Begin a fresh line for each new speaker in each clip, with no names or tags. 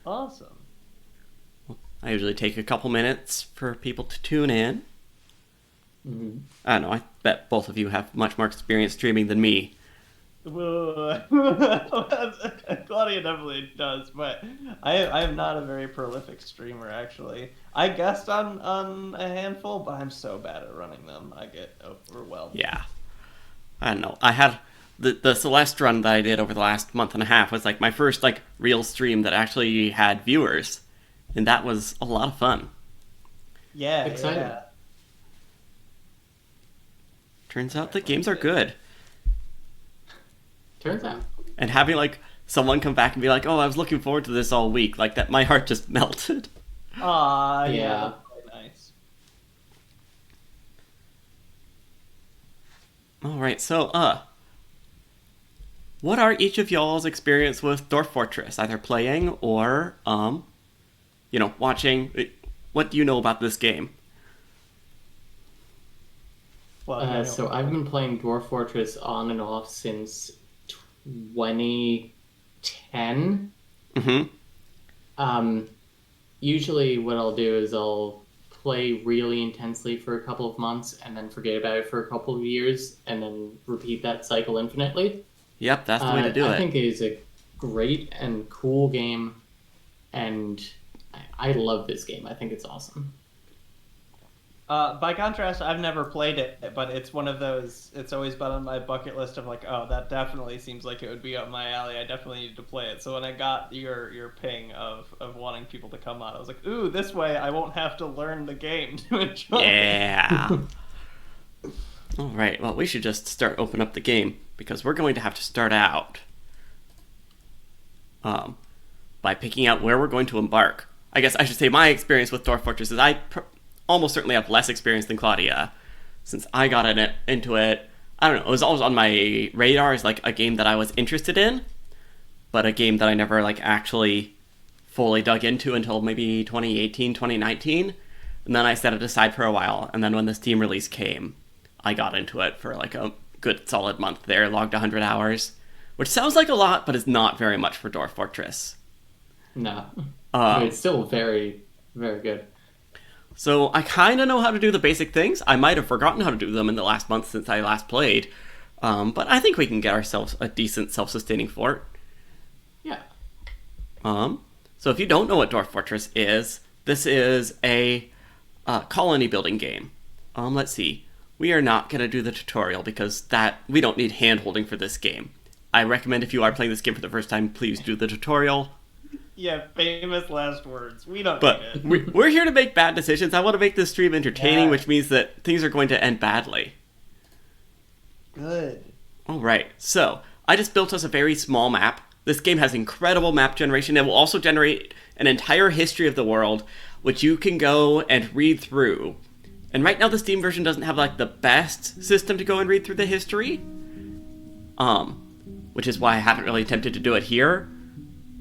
Awesome.
I usually take a couple minutes for people to tune in.
Mm-hmm.
I don't know, I bet both of you have much more experience streaming than me.
Claudia definitely does, but I am not a very prolific streamer, actually. I guessed on a handful, but I'm so bad at running them. I get overwhelmed.
Yeah. I don't know. I had the Celeste run that I did over the last month and a half was like my first like real stream that actually had viewers, and that was a lot of fun.
Yeah,
Exciting.
yeah.
Turns out the games are good.
Turns out.
And having like someone come back and be like, "Oh, I was looking forward to this all week," like that, my heart just melted.
Aw, yeah,
Yeah.
that's really nice.
All right, so what are each of y'all's experience with Dwarf Fortress? Either playing or watching. What do you know about this game?
Well,
So I've been playing Dwarf Fortress on and off since 2010.
Mm-hmm.
Usually what I'll do is I'll play really intensely for a couple of months and then forget about it for a couple of years and then repeat that cycle infinitely.
Yep, that's the way to do
I
it.
think it is a great and cool game, and I love this game. I think it's awesome.
By contrast, I've never played it, but it's one of those. It's always been on my bucket list of like, oh, that definitely seems like it would be up my alley. I definitely need to play it. So when I got your ping of wanting people to come on, I was like, ooh, this way I won't have to learn the game to enjoy it.
Yeah. All right. Well, we should just start open up the game because we're going to have to start out by picking out where we're going to embark. I guess I should say my experience with Dwarf Fortress is almost certainly have less experience than Claudia, since I got into it. I don't know. It was always on my radar as like a game that I was interested in, but a game that I never like actually fully dug into until maybe 2018, 2019. And then I set it aside for a while. And then when the Steam release came, I got into it for like a good solid month there, logged 100 hours, which sounds like a lot, but is not very much for Dwarf Fortress.
No. But it's still very, very good.
So I kind of know how to do the basic things. I might have forgotten how to do them in the last month since I last played. But I think we can get ourselves a decent self-sustaining fort.
Yeah.
So if you don't know what Dwarf Fortress is, this is a colony building game. Let's see. We are not going to do the tutorial because we don't need hand-holding for this game. I recommend if you are playing this game for the first time, please do the tutorial.
Yeah, famous last words. We don't
But
need it.
we're here to make bad decisions. I want to make this stream entertaining,
Yeah.
which means that things are going to end badly.
Good.
All right, so I just built us a very small map. This game has incredible map generation. It will also generate an entire history of the world, which you can go and read through. And right now the Steam version doesn't have like the best system to go and read through the history, which is why I haven't really attempted to do it here.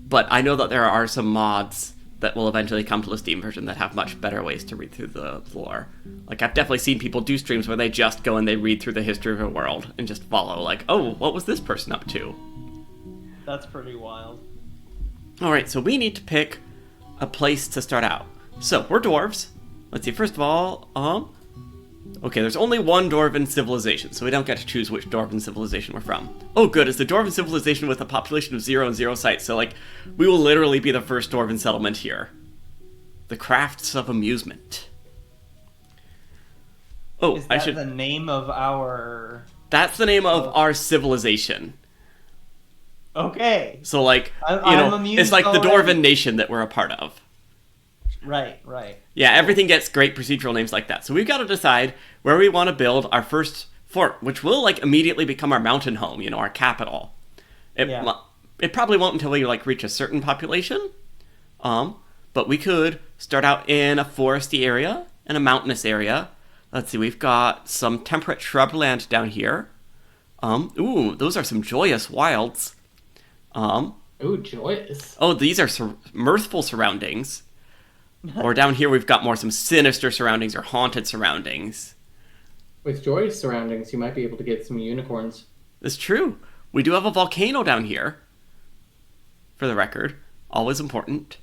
But I know that there are some mods that will eventually come to the Steam version that have much better ways to read through the lore. Like, I've definitely seen people do streams where they just go and they read through the history of a world and just follow, like, oh, what was this person up to?
That's pretty wild.
Alright, so we need to pick a place to start out. So, we're dwarves. Let's see, first of all, okay, there's only one Dwarven civilization, so we don't get to choose which Dwarven civilization we're from. Oh, good, it's the Dwarven civilization with a population of 0 and 0 sites, so, like, we will literally be the first Dwarven settlement here. The Crafts of Amusement. Oh,
Is that the name of our...
That's the name of our civilization.
Okay.
So, like,
I'm amused
it's like the
already.
Dwarven nation that we're a part of.
Right.
Yeah, everything gets great procedural names like that. So we've got to decide where we want to build our first fort, which will, like, immediately become our mountain home, our capital. It probably won't until we, like, reach a certain population. But we could start out in a foresty area and a mountainous area. Let's see, we've got some temperate shrubland down here. Ooh, those are some joyous wilds.
Ooh, joyous.
Oh, these are mirthful surroundings. Or down here we've got some sinister surroundings or haunted surroundings.
With joyous surroundings, you might be able to get some unicorns.
It's true. We do have a volcano down here. For the record. Always important.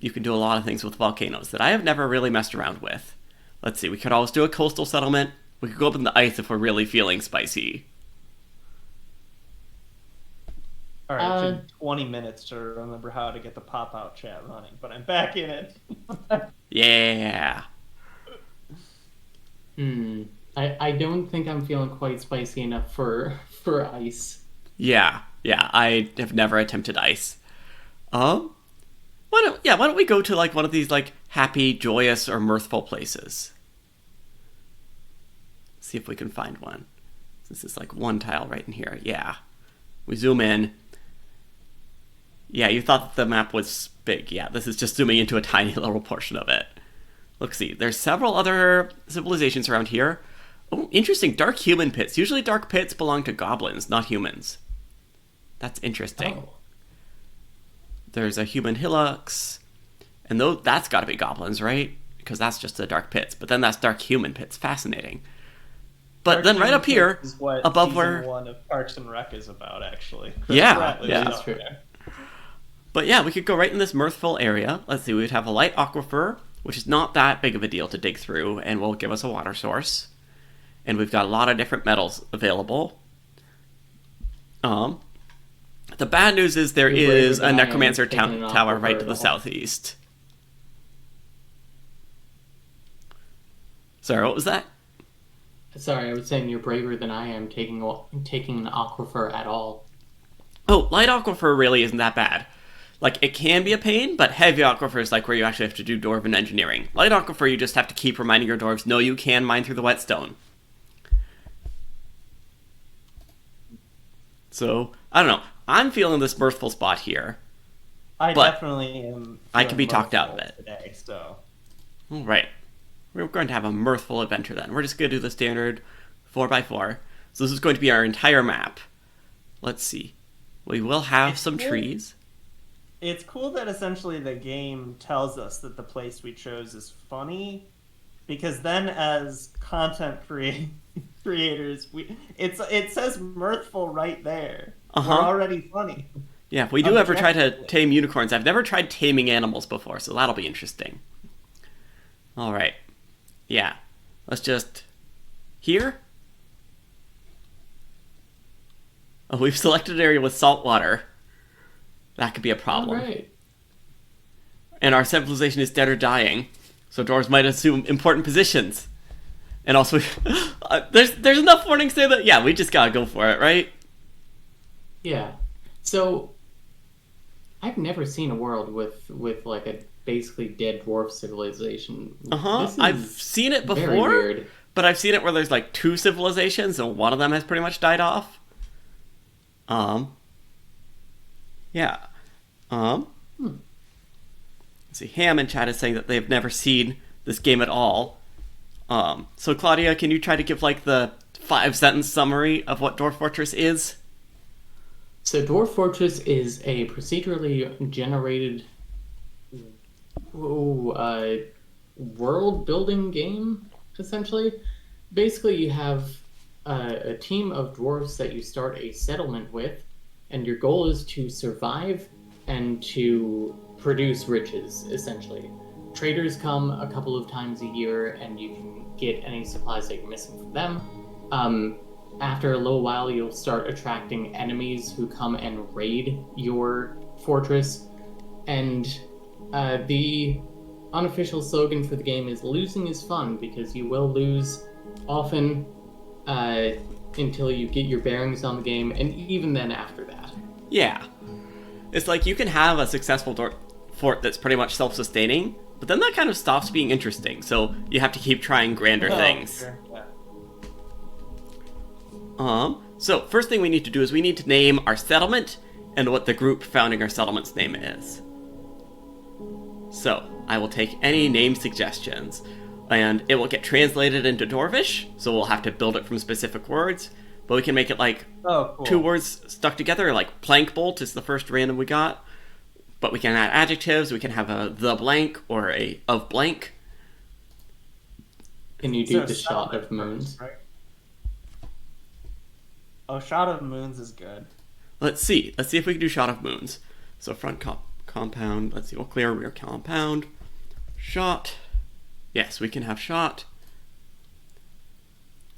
you can do a lot of things with volcanoes that I have never really messed around with. Let's see, we could always do a coastal settlement. We could go up in the ice if we're really feeling spicy.
All right, it took 20 minutes to remember how to get the pop-out chat running, but I'm back in it.
Yeah.
I don't think I'm feeling quite spicy enough for ice.
Yeah, I have never attempted ice. Why don't we go to like one of these like happy, joyous, or mirthful places? See if we can find one. This is like one tile right in here. Yeah. We zoom in. Yeah, you thought that the map was big. Yeah, this is just zooming into a tiny little portion of it. Look, see, there's several other civilizations around here. Oh, interesting, dark human pits. Usually dark pits belong to goblins, not humans. That's interesting.
Oh.
There's a human hillocks, and that's got to be goblins, right? Because that's just the dark pits. But then that's dark human pits. Fascinating. But then right up here,
is what
above
season
where
1 of Parks and Rec is about, actually.
Yeah,
that's true.
But yeah, we could go right in this mirthful area. Let's see, we'd have a light aquifer, which is not that big of a deal to dig through, and will give us a water source. And we've got a lot of different metals available. The bad news is there is a necromancer tower right to the southeast. Sorry, what was that?
Sorry, I was saying you're braver than I am taking an aquifer at all.
Oh, light aquifer really isn't that bad. Like, it can be a pain, but heavy aquifer is like where you actually have to do dwarven engineering. Light aquifer, you just have to keep reminding your dwarves, no, you can mine through the whetstone. So, I don't know. I'm feeling this mirthful spot here.
I definitely am.
I can be talked out of it.
Today, so.
All right. We're going to have a mirthful adventure then. We're just going to do the standard 4x4. So this is going to be our entire map. Let's see. We will have some trees.
It's cool that essentially the game tells us that the place we chose is funny, because then as content creators, it says mirthful right there. We're already funny.
Yeah, if we do ever try to tame unicorns, I've never tried taming animals before, so that'll be interesting. All right. Yeah. Let's just... Here? Oh, we've selected an area with salt water. That could be a problem.
All right.
And our civilization is dead or dying, so dwarves might assume important positions. And also, there's enough warnings there that, yeah, we just gotta go for it, right?
Yeah. So, I've never seen a world with like a basically dead dwarf civilization.
I've seen it before,
very weird.
But I've seen it where there's like two civilizations and one of them has pretty much died off. Yeah. Let's see, Ham in chat is saying that they've never seen this game at all. So Claudia, can you try to give like the 5-sentence summary of what Dwarf Fortress is?
So Dwarf Fortress is a procedurally generated world-building game, essentially. Basically, you have a team of dwarves that you start a settlement with, and your goal is to survive and to produce riches, essentially. Traders come a couple of times a year, and you can get any supplies that you're missing from them. After a little while, you'll start attracting enemies who come and raid your fortress. And the unofficial slogan for the game is "Losing is fun," because you will lose often until you get your bearings on the game, and even then after that.
Yeah. It's like you can have a successful fort that's pretty much self-sustaining, but then that kind of stops being interesting, so you have to keep trying grander things.
Sure. Yeah.
So first thing we need to do is we need to name our settlement and what the group founding our settlement's name is. So I will take any name suggestions, and it will get translated into Dwarvish, so we'll have to build it from specific words, but we can make it like
cool.
2 words stuck together, like plank bolt is the first random we got, but we can add adjectives, we can have a the blank or a of blank.
Can you do the shot of moons?
Right? Oh, shot of moons is good.
Let's see if we can do shot of moons. So front compound. Let's see. We'll clear rear compound. Shot. Yes, we can have shot.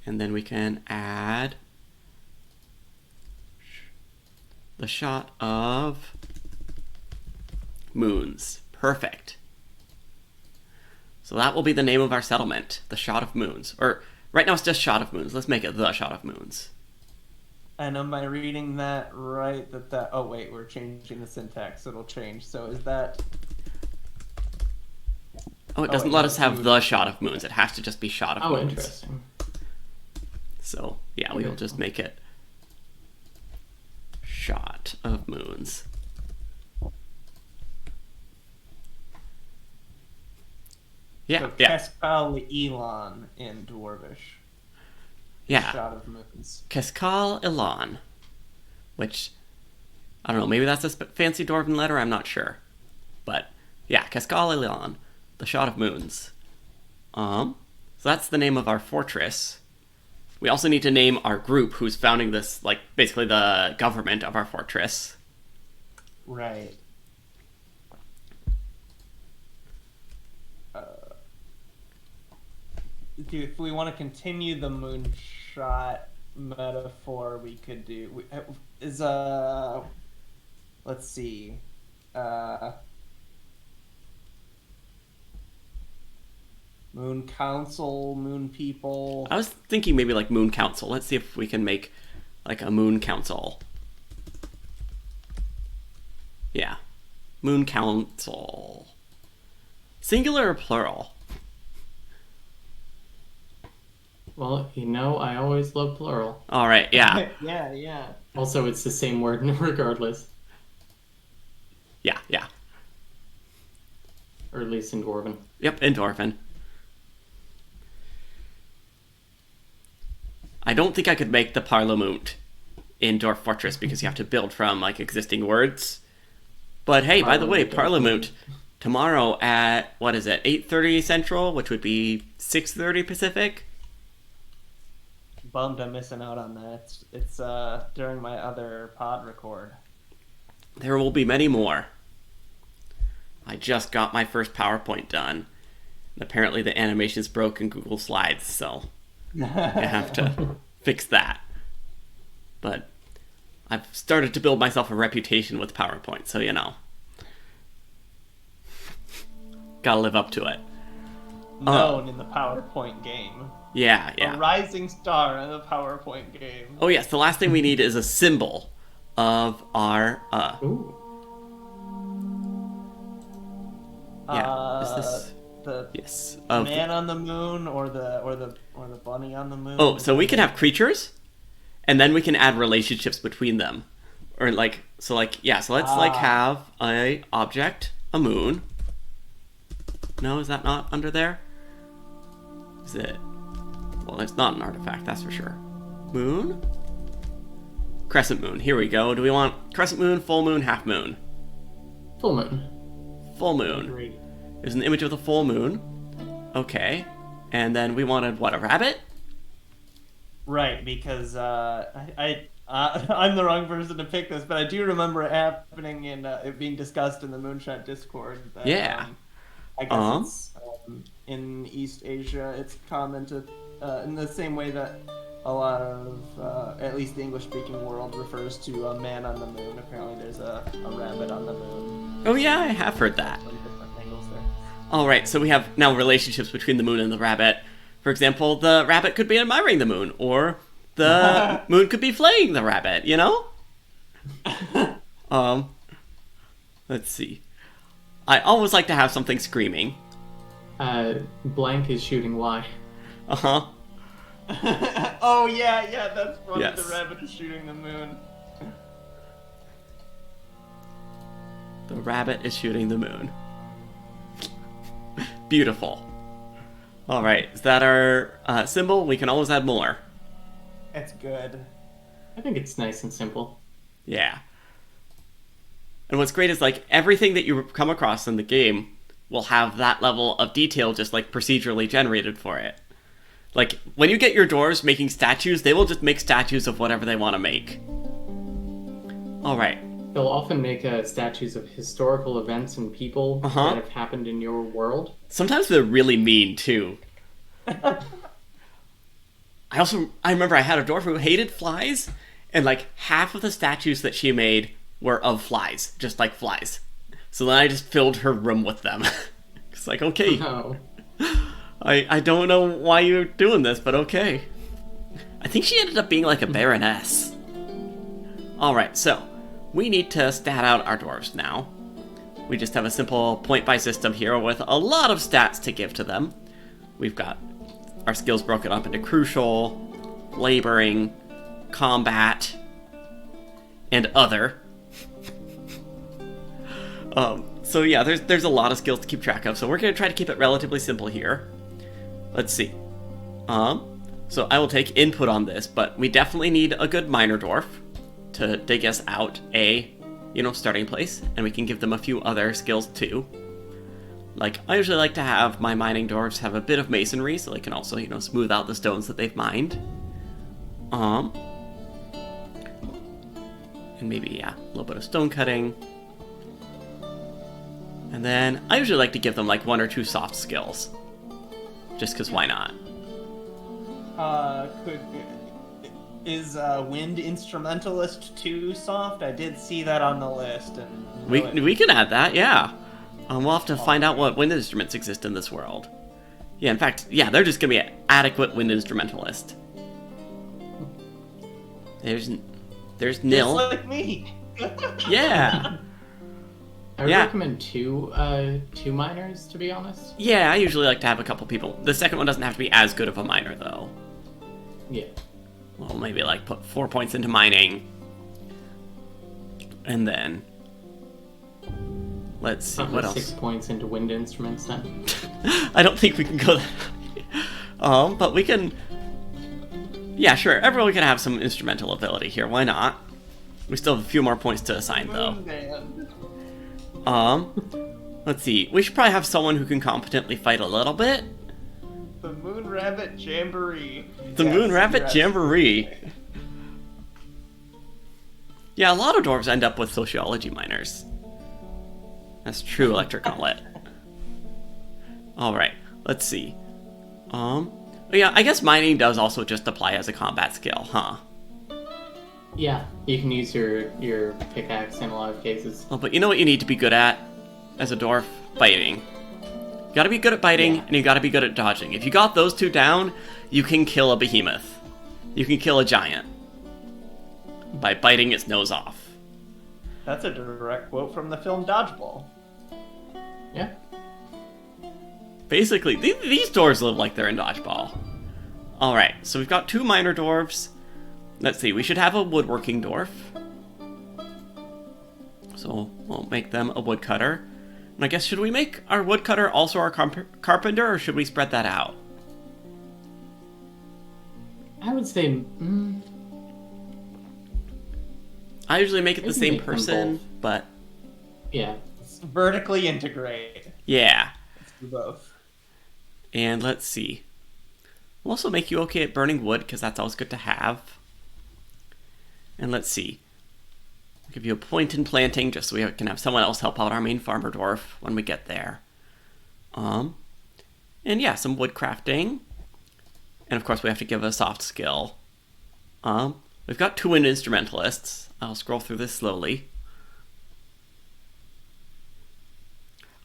And then we can add the shot of moons. Perfect. So that will be the name of our settlement, the Shot of Moons. Or right now it's just Shot of Moons. Let's make it the Shot of Moons.
And am I reading that right? That oh wait, we're changing the syntax, so it'll change. So is that?
Oh, it doesn't let us have the Shot of Moons. It has to just be Shot of Moons.
Oh, interesting.
So yeah, we will just make it Shot of Moons. Yeah,
So
yeah.
Keskal Elon in Dwarvish.
Yeah.
Shot of Moons.
Keskal Ilan. Which, I don't know, maybe that's a fancy Dwarven letter, I'm not sure. But, yeah, Keskal Ilan, the Shot of Moons. So that's the name of our fortress. We also need to name our group who's founding this, like, basically the government of our fortress.
Right. If we want to continue the moonshot metaphor, we could do let's see, Moon Council, Moon People.
I was thinking maybe like Moon Council. Let's see if we can make like a Moon Council. Yeah. Moon Council. Singular or plural?
Well, you know, I always love plural.
All right, yeah.
Yeah.
Also, it's the same word regardless.
Yeah.
Or at least in Dwarven.
Yep, in Dwarfin. I don't think I could make the Parliament in Dwarf Fortress because you have to build from like existing words. But hey, by the way, Parliament tomorrow at, what is it, 8:30 Central, which would be 6:30 Pacific?
Bummed I'm missing out on that. It's during my other pod record.
There will be many more. I just got my first PowerPoint done. And apparently the animation's broke in Google Slides, so I have to fix that. But I've started to build myself a reputation with PowerPoint, so you know. Gotta live up to it.
Known in the PowerPoint game.
Yeah.
A rising star in the PowerPoint game.
Oh yes, the last thing we need is a symbol of our
Ooh.
yeah. Is this
the
yes.
man on the moon or the bunny on the moon?
Oh, so we can have creatures, and then we can add relationships between them, or like so let's like have a object, a moon. No, is that not under there? Is it? Well, it's not an artifact, that's for sure. Moon? Crescent moon. Here we go. Do we want crescent moon, full moon, half moon?
Full moon.
Full moon.
Great.
There's an image of the full moon. Okay. And then we wanted, what, a rabbit?
Right, because I'm the wrong person to pick this, but I do remember it happening in it being discussed in the Moonshot Discord. That,
Yeah.
I guess it's in East Asia. It's common to in the same way that a lot of at least the English-speaking world refers to a man on the moon. Apparently, there's a rabbit on the moon.
Oh yeah, I have heard that.
Different angles there.
Alright, so we have now relationships between the moon and the rabbit. For example, the rabbit could be admiring the moon, or the moon could be flaying the rabbit, you know? Let's see. I always like to have something screaming.
Blank is shooting Y.
Uh-huh.
Oh yeah, that's funny.
Yes.
The rabbit is shooting the moon.
The rabbit is shooting the moon. Beautiful. Alright, is that our symbol? We can always add more.
It's good.
I think it's nice and simple.
Yeah. And what's great is, like, everything that you come across in the game will have that level of detail just, like, procedurally generated for it. Like, when you get your dwarves making statues, they will just make statues of whatever they want to make. Alright,
They'll often make statues of historical events and people that have happened in your world.
Sometimes they're really mean, too. I remember I had a dwarf who hated flies, and like half of the statues that she made were of flies, just like flies. So then I just filled her room with them. It's like, okay, I don't know why you're doing this, but okay. I think she ended up being like a baroness. Alright, so we need to stat out our dwarves now. We just have a simple point-buy system here with a lot of stats to give to them. We've got our skills broken up into crucial, laboring, combat, and other. So yeah, there's a lot of skills to keep track of, so we're going to try to keep it relatively simple here. Let's see. So I will take input on this, but we definitely need a good miner dwarf to dig us out a, starting place, and we can give them a few other skills too. Like, I usually like to have my mining dwarves have a bit of masonry, so they can also, smooth out the stones that they've mined. And maybe, a little bit of stone cutting. And then, I usually like to give them, like, 1 or 2 soft skills. Just because why not?
Is Wind Instrumentalist too soft? I did see that on the list. And
we can add that, yeah. We'll have to find out what wind instruments exist in this world. Yeah, in fact, they're just going to be an adequate wind instrumentalist. There's Nil.
Just like me.
Yeah.
I would recommend two miners, to be honest.
Yeah, I usually like to have a couple people. The second one doesn't have to be as good of a miner, though.
Yeah.
Well, maybe like put 4 points into mining. And then let's see what else.
6 points into wind instruments then.
I don't think we can go that high. But we can. Yeah, sure. Everyone can have some instrumental ability here. Why not? We still have a few more points to assign, though. Let's see. We should probably have someone who can competently fight a little bit.
The Moon Rabbit Jamboree.
The Moon Rabbit Jamboree. Yeah, a lot of dwarves end up with sociology minors. That's true, Electric Gauntlet. Alright, let's see. Yeah, I guess mining does also just apply as a combat skill, huh?
Yeah, you can use your pickaxe in a lot of cases.
Oh, but you know what you need to be good at as a dwarf? Biting. You gotta be good at biting, and you gotta be good at dodging. If you got those two down, you can kill a behemoth. You can kill a giant. By biting its nose off.
That's a direct quote from the film Dodgeball.
Yeah.
Basically, these dwarves live like they're in Dodgeball. Alright, so we've got 2 minor dwarves. Let's see, we should have a woodworking dwarf. So we'll make them a woodcutter. And I guess, should we make our woodcutter also our carpenter, or should we spread that out?
I would say...
I usually make it the same person, but...
Yeah.
It's vertically integrate.
Yeah.
Let's do both.
And let's see. We'll also make you okay at burning wood, because that's always good to have. And let's see. I'll give you a point in planting, just so we can have someone else help out our main farmer dwarf when we get there. And yeah, some wood crafting. And of course we have to give a soft skill. We've got 2 wind instrumentalists. I'll scroll through this slowly.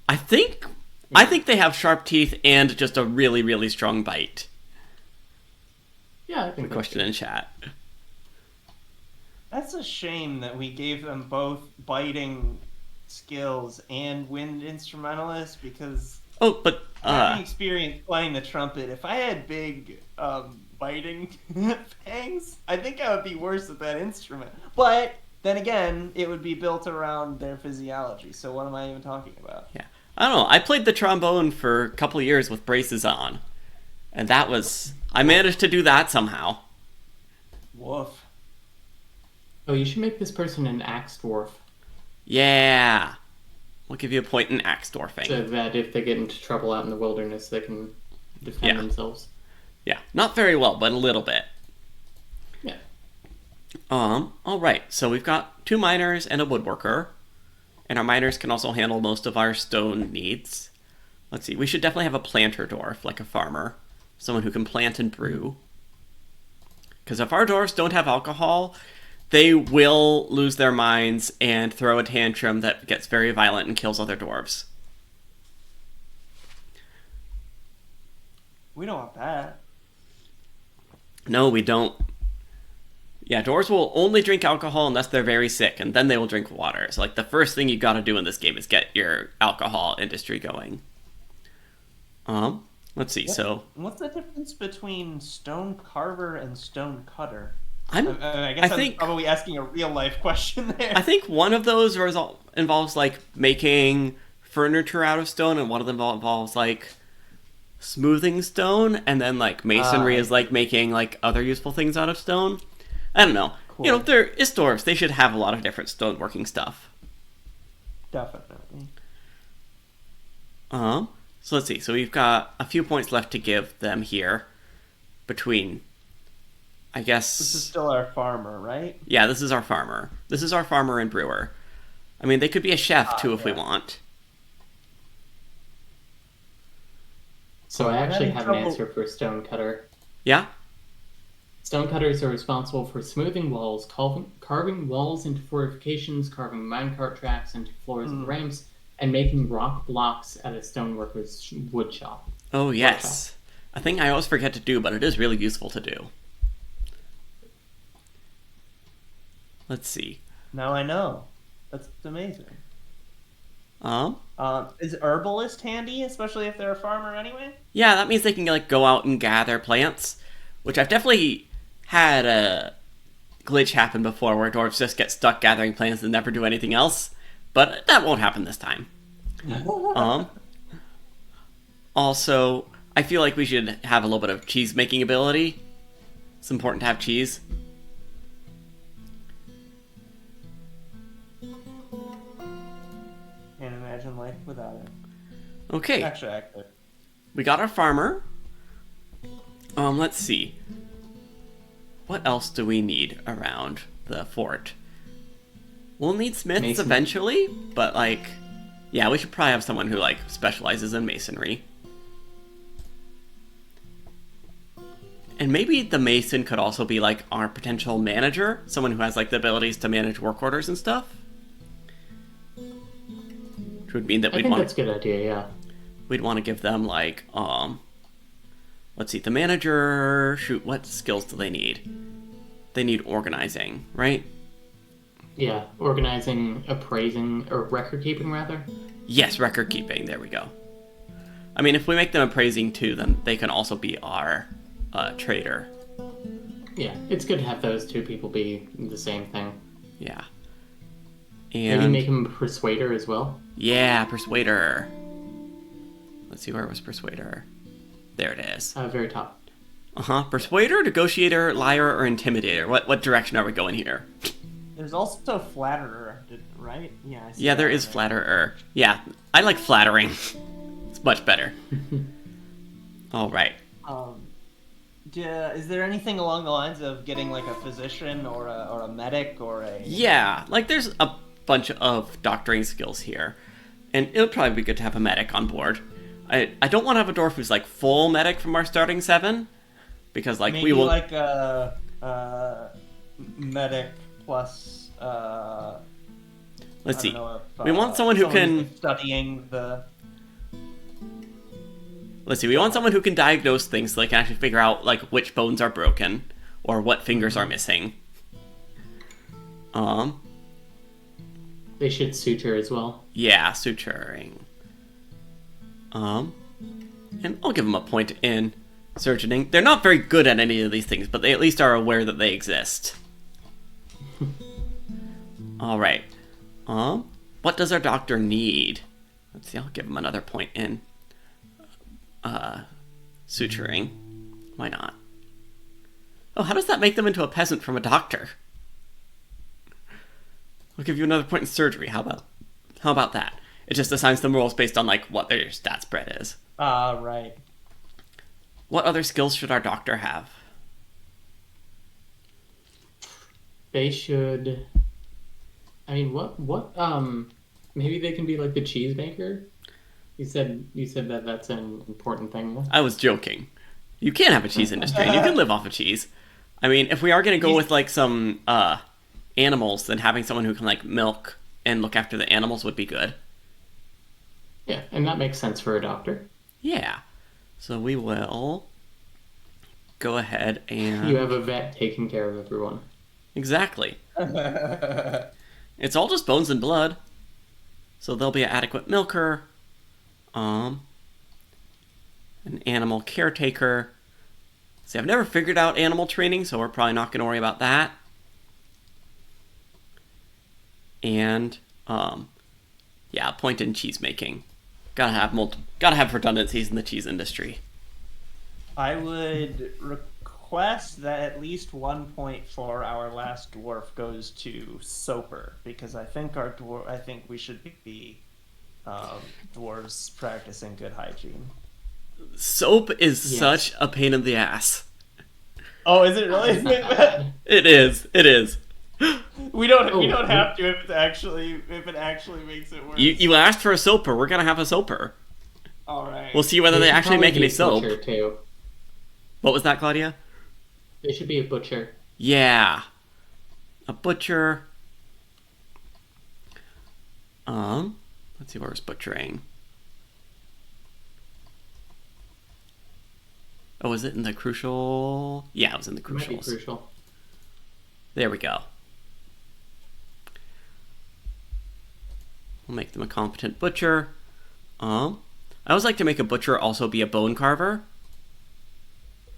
I think they have sharp teeth and just a really, really strong bite.
Yeah, I think
the question in chat.
That's a shame that we gave them both biting skills and wind instrumentalist, because having experience playing the trumpet, if I had big biting fangs, I think I would be worse at that instrument. But then again, it would be built around their physiology, so what am I even talking about?
Yeah. I don't know. I played the trombone for a couple of years with braces on. And that was... I managed to do that somehow.
Woof.
Oh, you should make this person an axe dwarf.
Yeah. We'll give you a point in axe dwarfing.
So that if they get into trouble out in the wilderness, they can defend themselves.
Yeah. Not very well, but a little bit.
Yeah.
All right. So we've got 2 miners and a woodworker, and our miners can also handle most of our stone needs. Let's see. We should definitely have a planter dwarf, like a farmer, someone who can plant and brew. Because if our dwarves don't have alcohol, they will lose their minds and throw a tantrum that gets very violent and kills other dwarves.
We don't want that.
No, we don't. Yeah, dwarves will only drink alcohol unless they're very sick, and then they will drink water. So, like, the first thing you gotta do in this game is get your alcohol industry going. Let's see,
What's the difference between stone carver and stone cutter? I
think
I'm probably asking a real-life question there.
I think one of those involves, like, making furniture out of stone, and one of them involves, like, smoothing stone, and then, like, masonry is, like, making, like, other useful things out of stone. I don't know.
Cool.
You know, they're dwarves. They should have a lot of different stoneworking stuff.
Definitely.
So let's see. So we've got a few points left to give them here between, I guess...
This is still our farmer, right?
Yeah, this is our farmer. This is our farmer and brewer. I mean, they could be a chef, too, if we want.
So I actually have an answer for stonecutter.
Yeah?
Stonecutters are responsible for smoothing walls, carving walls into fortifications, carving minecart tracks into floors and ramps, and making rock blocks at a stoneworker's woodshop.
Oh, yes. A thing I always forget to do, but it is really useful to do. Let's see.
Now I know. That's amazing. Is herbalist handy, especially if they're a farmer anyway?
Yeah, that means they can, like, go out and gather plants, which I've definitely had a glitch happen before where dwarves just get stuck gathering plants and never do anything else, but that won't happen this time. Also, I feel like we should have a little bit of cheese making ability. It's important to have cheese.
Can't imagine life without it.
Okay.
Actually.
We got our farmer. Let's see. What else do we need around the fort? We'll need smiths eventually, but, like, yeah, we should probably have someone who, like, specializes in masonry. And maybe the mason could also be, like, our potential manager, someone who has, like, the abilities to manage work orders and stuff. Which would mean that
I think that's a good idea, yeah.
We'd want to give them, like, let's see, the manager, shoot, what skills do they need? They need organizing, right?
Yeah, organizing, appraising, or record keeping, rather?
Yes, record keeping, there we go. I mean, if we make them appraising too, then they can also be our trader.
Yeah, it's good to have those two people be the same thing.
Yeah. And
maybe make him a persuader as well?
Yeah, persuader. Let's see, where was persuader? There it is.
Very top.
Persuader, negotiator, liar, or intimidator? What direction are we going here?
There's also flatterer, right? Yeah.
Yeah, there is flatterer. Yeah, I like flattering. It's much better. All right.
Is there anything along the lines of getting, like, a physician or a medic or a...
Yeah, like, there's a bunch of doctoring skills here. And it'll probably be good to have a medic on board. I don't want to have a dwarf who's, like, full medic from our starting 7. Because, like,
maybe
we will...
like a medic plus...
Let's see. We want someone who can...
Studying the...
Let's see, we want someone who can diagnose things so they can actually figure out, like, which bones are broken, or what fingers are missing.
They should suture as well.
Yeah, suturing. And I'll give them a point in surgeoning. They're not very good at any of these things, but they at least are aware that they exist. Alright. What does our doctor need? Let's see, I'll give him another point in suturing. Why not? Oh, how does that make them into a peasant from a doctor? I'll give you another point in surgery. How about that? It just assigns them roles based on, like, what their stat spread is.
Right.
What other skills should our doctor have?
They should. I mean, what? Maybe they can be like the cheese maker. You said that that's an important thing.
I was joking. You can have a cheese industry, and you can live off of cheese. I mean, if we are going to go with like some animals, then having someone who can like milk and look after the animals would be good.
Yeah, and that makes sense for a doctor.
Yeah. So we will go ahead and...
You have a vet taking care of everyone.
Exactly. It's all just bones and blood. So there'll be an adequate milker, an animal caretaker. See, I've never figured out animal training, so we're probably not going to worry about that. And, yeah, point in cheese making. Gotta have redundancies in the cheese industry.
I would request that at least 1 point for our last dwarf goes to Soper, because I think I think we should be dwarves practicing good hygiene.
Soap is such a pain in the ass.
Oh, is it really?
It is.
We don't have to if it actually makes it worse.
You asked for a soaper. We're gonna have a soaper.
All right.
We'll see whether they actually make any soap.
Butcher too.
What was that, Claudia?
They should be a butcher.
Yeah, a butcher. Let's see where's butchering. Oh, was it in the crucial? Yeah, it was in the crucials.
Might be crucial.
There we go. We'll make them a competent butcher. I always like to make a butcher also be a bone carver,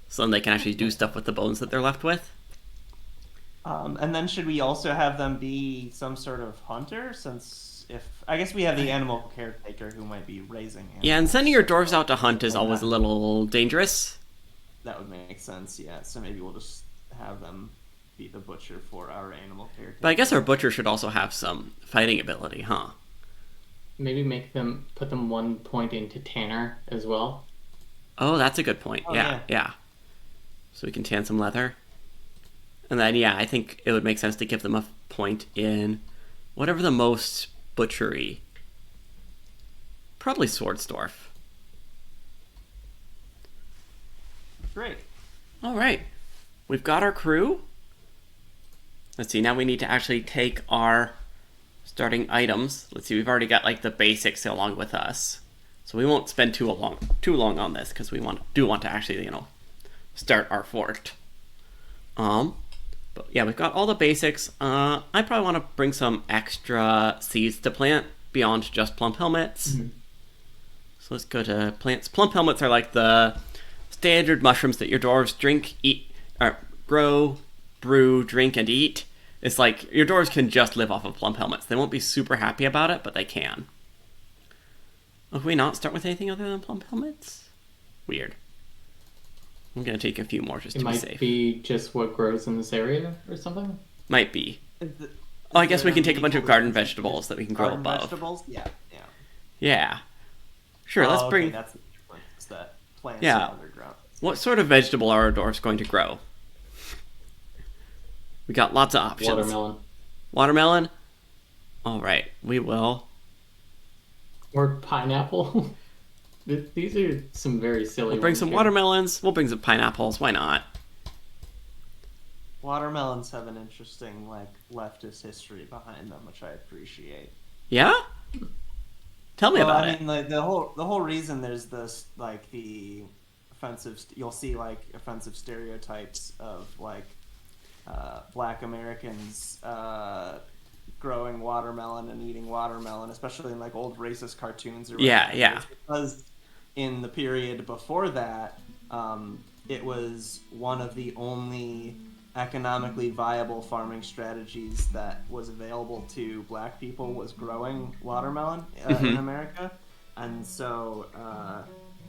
so then they can actually do stuff with the bones that they're left with.
And then should we also have them be some sort of hunter? Since I guess we have the animal caretaker who might be raising animals.
Yeah, and sending your dwarves out to hunt is always a little dangerous.
That would make sense, yeah. So maybe we'll just have them be the butcher for our animal caretaker.
But I guess our butcher should also have some fighting ability, huh?
Maybe put them 1 point into Tanner as well.
Oh, that's a good point. Yeah. So we can tan some leather. And then, yeah, I think it would make sense to give them a point in whatever the most butchery. Probably Swordsdorf.
Great.
All right. We've got our crew. Let's see, now we need to actually take our starting items. Let's see, we've already got like the basics along with us. So we won't spend too long on this because we do want to actually, start our fort. But yeah, we've got all the basics. I probably want to bring some extra seeds to plant beyond just plump helmets. Mm-hmm. So let's go to plants. Plump helmets are like the standard mushrooms that your dwarves grow, brew, drink, and eat. It's like your dwarves can just live off of plump helmets. They won't be super happy about it, but they can. Oh, can we not start with anything other than plump helmets? Weird. I'm going to take a few more just to be safe.
It might be just what grows in this area or something?
Might be. I guess we can take a bunch of garden vegetables that we can grow above.
Vegetables? Yeah.
Yeah. Sure, let's bring...
That's the difference, that plants
are
underground.
What sort of vegetable are our dwarves going to grow? We got lots of options. Watermelon? Alright, we will.
Or pineapple? These are some very silly
We'll bring
ones
some
here.
watermelons. We'll bring some pineapples. Why not?
Watermelons have an interesting, leftist history behind them, which I appreciate.
Yeah? Tell me about it.
I mean, the whole reason there's this, the offensive... You'll see, offensive stereotypes of, Black Americans growing watermelon and eating watermelon, especially in old racist cartoons. Or
yeah.
Because in the period before that, it was one of the only economically viable farming strategies that was available to Black people was growing watermelon in America, and so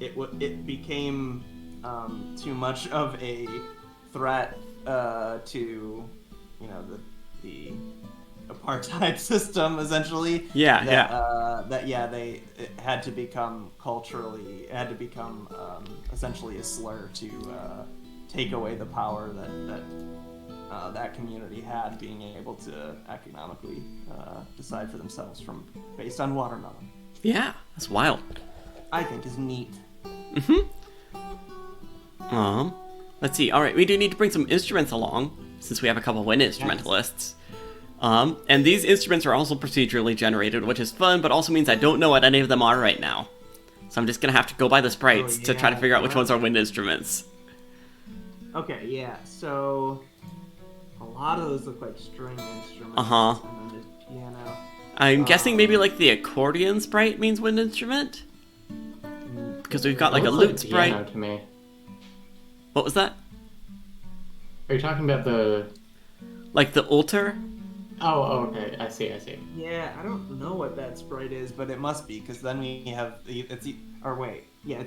it became too much of a threat to the apartheid system, essentially. It had to become essentially a slur to take away the power that that community had, being able to economically decide for themselves based on watermelon.
Yeah, that's wild.
I think is neat.
Let's see. All right, we do need to bring some instruments along, since we have a couple wind instrumentalists. And these instruments are also procedurally generated, which is fun, but also means I don't know what any of them are right now. So I'm just gonna have to go by the sprites to try to figure out which ones are wind instruments.
Okay, yeah. So a lot of those look like string instruments. And then there's piano.
I'm guessing maybe like the accordion sprite means wind instrument, because we've got like a lute sprite.
Piano to me.
What was that?
Are you talking about the?
Like the altar?
Oh, okay. I see.
Yeah, I don't know what that sprite is, but it must be, because then we have it's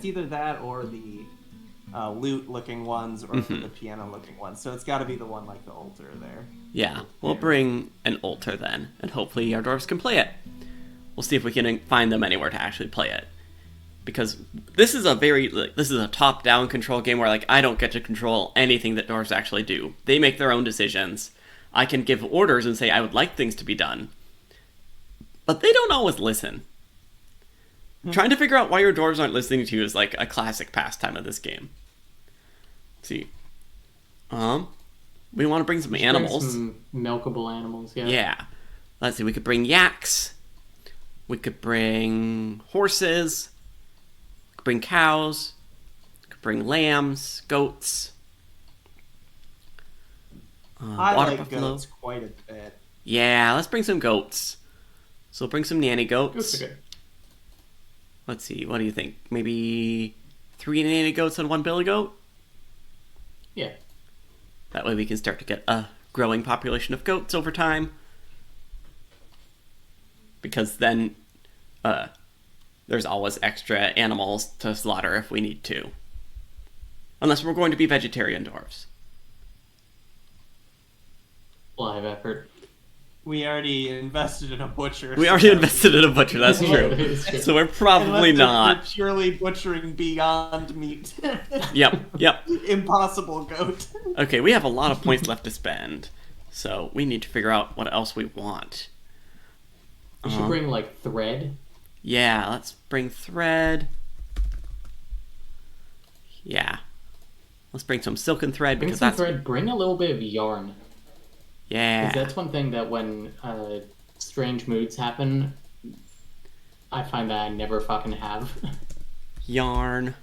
either that or the lute-looking ones or the piano-looking ones. So it's got to be the one like the altar there.
Yeah, we'll bring an altar then, and hopefully our dwarves can play it. We'll see if we can find them anywhere to actually play it. Because this is a top-down control game where like I don't get to control anything that dwarves actually do. They make their own decisions. I can give orders and say I would like things to be done. But they don't always listen. Trying to figure out why your dwarves aren't listening to you is like a classic pastime of this game. Let's see. We want to bring some animals.
Bring some milkable animals, yeah.
Yeah. Let's see, we could bring yaks. We could bring horses. We could bring cows. We could bring lambs, goats.
I
water
like
buffalo.
goats quite a bit.
Yeah, let's bring some goats. So we'll bring some nanny goats.
Goats are good.
Let's see, what do you think? Maybe 3 nanny goats and 1 billy goat?
Yeah.
That way we can start to get a growing population of goats over time. Because then there's always extra animals to slaughter if we need to. Unless we're going to be vegetarian dwarves.
Live effort.
We already invested in a butcher.
We already invested in a butcher, that's true. So we're probably not.
We're purely butchering beyond meat.
Yep.
Impossible goat.
Okay, we have a lot of points left to spend. So we need to figure out what else we want.
We should bring, like, thread.
Yeah, let's bring thread. Yeah. Let's bring some silken thread,
Bring
because
some
that's...
thread. Bring a little bit of yarn.
Yeah.
Because that's one thing that when strange moods happen, I find that I never fucking have.
Yarn.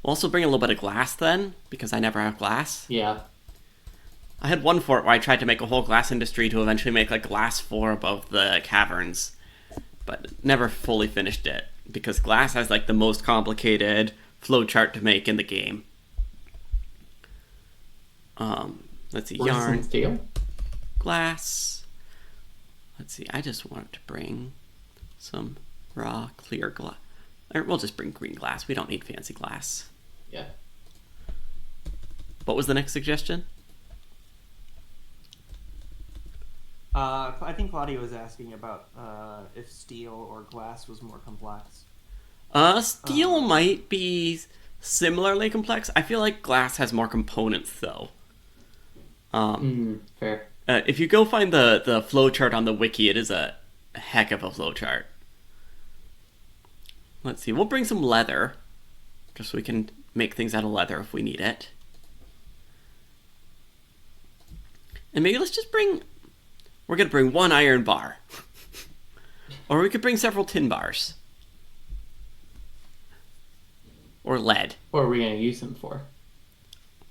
We'll also bring a little bit of glass then, because I never have glass.
Yeah.
I had one fort where I tried to make a whole glass industry to eventually make like glass floor above the caverns, but never fully finished it, because glass has like the most complicated flowchart to make in the game. Let's see, yarn.
Steel?
Glass. Let's see, I just want to bring some raw, clear glass. Or we'll just bring green glass. We don't need fancy glass.
Yeah.
What was the next suggestion?
I think Claudia was asking about if steel or glass was more complex.
Steel might be similarly complex. I feel like glass has more components, though.
Fair.
If you go find the flowchart on the wiki, it is a heck of a flowchart. Let's see, we'll bring some leather, just so we can make things out of leather if we need it. And maybe let's just bring... We're going to bring 1 iron bar. Or we could bring several tin bars. Or lead.
What are we going to use them for?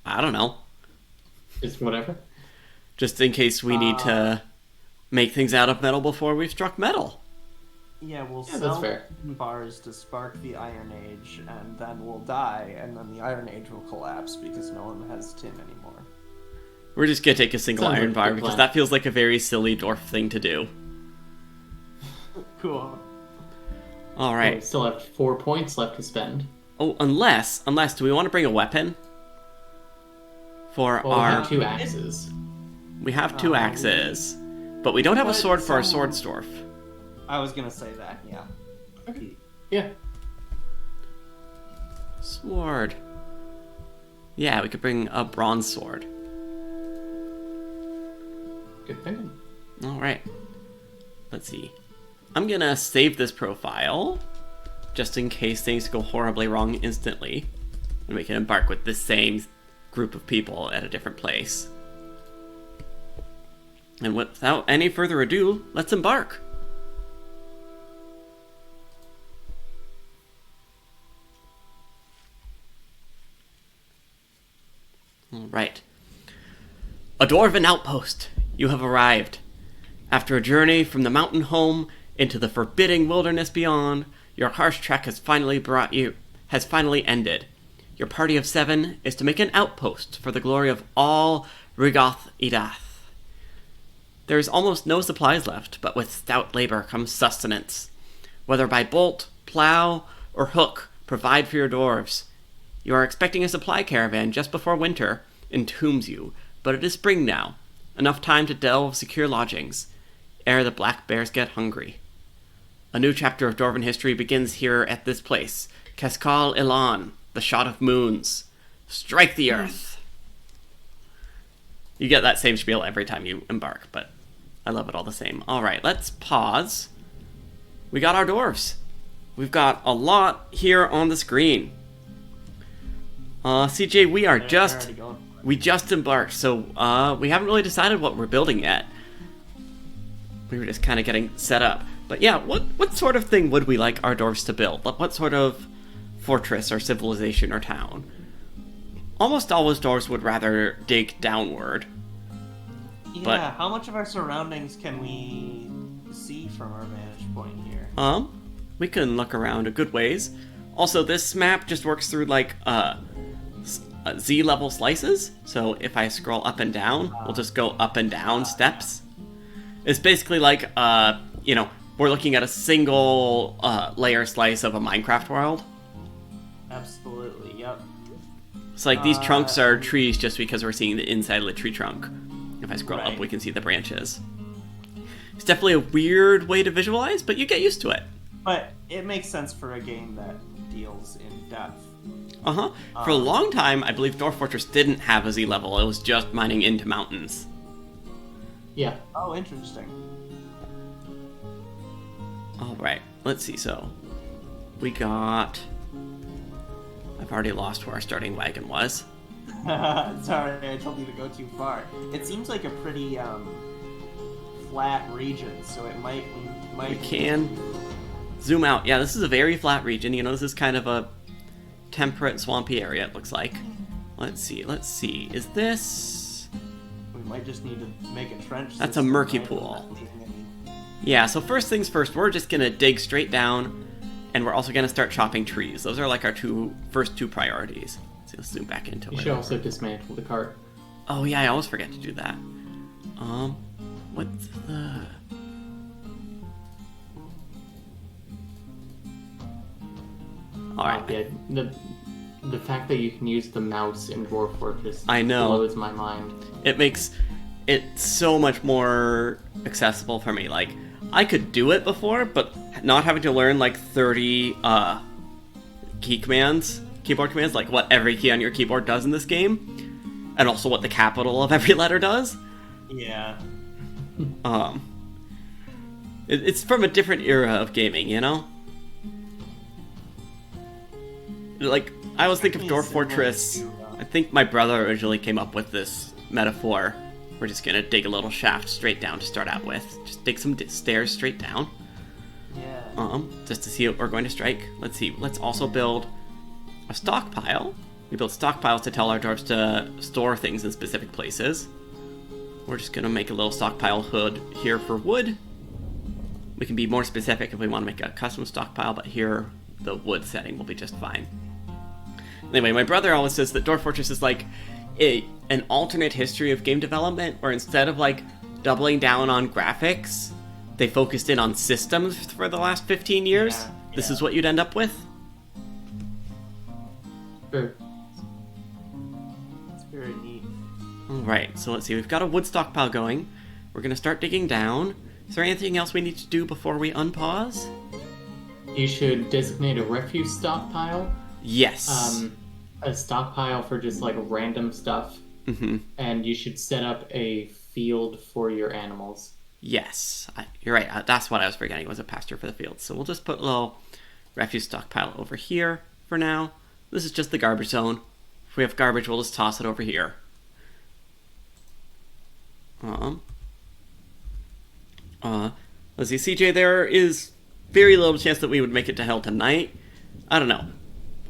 I don't know.
Just whatever?
Just in case we need to make things out of metal before we've struck metal.
Yeah, we'll
that's
sell
fair.
bars to spark the Iron Age, and then we'll die, and then the Iron Age will collapse because no one has tin anymore.
We're just gonna take a single
Sounds
iron
like a
bar
good
because
plan.
that feels like a very silly dwarf thing to do.
Cool.
All
We
right.
still have 4 points left to spend.
Oh, unless, do we want to bring a weapon for
Well, we
our?
have 2 axes.
We have 2 axes, but we don't have a
But
sword for our
some-
sword dwarf.
I was gonna say that, yeah.
Okay. Yeah.
Sword. Yeah, we could bring a bronze sword.
Good thinking.
All right. Let's see. I'm going to save this profile just in case things go horribly wrong instantly. And we can embark with the same group of people at a different place. And without any further ado, let's embark. All right. A Dwarfin outpost. You have arrived. After a journey from the mountain home into the forbidding wilderness beyond, your harsh trek has finally ended. Your party of 7 is to make an outpost for the glory of all Rigoth Edath. There is almost no supplies left, but with stout labor comes sustenance. Whether by bolt, plow, or hook, provide for your dwarves. You are expecting a supply caravan just before winter entombs you, but it is spring now. Enough time to delve secure lodgings, ere the black bears get hungry. A new chapter of Dwarven history begins here at this place. Keskal Ilan, the shot of moons. Strike the earth. You get that same spiel every time you embark, but I love it all the same. Alright, let's pause. We got our dwarves. We've got a lot here on the screen. CJ, we just embarked, so we haven't really decided what we're building yet. We were just kind of getting set up. But yeah, what sort of thing would we like our dwarves to build? What sort of fortress or civilization or town? Almost always dwarves would rather dig downward.
Yeah,
but,
how much of our surroundings can we see from our vantage point here?
We can look around a good ways. Also, this map just works through like Z-level slices. So if I scroll up and down, we'll just go up and down steps. It's basically like, we're looking at a single layer slice of a Minecraft world.
Absolutely, yep.
It's like these trunks are trees just because we're seeing the inside of the tree trunk. If I scroll
Right.
up, we can see the branches. It's definitely a weird way to visualize, but you get used to it.
But it makes sense for a game that deals in depth.
Uh-huh. For a long time, I believe Dwarf Fortress didn't have a Z level. It was just mining into mountains.
Yeah.
Oh, interesting.
Alright, let's see. So, we got... I've already lost where our starting wagon was.
Sorry, I told you to go too far. It seems like a pretty flat region, so it might.
We can zoom out. Yeah, this is a very flat region. This is kind of a temperate, swampy area, it looks like. Let's see. Is this...
We might just need to make a trench.
That's a murky pool. Yeah, so first things first, we're just going to dig straight down, and we're also going to start chopping trees. Those are like our first two priorities. So let's zoom back into it.
You should also dismantle the cart.
Oh yeah, I always forget to do that. What's the... Alright.
Yeah, the fact that you can use the mouse in Dwarf Fortress
I know.
blows my mind.
It makes it so much more accessible for me. Like, I could do it before, but not having to learn like 30 keyboard commands, like what every key on your keyboard does in this game, and also what the capital of every letter does.
Yeah.
It's from a different era of gaming, Like, I always think of Dwarf Fortress. I think my brother originally came up with this metaphor. We're just gonna dig a little shaft straight down to start out with. Just dig some stairs straight down.
Yeah.
Just to see what we're going to strike. Let's see. Let's also build a stockpile. We build stockpiles to tell our dwarves to store things in specific places. We're just gonna make a little stockpile hood here for wood. We can be more specific if we want to make a custom stockpile, but here the wood setting will be just fine. Anyway, my brother always says that Dwarf Fortress is like an alternate history of game development, where instead of like doubling down on graphics, they focused in on systems for the last 15 years.
Yeah.
This is what you'd end up with.
Sure.
It's very neat.
Alright, so let's see. We've got a wood stockpile going. We're going to start digging down. Is there anything else we need to do before we unpause?
You should designate a refuse stockpile.
Yes.
A stockpile for just like random stuff.
Mm-hmm.
And you should set up a field for your animals.
Yes, you're right. That's what I was forgetting, was a pasture for the fields. So we'll just put a little refuse stockpile over here for now. This is just the garbage zone. If we have garbage, we'll just toss it over here. Let's see, CJ, there is very little chance that we would make it to hell tonight. I don't know.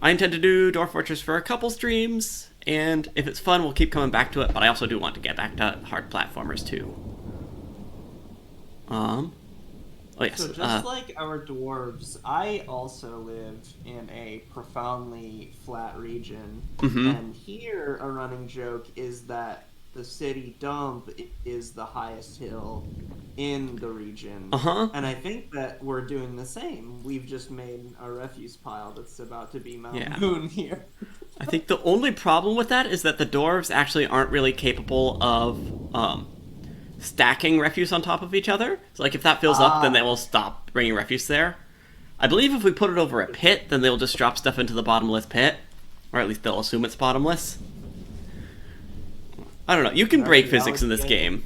I intend to do Dwarf Fortress for a couple streams, and if it's fun, we'll keep coming back to it, but I also do want to get back to hard platformers, too. Oh, yes.
So just like our dwarves, I also live in a profoundly flat region, and here a running joke is that the city dump is the highest hill in the region. And I think that we're doing the same. We've just made a refuse pile that's about to be Mount Moon here.
I think the only problem with that is that the dwarves actually aren't really capable of stacking refuse on top of each other. So like if that fills up, then they will stop bringing refuse there. I believe if we put it over a pit, then they'll just drop stuff into the bottomless pit. Or at least they'll assume it's bottomless. I don't know. You can break physics in this game.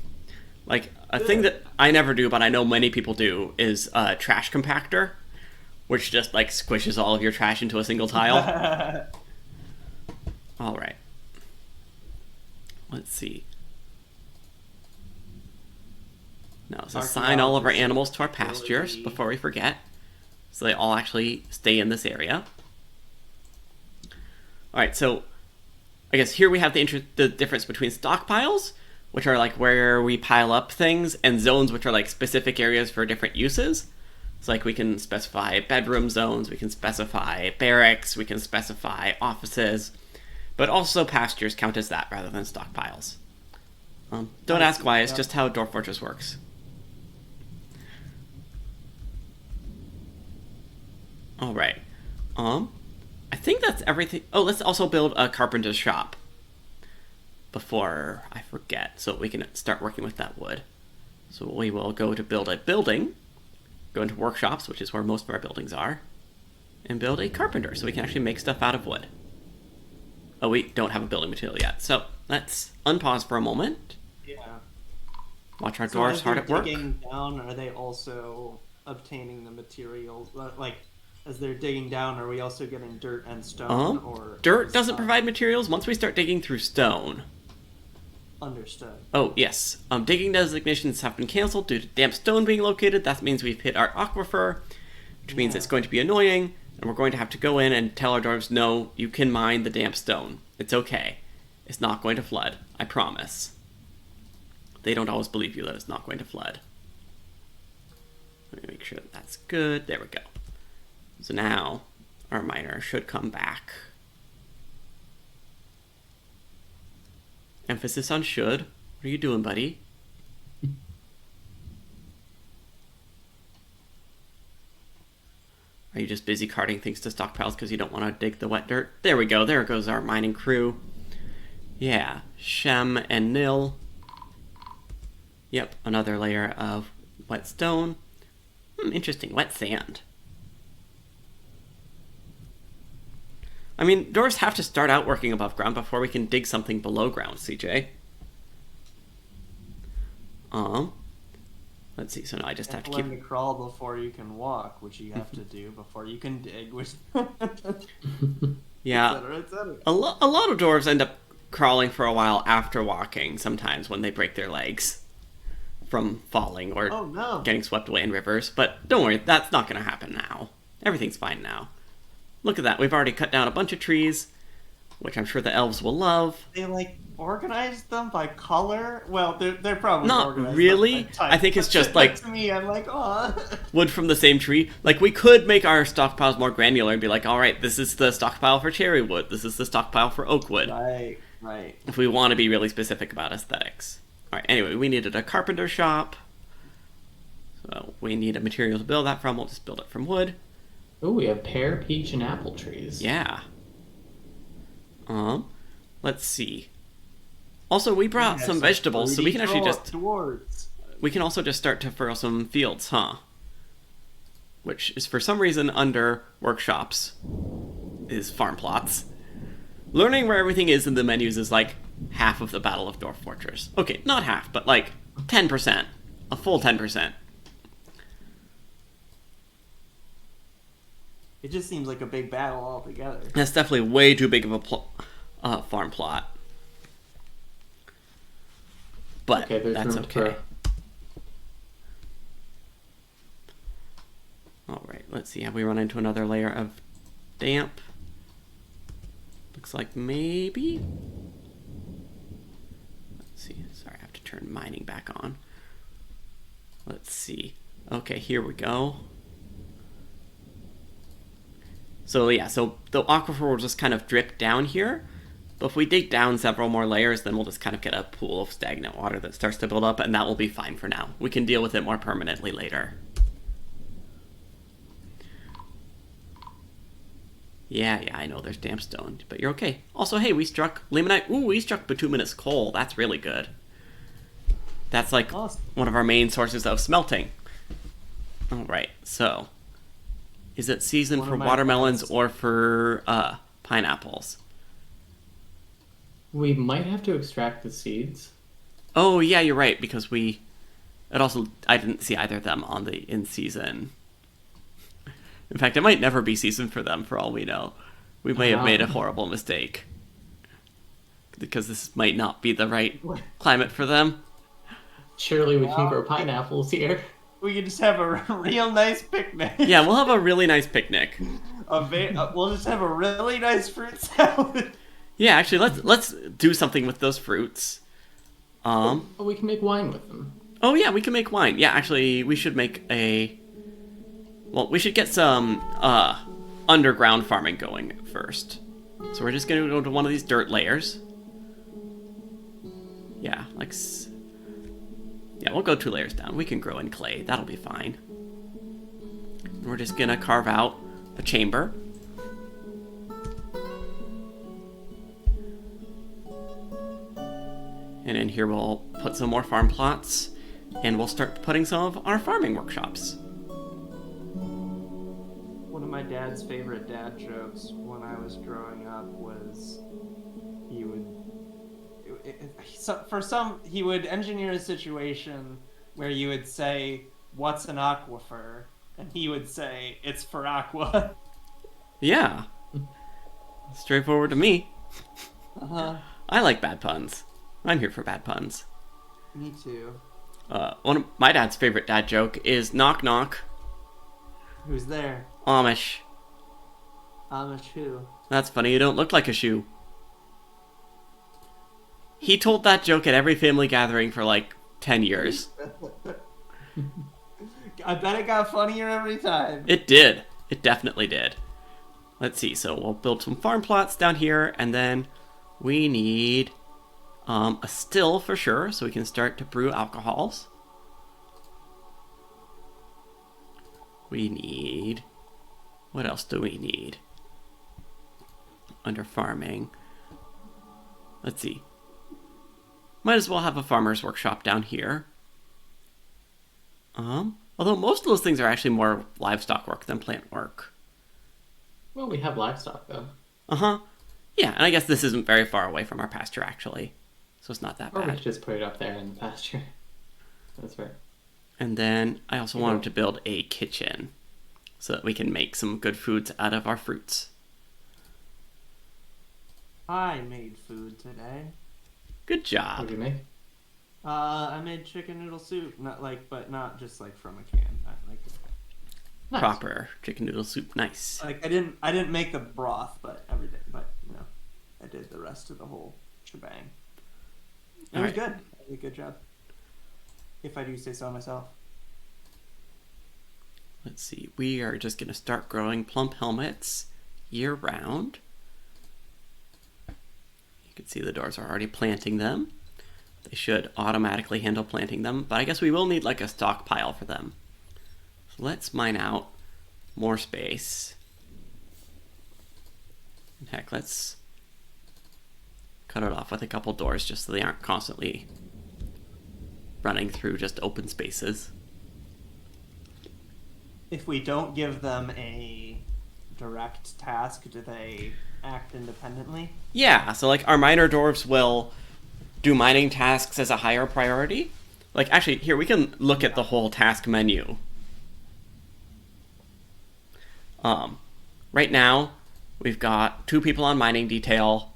Like, a thing that I never do, but I know many people do, is a trash compactor, which just, like, squishes all of your trash into a single tile. Alright. Let's see. Now, let's assign all of our animals to our pastures before we forget. So they all actually stay in this area. Alright, so I guess here we have the difference between stockpiles, which are like where we pile up things, and zones, which are like specific areas for different uses. So like we can specify bedroom zones, we can specify barracks, we can specify offices, but also pastures count as that rather than stockpiles. Don't ask why, it's just how Dwarf Fortress works. Alright. I think that's everything. Oh, let's also build a carpenter's shop before I forget, so we can start working with that wood. So we will go to build a building, go into workshops, which is where most of our buildings are, and build a carpenter so we can actually make stuff out of wood. Oh, we don't have a building material yet, so let's unpause for a moment.
Yeah.
Watch our dwarves hard at work.
Digging down, are they also obtaining the materials? Like, as they're digging down, are we also getting dirt and stone? Or
dirt doesn't provide materials once we start digging through stone.
Understood.
Oh, yes. Digging designations have been cancelled due to damp stone being located. That means we've hit our aquifer, which means it's going to be annoying, and we're going to have to go in and tell our dwarves, no, you can mine the damp stone. It's okay. It's not going to flood. I promise. They don't always believe you that it's not going to flood. Let me make sure that that's good. There we go. So now, our miner should come back. Emphasis on should. What are you doing, buddy? Are you just busy carting things to stockpiles because you don't want to dig the wet dirt? There we go. There goes our mining crew. Yeah. Shem and Nil. Yep, another layer of wet stone. Interesting. Wet sand. I mean, dwarves have to start out working above ground before we can dig something below ground, CJ. Let's see, so now I just have to keep...
learn to crawl before you can walk, which you have to do before you can dig, which...
Yeah,
et cetera.
A lot of dwarves end up crawling for a while after walking, sometimes when they break their legs from falling or getting swept away in rivers. But don't worry, that's not going to happen now. Everything's fine now. Look at that, we've already cut down a bunch of trees, which I'm sure the elves will love.
They, like, organized them by color? Well, they're probably
not
organized
really.
by type.
I think it's just, like...
To me, I'm like, oh.
Wood from the same tree. Like, we could make our stockpiles more granular and be like, alright, this is the stockpile for cherry wood, this is the stockpile for oak wood.
Right.
If we want to be really specific about aesthetics. Alright, anyway, we needed a carpenter shop. So we need a material to build that from. We'll just build it from wood.
Oh, we have pear, peach, and apple trees.
Yeah. Let's see. Also, we brought some vegetables, so we can actually just...
Dwarves.
We can also just start to furrow some fields, huh? Which is for some reason under workshops is farm plots. Learning where everything is in the menus is like half of the Battle of Dwarf Fortress. Okay, not half, but like 10%. A full 10%.
It just seems like a big battle altogether.
That's definitely way too big of a farm plot. But
Okay, there's
that's
room
okay.
for...
Alright, let's see. Have we run into another layer of damp? Looks like maybe. Let's see. Sorry, I have to turn mining back on. Let's see. Okay, here we go. So yeah, so the aquifer will just kind of drip down here. But if we dig down several more layers, then we'll just kind of get a pool of stagnant water that starts to build up, and that will be fine for now. We can deal with it more permanently later. Yeah, I know there's damp stone, but you're okay. Also, hey, we struck limonite. Ooh, we struck bituminous coal. That's really good. That's like
Awesome.
one of our main sources of smelting. Alright, so is it season
One
for
of my
watermelons
plants.
or for pineapples?
We might have to extract the seeds.
Oh, yeah, you're right, because I didn't see either of them on the in season. In fact, it might never be season for them, for all we know. We may have made a horrible mistake. Because this might not be the right climate for them.
Surely we can grow pineapples here.
We could just have a real nice picnic.
Yeah, we'll have a really nice picnic.
We'll just have a really nice fruit salad.
Yeah, actually, let's do something with those fruits.
Oh, we can make wine with them.
Oh yeah, we can make wine. Yeah, actually, we should make we should get some underground farming going first. So we're just gonna go to one of these dirt layers. Yeah, we'll go 2 layers down. We can grow in clay. That'll be fine. And we're just gonna carve out a chamber. And in here we'll put some more farm plots, and we'll start putting some of our farming workshops.
One of my dad's favorite dad jokes when I was growing up was he would engineer a situation where you would say, "What's an aquifer?" and he would say, "It's for aqua."
Yeah. Straightforward to me.
Uh-huh.
I like bad puns. I'm here for bad puns.
Me too.
One of my dad's favorite dad joke is knock knock,
Who's there?
Amish.
Amish who?
That's funny, you don't look like a shoe. He told that joke at every family gathering for like 10 years.
I bet it got funnier every time.
It did. It definitely did. Let's see, so we'll build some farm plots down here, and then we need a still for sure, so we can start to brew alcohols. We need... What else do we need? Under farming. Let's see. Might as well have a farmer's workshop down here. Although most of those things are actually more livestock work than plant work.
Well, we have livestock, though.
Uh-huh. Yeah, and I guess this isn't very far away from our pasture, actually. So it's not that
Or we
bad.
could just put it up there in the pasture. That's right.
And then I also wanted to build a kitchen so that we can make some good foods out of our fruits.
I made food today.
Good
What
job.
do you make?
I made chicken noodle soup, but not just like from a can.
Nice.
Proper chicken noodle soup. Nice.
I didn't make the broth, but every day, I did the rest of the whole shebang. It was
Alright.
good. I did a good job. If I do say so myself.
Let's see. We are just going to start growing plump helmets year round. You can see the doors are already planting them. They should automatically handle planting them, but I guess we will need like a stockpile for them. So let's mine out more space. And heck, let's cut it off with a couple doors just so they aren't constantly running through just open spaces.
If we don't give them a direct task, do they act independently?
Yeah, so like our minor dwarves will do mining tasks as a higher priority. Like, actually, here, we can look at the whole task menu. Right now, we've got 2 people on mining detail,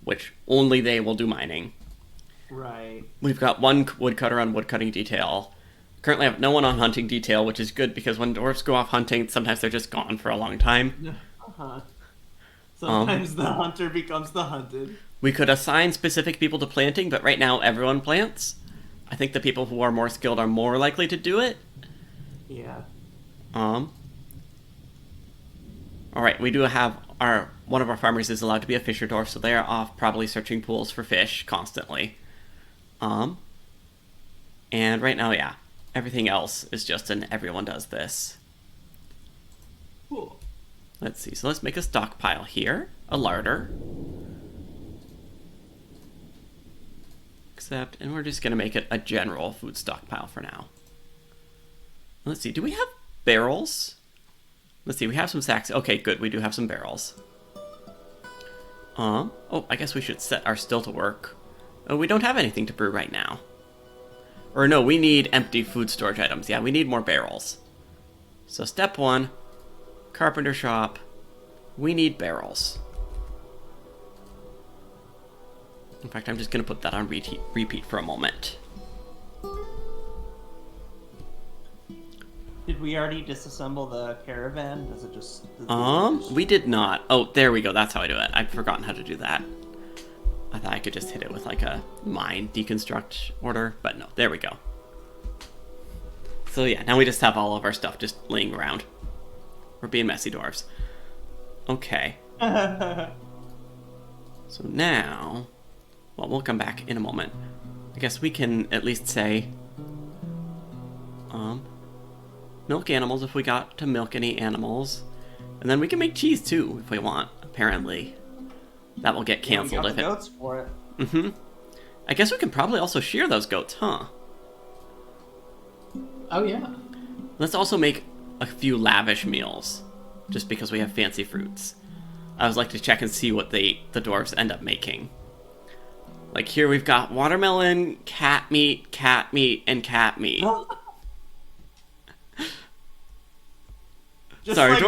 which only they will do mining.
Right.
We've got 1 woodcutter on woodcutting detail. Currently, I have no one on hunting detail, which is good because when dwarves go off hunting, sometimes they're just gone for a long time.
Uh-huh. Sometimes the hunter becomes the hunted.
We could assign specific people to planting, but right now everyone plants. I think the people who are more skilled are more likely to do it.
Yeah.
Alright, we do have one of our farmers is allowed to be a fisher dwarf, so they are off probably searching pools for fish constantly. And right now, yeah, everything else is just an everyone does this.
Cool.
Let's see, so let's make a stockpile here, a larder. And we're just going to make it a general food stockpile for now. Let's see, do we have barrels? Let's see, we have some sacks. Okay, good, we do have some barrels. Oh, I guess we should set our still to work. Oh, we don't have anything to brew right now. Or no, we need empty food storage items. Yeah, we need more barrels. So step 1, carpenter shop. We need barrels. In fact, I'm just going to put that on repeat for a moment.
Did we already disassemble the caravan? Does it just...
We did not. Oh, there we go. That's how I do it. I'd forgotten how to do that. I thought I could just hit it with like a mine deconstruct order, but no, there we go. So yeah, now we just have all of our stuff just laying around. We're being messy dwarves. Okay. So now... Well, we'll come back in a moment. I guess we can at least say... milk animals if we got to milk any animals. And then we can make cheese too if we want, apparently. That will get canceled if it...
goats for it.
Mm-hmm. I guess we can probably also shear those goats, huh?
Oh, yeah.
Let's also make a few lavish meals, just because we have fancy fruits. I always like to check and see what the dwarves end up making. Like here we've got watermelon, cat meat, and cat meat. Sorry,
like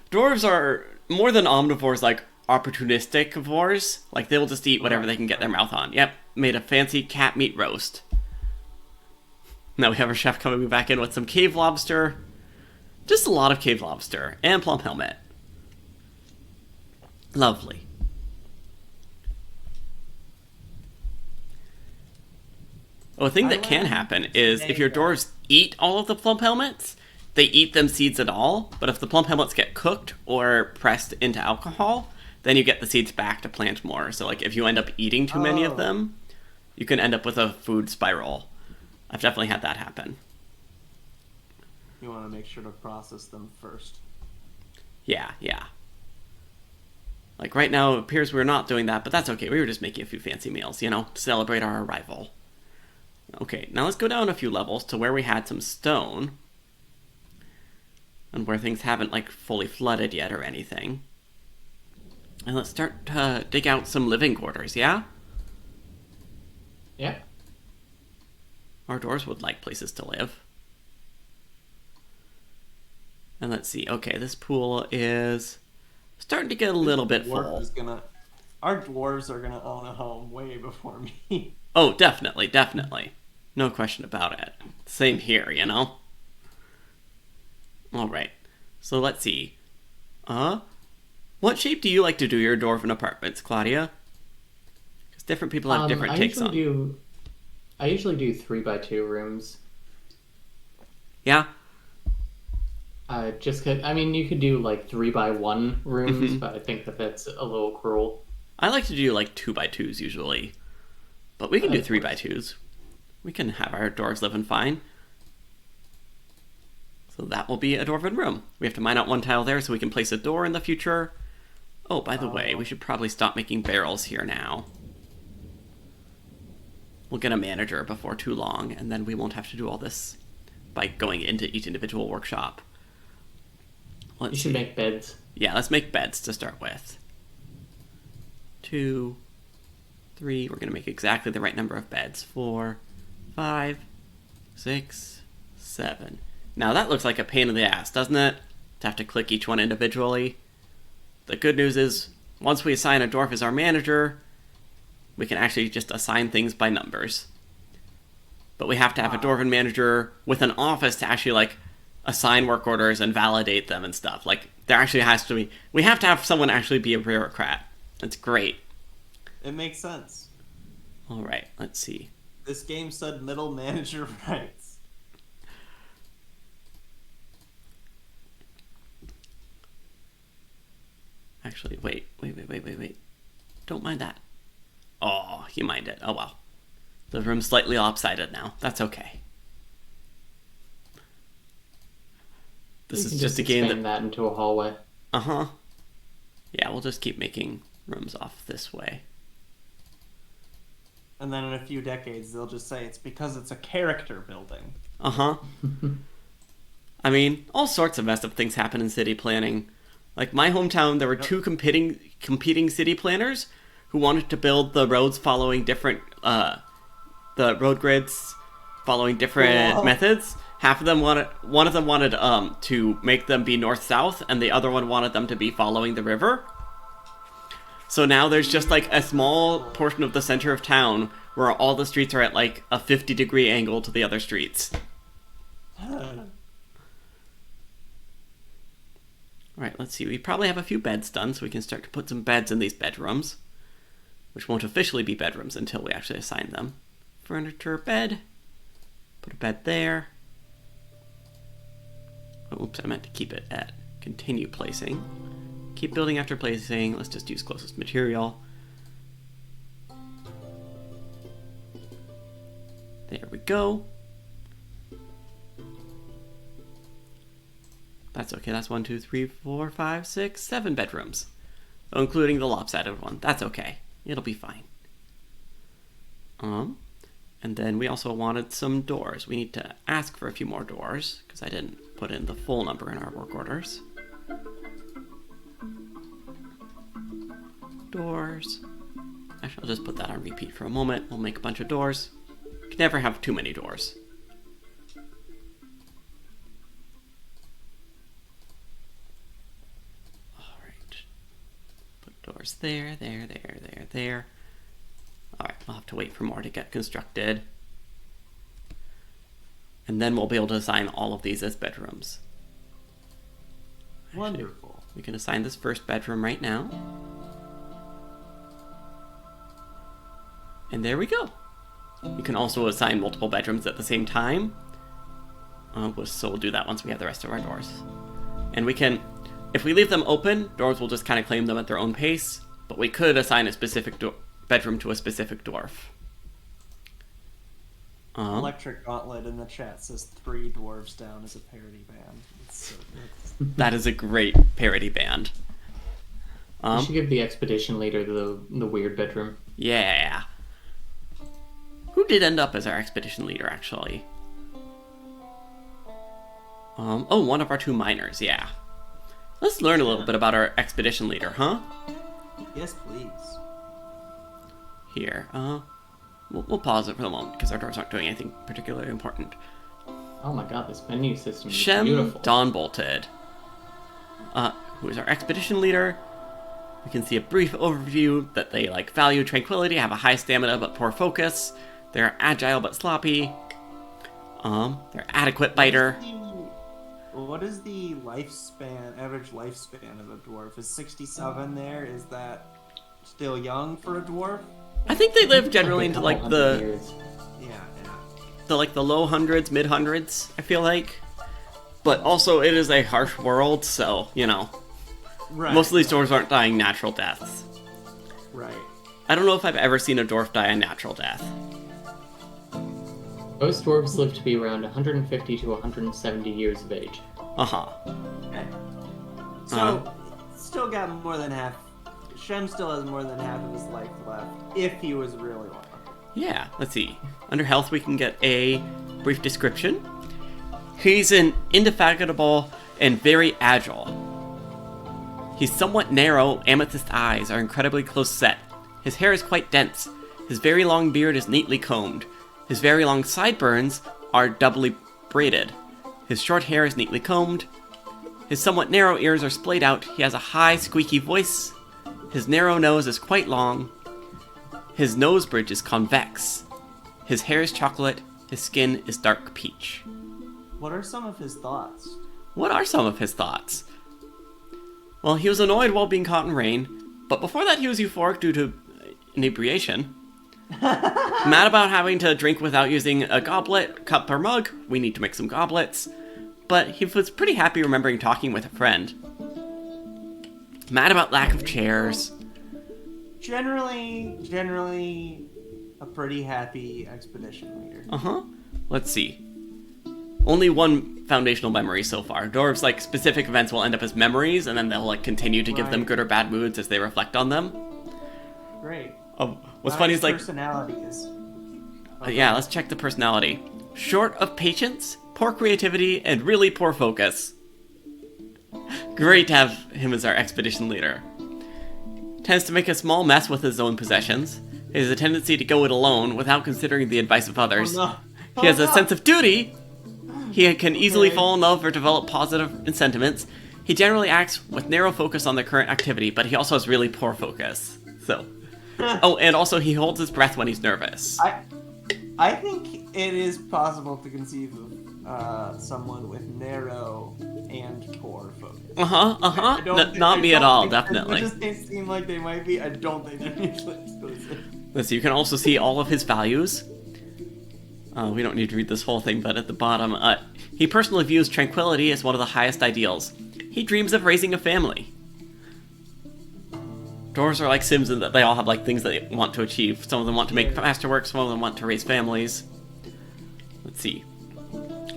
dwarves are more than omnivores, like opportunistic-ivores. Like they will just eat whatever they can get their mouth on. Yep, made a fancy cat meat roast. Now we have our chef coming back in with some cave lobster. Just a lot of cave lobster and plum helmet. Lovely. Oh, a thing that can happen is if your dwarves eat all of the plum helmets, they eat them seeds and all, but if the plum helmets get cooked or pressed into alcohol, then you get the seeds back to plant more. So like if you end up eating too many of them, you can end up with a food spiral. I've definitely had that happen.
You want to make sure to process them first.
Yeah. Like right now, it appears we're not doing that, but that's okay. We were just making a few fancy meals, to celebrate our arrival. Okay, now let's go down a few levels to where we had some stone. And where things haven't, like, fully flooded yet or anything. And let's start to dig out some living quarters, yeah?
Yeah.
Our dwarves would like places to live. And let's see, okay, this pool is starting to get a little bit full.
Our dwarves are gonna own a home way before me.
Oh, definitely. No question about it. Same here, Alright, so let's see. What shape do you like to do your dwarven apartments, Claudia? Because different people have different takes on.
I usually do 3x2 rooms.
Yeah?
Just cause, you could do like 3x1 rooms, but I think that's a little cruel.
I like to do like 2x2s usually. But we can do 3x2s. We can have our dwarves living fine. So that will be a dwarven room. We have to mine out one tile there so we can place a door in the future. Oh, by the way, we should probably stop making barrels here now. We'll get a manager before too long, and then we won't have to do all this by going into each individual workshop.
You should make beds.
Yeah, let's make beds to start with. 2, 3. We're going to make exactly the right number of beds. 4, 5, 6, 7. Now that looks like a pain in the ass, doesn't it? To have to click each one individually. The good news is, once we assign a dwarf as our manager, we can actually just assign things by numbers. But we have to have a dwarven manager with an office to actually, like, assign work orders and validate them and stuff. Like, there actually has to be... We have to have someone actually be a bureaucrat. That's great.
It makes sense.
Alright, let's see.
This game said middle manager rights.
Actually, wait. Don't mind that. Oh, you mind it. Oh, well. The room's slightly lopsided now. That's okay. This is just a game
expand that into a hallway.
Uh-huh. Yeah, we'll just keep making rooms off this way.
And then in a few decades, they'll just say it's because it's a character building.
Uh-huh. I mean, all sorts of messed up things happen in city planning. Like, my hometown, there were two competing city planners who wanted to build the roads following different, the road grids following different methods. One of them wanted to make them be north-south, and the other one wanted them to be following the river. So now there's just, like, a small portion of the center of town where all the streets are at, like, a 50-degree angle to the other streets. Alright, let's see. We probably have a few beds done, so we can start to put some beds in these bedrooms. Which won't officially be bedrooms until we actually assign them. Furniture, bed. Put a bed there. Oh, oops, I meant to keep it at continue placing. Keep building after placing. Let's just use closest material. There we go. That's okay. That's 1, 2, 3, 4, 5, 6, 7 bedrooms. Oh, including the lopsided one. That's okay. It'll be fine. And then we also wanted some doors. We need to ask for a few more doors, because I didn't put in the full number in our work orders. Doors. Actually, I'll just put that on repeat for a moment. We'll make a bunch of doors. You can never have too many doors. Alright. Put doors there. Alright, I'll have to wait for more to get constructed. And then we'll be able to assign all of these as bedrooms.
Wonderful.
We can assign this first bedroom right now. And there we go. You can also assign multiple bedrooms at the same time. So we'll do that once we have the rest of our doors. And we can, if we leave them open, doors will just kind of claim them at their own pace. But we could assign a specific bedroom to a specific dwarf.
Electric Gauntlet in the chat says 3 Dwarves Down is a parody band. It's so good.
That is a great parody band.
You should give the expedition leader the weird bedroom.
Yeah. Who did end up as our expedition leader, actually? One of our 2 miners, yeah. Let's learn a little bit about our expedition leader, huh?
Yes, please.
Here, we'll pause it for the moment, because our doors aren't doing anything particularly important.
Oh my god, this menu system is
Shem
beautiful.
Dawnbolted, who is our expedition leader. We can see a brief overview that they value tranquility, have a high stamina but poor focus. They're agile but sloppy. They're adequate biter.
What is the average lifespan of a dwarf? Is 67 there? Is that still young for a dwarf?
I think they live generally into the low hundreds, mid hundreds, I feel like. But also it is a harsh world, so,
Right,
most of these dwarves aren't dying natural deaths.
Right.
I don't know if I've ever seen a dwarf die a natural death.
Most dwarves live to be around 150 to 170 years of age.
Uh-huh.
Okay. So, still got more than half. Shem still has more than half of his life left, if he was really lucky.
Yeah, let's see. Under health, we can get a brief description. He's an indefatigable and very agile. His somewhat narrow amethyst eyes are incredibly close set. His hair is quite dense, His very long beard is neatly combed. His very long sideburns are doubly braided. His short hair is neatly combed. His somewhat narrow ears are splayed out. He has a high, squeaky voice. His narrow nose is quite long. His nose bridge is convex. His hair is chocolate. His skin is dark peach.
What are some of his thoughts?
What are some of his thoughts? Well, he was annoyed while being caught in rain, but before that he was euphoric due to inebriation. Mad about having to drink without using a goblet, cup, or mug. We need to make some goblets. But he was pretty happy remembering talking with a friend. Mad about lack of chairs.
Generally, a pretty happy expedition leader.
Uh-huh. Let's see. Only one foundational memory so far. Dwarves, like, specific events will end up as memories, and then they'll, like, continue to give them good or bad moods as they reflect on them.
Great.
What's funny is, like...
personalities.
Yeah, let's check the personality. Short of patience, poor creativity, and really poor focus. Great to have him as our expedition leader. Tends to make a small mess with his own possessions. He has a tendency to go it alone without considering the advice of others.
Oh, no.
He has a sense of duty. He can easily fall in love or develop positive sentiments. He generally acts with narrow focus on the current activity, but he also has really poor focus. So... Oh, and also he holds his breath when he's nervous.
I think it is possible to conceive of someone with narrow and poor focus.
Not me at all, definitely.
As much as they seem like they might be, I don't think they're mutually exclusive.
Let's see, you can also see all of his values. We don't need to read this whole thing, but at the bottom, he personally views tranquility as one of the highest ideals. He dreams of raising a family. Dwarves are like Sims in that they all have like things that they want to achieve. Some of them want to make masterwork, some of them want to raise families. Let's see.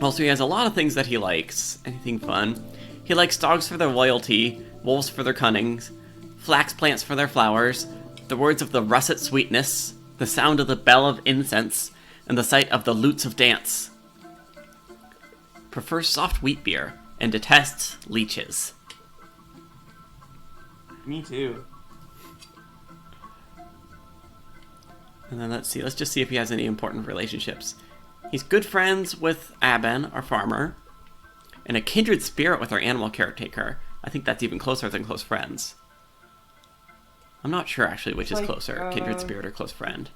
Also, he has a lot of things that he likes. Anything fun? He likes dogs for their loyalty, wolves for their cunning, flax plants for their flowers, the words of the russet sweetness, the sound of the bell of incense, and the sight of the lutes of dance. Prefers soft wheat beer, and detests leeches.
Me too.
And then let's just see if he has any important relationships. He's good friends with Aben, our farmer, and a kindred spirit with our animal caretaker. I think that's even closer than close friends. I'm not sure, actually, which is closer, kindred spirit or close friend.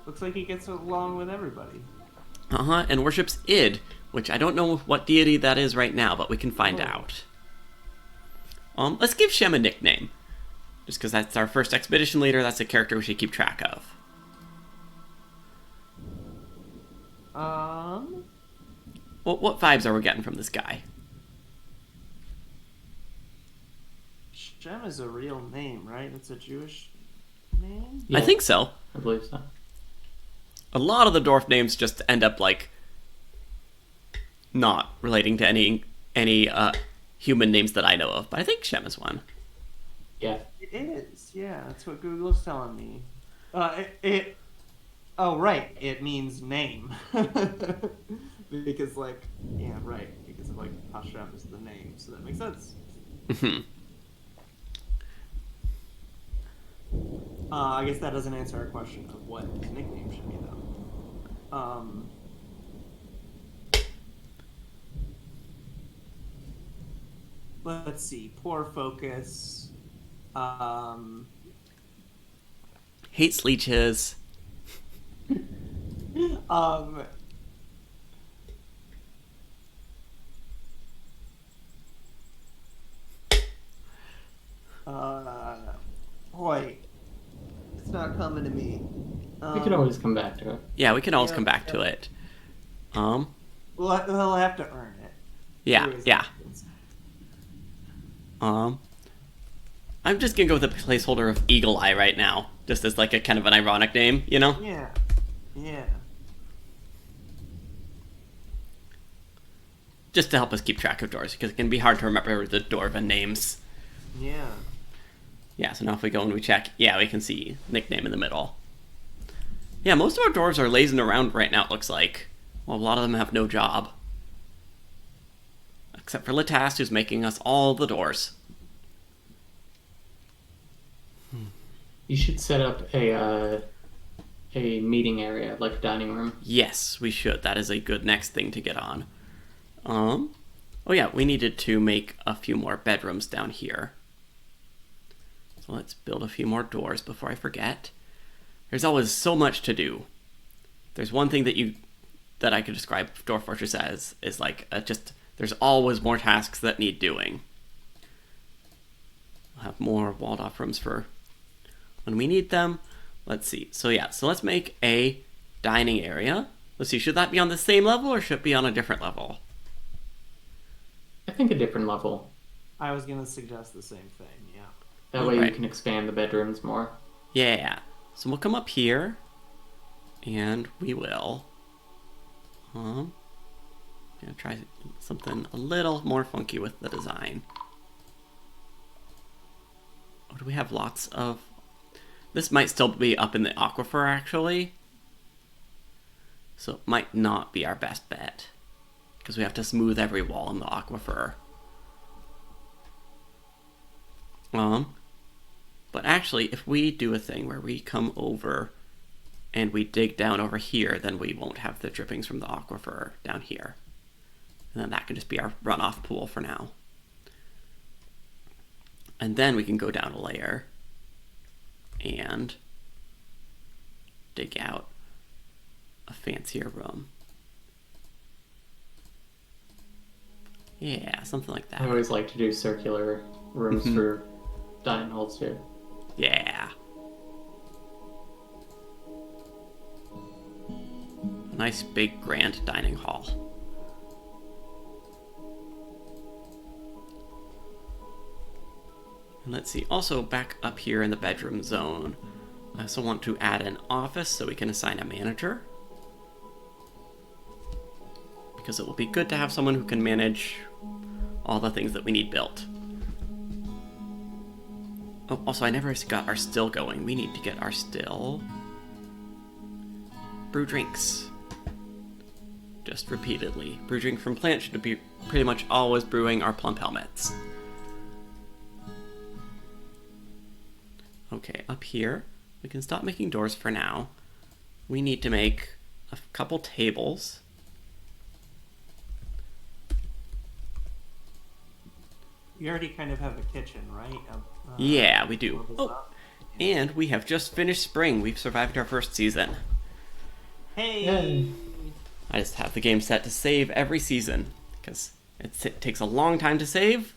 Looks like he gets along with everybody.
And worships Id, which I don't know what deity that is right now, but we can find out. Let's give Shem a nickname. Just because that's our first expedition leader, that's a character we should keep track of. What vibes are we getting from this guy?
Shem is a real name, right? It's a Jewish name?
Yeah, I think so.
I believe so.
A lot of the dwarf names just end up, like, not relating to any human names that I know of, but I think Shem is one.
Yeah.
It is, yeah. That's what Google's telling me. Oh, right. It means name. Because, like, yeah, right. Because of, like, Hashem is the name, so that makes sense. I guess that doesn't answer our question of what his nickname should be, though. Let's see. Poor focus.
Hates leeches.
Boy, it's not coming to me.
We could always come back to it.
Yeah, we can always come back to it.
Well, he'll have to earn it.
Yeah. I'm just gonna go with the placeholder of Eagle Eye right now, just as like a kind of an ironic name, you know?
Yeah.
Just to help us keep track of dwarves, because it can be hard to remember the dwarven names.
Yeah.
Yeah, so now if we go and we check, yeah, we can see nickname in the middle. Yeah, most of our dwarves are lazing around right now, it looks like. Well, a lot of them have no job. Except for Latast, who's making us all the doors.
You should set up a a meeting area, like a dining room.
Yes, we should. That is a good next thing to get on. Oh yeah, we needed to make a few more bedrooms down here. So let's build a few more doors before I forget. There's always so much to do. There's one thing that I could describe Dwarf Fortress as is like there's always more tasks that need doing. We'll have more walled off rooms for when we need them. Let's see. So let's make a dining area. Let's see, should that be on the same level or should it be on a different level?
I think a different level.
I was gonna suggest the same thing. Yeah.
That way you can expand the bedrooms more.
Yeah. So we'll come up here, and we will. Gonna try something a little more funky with the design. Oh, do we have lots of? This might still be up in the aquifer, actually. So it might not be our best bet. Because we have to smooth every wall in the aquifer. But actually, if we do a thing where we come over and we dig down over here, then we won't have the drippings from the aquifer down here. And then that can just be our runoff pool for now. And then we can go down a layer and dig out a fancier room. Yeah, something like that.
I always like to do circular rooms for dining halls too.
Yeah. Nice big grand dining hall. And let's see, also back up here in the bedroom zone, I also want to add an office so we can assign a manager. Because it will be good to have someone who can manage all the things that we need built. Oh, also I never got our still going. We need to get our still. Brew drinks. Just repeatedly. Brew drink from plant should be pretty much always brewing our plump helmets. Okay, up here, we can stop making doors for now. We need to make a couple tables.
You already kind of have a kitchen, right?
Yeah, we do. Oh, and we have just finished spring. We've survived our first season.
Hey!
I just have the game set to save every season, because it takes a long time to save.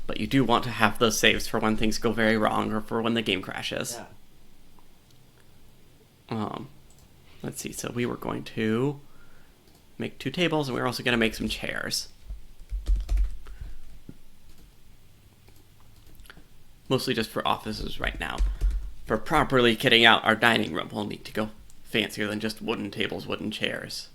But you do want to have those saves for when things go very wrong or for when the game crashes.
Yeah.
Let's see. So we were going to make 2 tables, and we were also going to make some chairs. Mostly just for offices right now. For properly kitting out our dining room, we'll need to go fancier than just wooden tables, wooden chairs.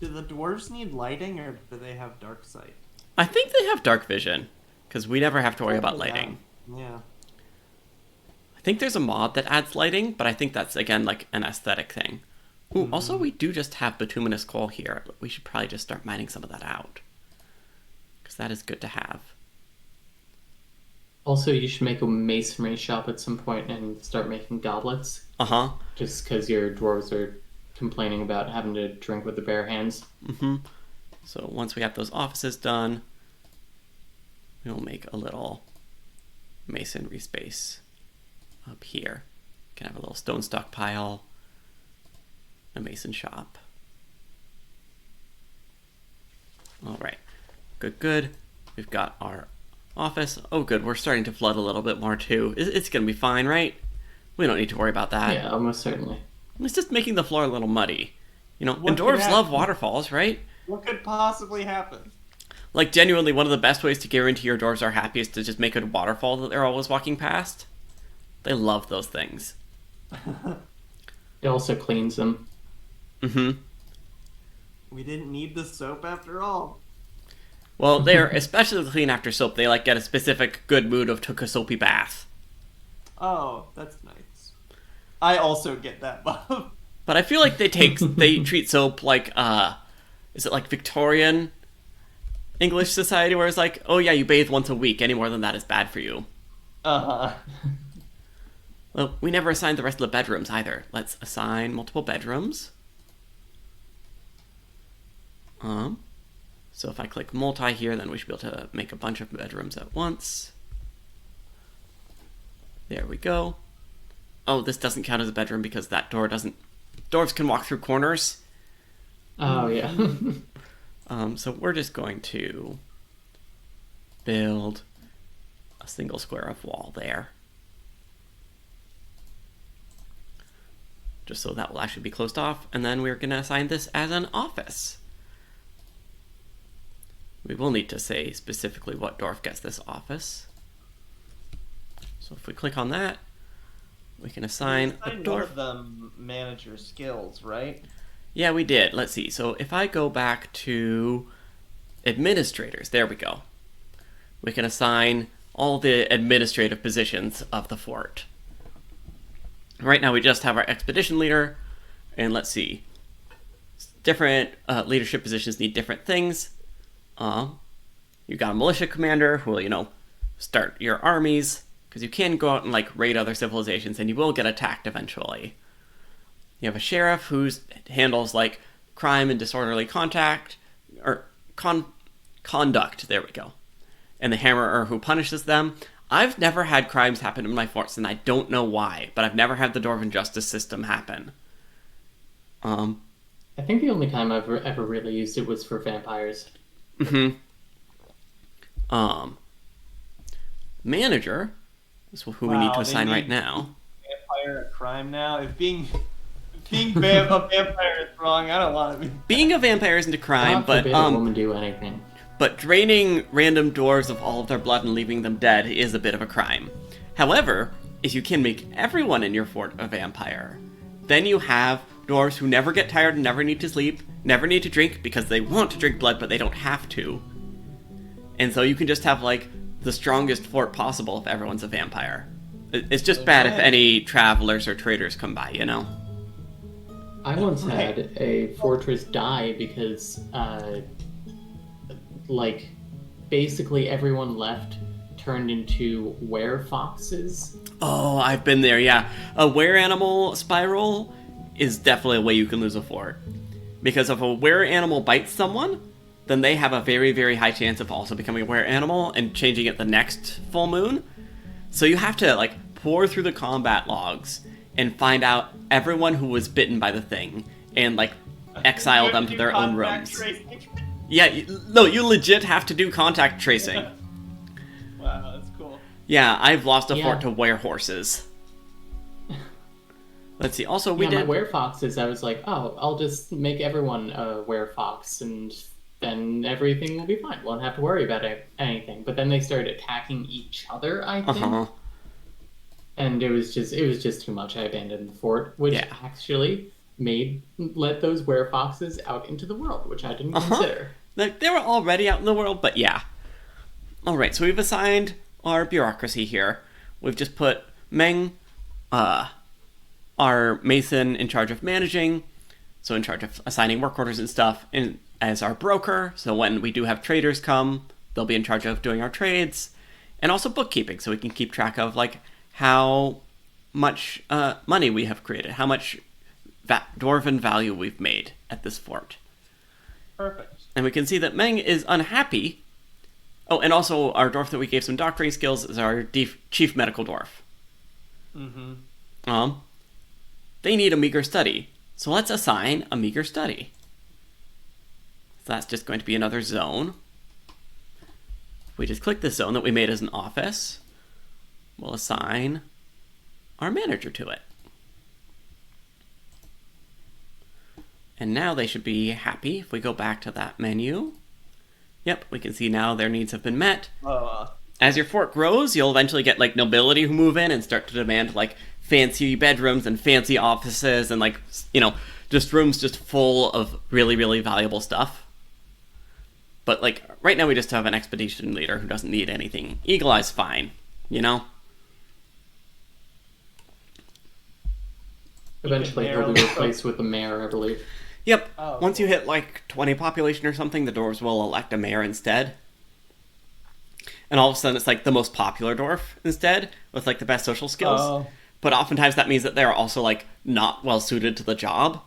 Do the dwarves need lighting, or do they have dark sight?
I think they have dark vision, because we never have to worry about lighting.
Yeah.
I think there's a mod that adds lighting, but I think that's, again, like an aesthetic thing. Ooh, also, we do just have bituminous coal here. We should probably just start mining some of that out. Because that is good to have.
Also, you should make a masonry shop at some point and start making goblets.
Uh-huh.
Just because your dwarves are complaining about having to drink with their bare hands.
Mm-hmm. So once we have those offices done, we'll make a little masonry space up here. Can have a little stone stockpile, a mason shop. All right, good. We've got our office. Oh, good. We're starting to flood a little bit more too. It's gonna be fine, right? We don't need to worry about that.
Yeah, almost certainly.
It's just making the floor a little muddy. You know,
What
and
could
dwarves
happen?
love waterfalls, right?
What could possibly happen?
Like, genuinely, one of the best ways to guarantee your dwarves are happy is to just make a waterfall that they're always walking past. They love those things.
It also cleans them.
Mm-hmm.
We didn't need the soap after all.
Well, they're especially clean after soap. They, like, get a specific good mood of took a soapy bath.
Oh, that's nice. I also get that, Bob.
But I feel like they treat soap like, is it like Victorian English society where it's like, oh yeah, you bathe once a week. Any more than that is bad for you.
Uh-huh.
Well, we never assigned the rest of the bedrooms either. Let's assign multiple bedrooms. So if I click multi here, then we should be able to make a bunch of bedrooms at once. There we go. Oh, this doesn't count as a bedroom because that door doesn't... Dwarves can walk through corners.
Oh, yeah.
So we're just going to build a single square of wall there. Just so that will actually be closed off. And then we're going to assign this as an office. We will need to say specifically what dwarf gets this office. So if we click on that, we can assign a dwarf.
One of them manager skills, right?
Yeah, we did. Let's see. So if I go back to administrators, there we go. We can assign all the administrative positions of the fort. Right now we just have our expedition leader, and let's see. Different leadership positions need different things. You got a militia commander who will, start your armies, because you can go out and raid other civilizations, and you will get attacked eventually. You have a sheriff who handles crime and disorderly conduct. There we go. And the hammerer who punishes them. I've never had crimes happen in my forts, and I don't know why, but I've never had the Dwarven justice system happen.
I think the only time I've ever really used it was for vampires.
Manager is who we need to assign right now.
Vampire a crime now? If being a vampire is wrong, I don't want to be.
Being a vampire isn't a crime, but
a woman do anything.
But draining random dwarves of all of their blood and leaving them dead is a bit of a crime. However, if you can make everyone in your fort a vampire, then you have dwarves who never get tired and never need to sleep, never need to drink because they want to drink blood but they don't have to. And so you can just have the strongest fort possible if everyone's a vampire. It's just bad if any travelers or traders come by,
I once had a fortress die because basically everyone left turned into were-foxes.
Oh, I've been there, yeah. A were-animal spiral is definitely a way you can lose a fort. Because if a were-animal bites someone, then they have a very, very high chance of also becoming a were-animal and changing it the next full moon. So you have to, pour through the combat logs and find out everyone who was bitten by the thing and, exile them to their own rooms. Yeah, you legit have to do contact tracing.
Wow, that's cool.
Yeah, I've lost a fort to were-horses. Let's see, also we did...
my were-foxes, I was like, I'll just make everyone a were-fox and then everything will be fine. Won't have to worry about anything. But then they started attacking each other, I think. And it was just too much. I abandoned the fort, which actually let those were-foxes out into the world, which I didn't consider.
They were already out in the world, but yeah. Alright, so we've assigned our bureaucracy here. We've just put Meng, our mason, in charge of managing, so in charge of assigning work orders and stuff, and as our broker, so when we do have traders come, they'll be in charge of doing our trades, and also bookkeeping, so we can keep track of how much money we have created, how much dwarven value we've made at this fort.
Perfect.
And we can see that Meng is unhappy. Oh, and also our dwarf that we gave some doctoring skills is our chief medical dwarf. They need a meager study, so let's assign a meager study. So that's just going to be another zone. We just click the zone that we made as an office. We'll assign our manager to it. And now they should be happy if we go back to that menu. Yep, we can see now their needs have been met. As your fort grows, you'll eventually get nobility who move in and start to demand fancy bedrooms and fancy offices and just rooms just full of really, really valuable stuff. But right now we just have an expedition leader who doesn't need anything. Eagle Eye's fine,
Eventually he'll be replaced with the mayor, I believe.
Yep. Once you hit 20 population or something, the dwarves will elect a mayor instead. And all of a sudden it's the most popular dwarf instead, with the best social skills. but oftentimes that means that they're also, like, not well suited to the job.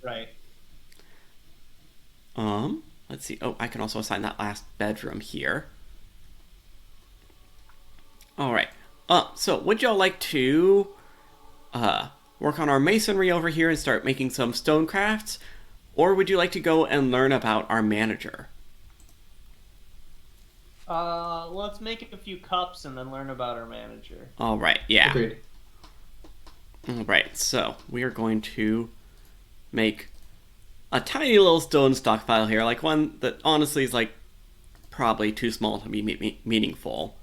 Right.
Let's see. Oh, I can also assign that last bedroom here. All right. So would y'all like to work on our masonry over here and start making some stone crafts? Or would you like to go and learn about our manager?
Let's make a few cups and then learn about our manager.
All right, yeah.
Agreed.
All right, so we are going to make a tiny little stone stockpile here, like one that honestly is like probably too small to be meaningful.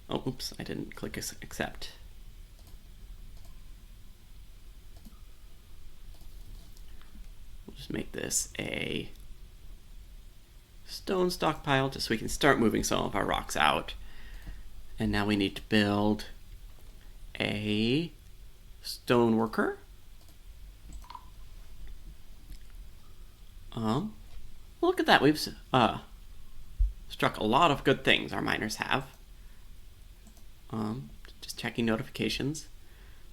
Oh, oops, I didn't click accept. We'll just make this a stone stockpile just so we can start moving some of our rocks out. And now we need to build a stone worker. Look at that. We've struck a lot of good things, our miners have. Just checking notifications.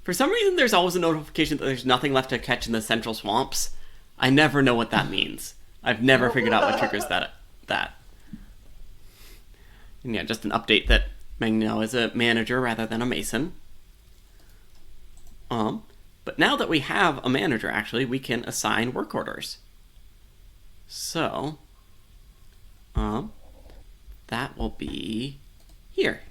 For some reason, there's always a notification that there's nothing left to catch in the central swamps. I never know what that means. I've never figured out what triggers that. And yeah, just an update that Magno is a manager rather than a mason. But now that we have a manager, actually, we can assign work orders. So, that will be here.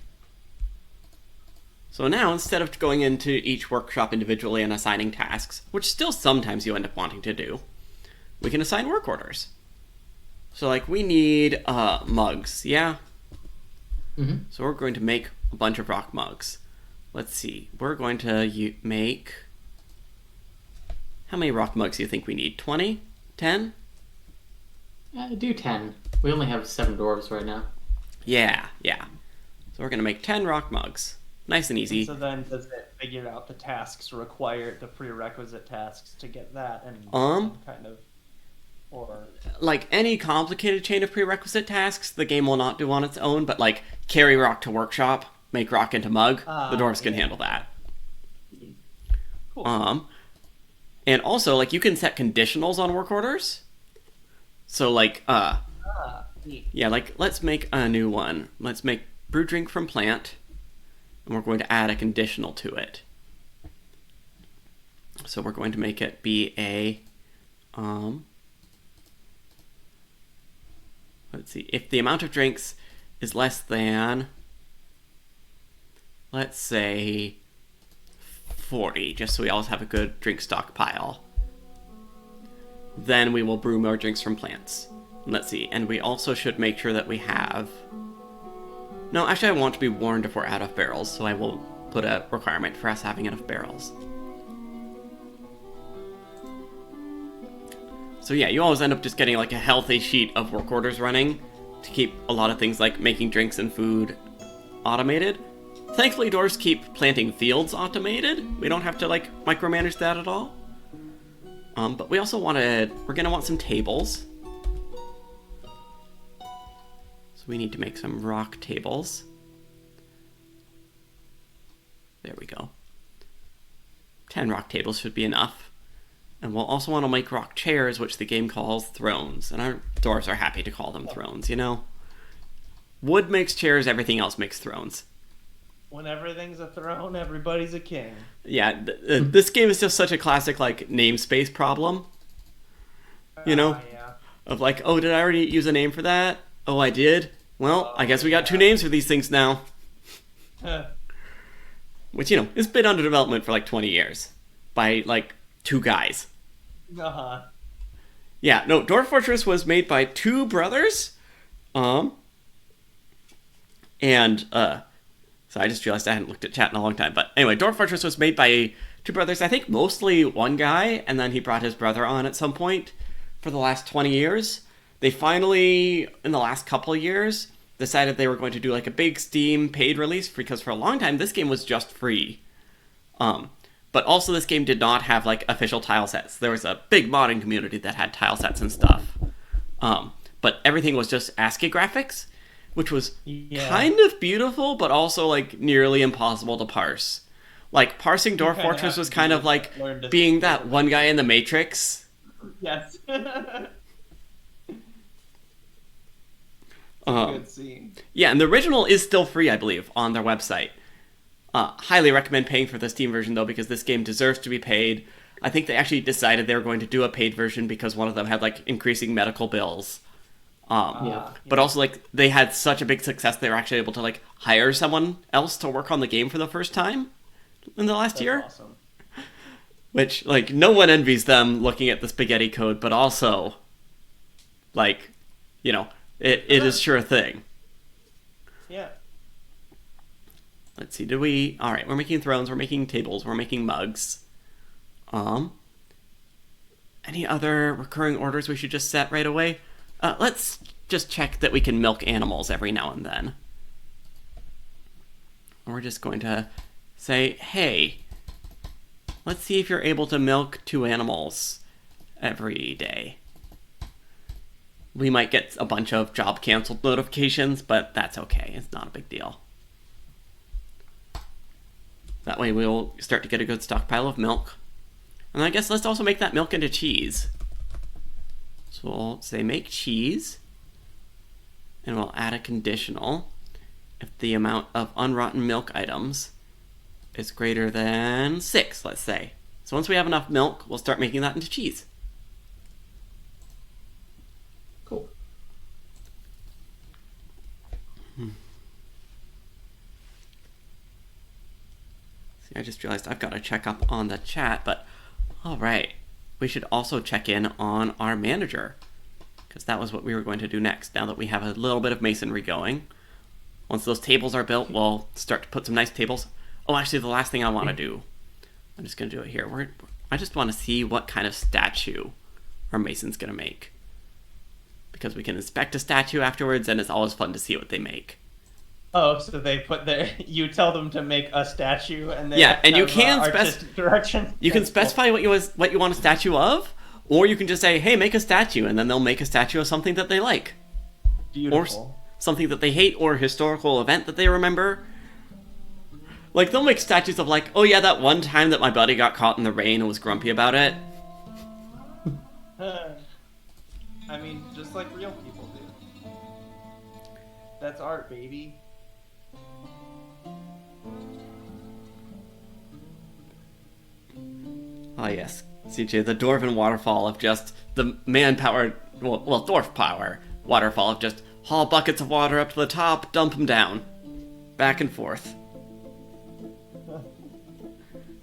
So now, instead of going into each workshop individually and assigning tasks, which still sometimes you end up wanting to do, we can assign work orders. So, like, we need mugs, yeah?
Mm-hmm.
So we're going to make a bunch of rock mugs. Let's see. We're going to make... How many rock mugs do you think we need? 20? 10?
Do 10. We only have 7 dwarves right now.
Yeah. So we're going to make 10 rock mugs. Nice and easy.
So then does it figure out the tasks required, the prerequisite tasks to get that and kind of... Or...
Like, any complicated chain of prerequisite tasks, the game will not do on its own, but, like, carry rock to workshop, make rock into mug, the dwarves can handle that.
Cool.
And also, like, you can set conditionals on work orders. So, like, yeah, like, let's make a new one. Let's make brew drink from plant, and we're going to add a conditional to it. So we're going to make it be a, let's see, if the amount of drinks is less than, let's say, 40, just so we always have a good drink stockpile. Then we will brew more drinks from plants. Let's see, and we also should make sure that we have... No, actually I want to be warned if we're out of barrels, so I will put a requirement for us having enough barrels. So yeah, you always end up just getting like a healthy sheet of work orders running to keep a lot of things like making drinks and food automated. Thankfully, dwarves keep planting fields automated. We don't have to like micromanage that at all. But we also we're gonna want some tables. So we need to make some rock tables. There we go. 10 rock tables should be enough. And we'll also want to make rock chairs, which the game calls thrones. And our dwarves are happy to call them thrones, you know? Wood makes chairs, everything else makes thrones.
When everything's a throne, everybody's a king.
Yeah, this game is just such a classic, like, namespace problem. You know?
Yeah.
Of like, oh, did I already use a name for that? Oh, I did? Well, I guess we got 2 names for these things now. Which, you know, has been under development for like 20 years. By, like, 2 guys.
Uh-huh.
Yeah, no, Dwarf Fortress was made by 2 brothers. So I just realized I hadn't looked at chat in a long time. But anyway, Dwarf Fortress was made by 2 brothers. I think mostly one guy, and then he brought his brother on at some point for the last 20 years. They finally, in the last couple of years, decided they were going to do like a big Steam paid release, because for a long time this game was just free. But also this game did not have like official tile sets. There was a big modding community that had tile sets and stuff. But everything was just ASCII graphics, which was kind of beautiful, but also like nearly impossible to parse. Like, parsing Dwarf
kinda
Fortress
have
was
to
kind
be
of like
learned to
being
speak
that
over
one guy in the Matrix.
Yes.
Um,
Good scene.
Yeah, and the original is still free, I believe, on their website. Highly recommend paying for the Steam version, though, because this game deserves to be paid. I think they actually decided they were going to do a paid version because one of them had, like, increasing medical bills.
Yeah.
But also, like, they had such a big success, they were actually able to, like, hire someone else to work on the game for the first time in the last
That's
year.
awesome.
Which, like, no one envies them looking at the spaghetti code, but also, like, you know, it is sure a thing.
Yeah.
Let's see, alright, we're making thrones, we're making tables, we're making mugs. Any other recurring orders we should just set right away? Let's just check that we can milk animals every now and then. We're just going to say, hey, let's see if you're able to milk 2 animals every day. We might get a bunch of job canceled notifications, but that's okay. It's not a big deal. That way we'll start to get a good stockpile of milk. And I guess let's also make that milk into cheese. So we'll say make cheese, and we'll add a conditional if the amount of unrotten milk items is greater than 6, let's say. So once we have enough milk, we'll start making that into cheese.
Cool.
See, I just realized I've got to check up on the chat, but alright. We should also check in on our manager, because that was what we were going to do next, now that we have a little bit of masonry going. Once those tables are built, we'll start to put some nice tables. Oh, actually, the last thing I want to do, I'm just going to do it here. I just want to see what kind of statue our mason's going to make. Because we can inspect a statue afterwards, and it's always fun to see what they make.
Oh, so they put you tell them to make a statue, and they
Yeah, and you
have,
can
artistic direction.
You can
That's cool.
specify what you want a statue of, or you can just say, hey, make a statue, and then they'll make a statue of something that they like.
Beautiful.
Or something that they hate, or a historical event that they remember. Like, they'll make statues of, like, oh yeah, that one time that my buddy got caught in the rain and was grumpy about it.
I mean, just like real people do. That's art, baby.
Ah, yes. CJ, the Dwarfin waterfall of just the man-powered, well, dwarf power waterfall of just haul buckets of water up to the top, dump them down. Back and forth.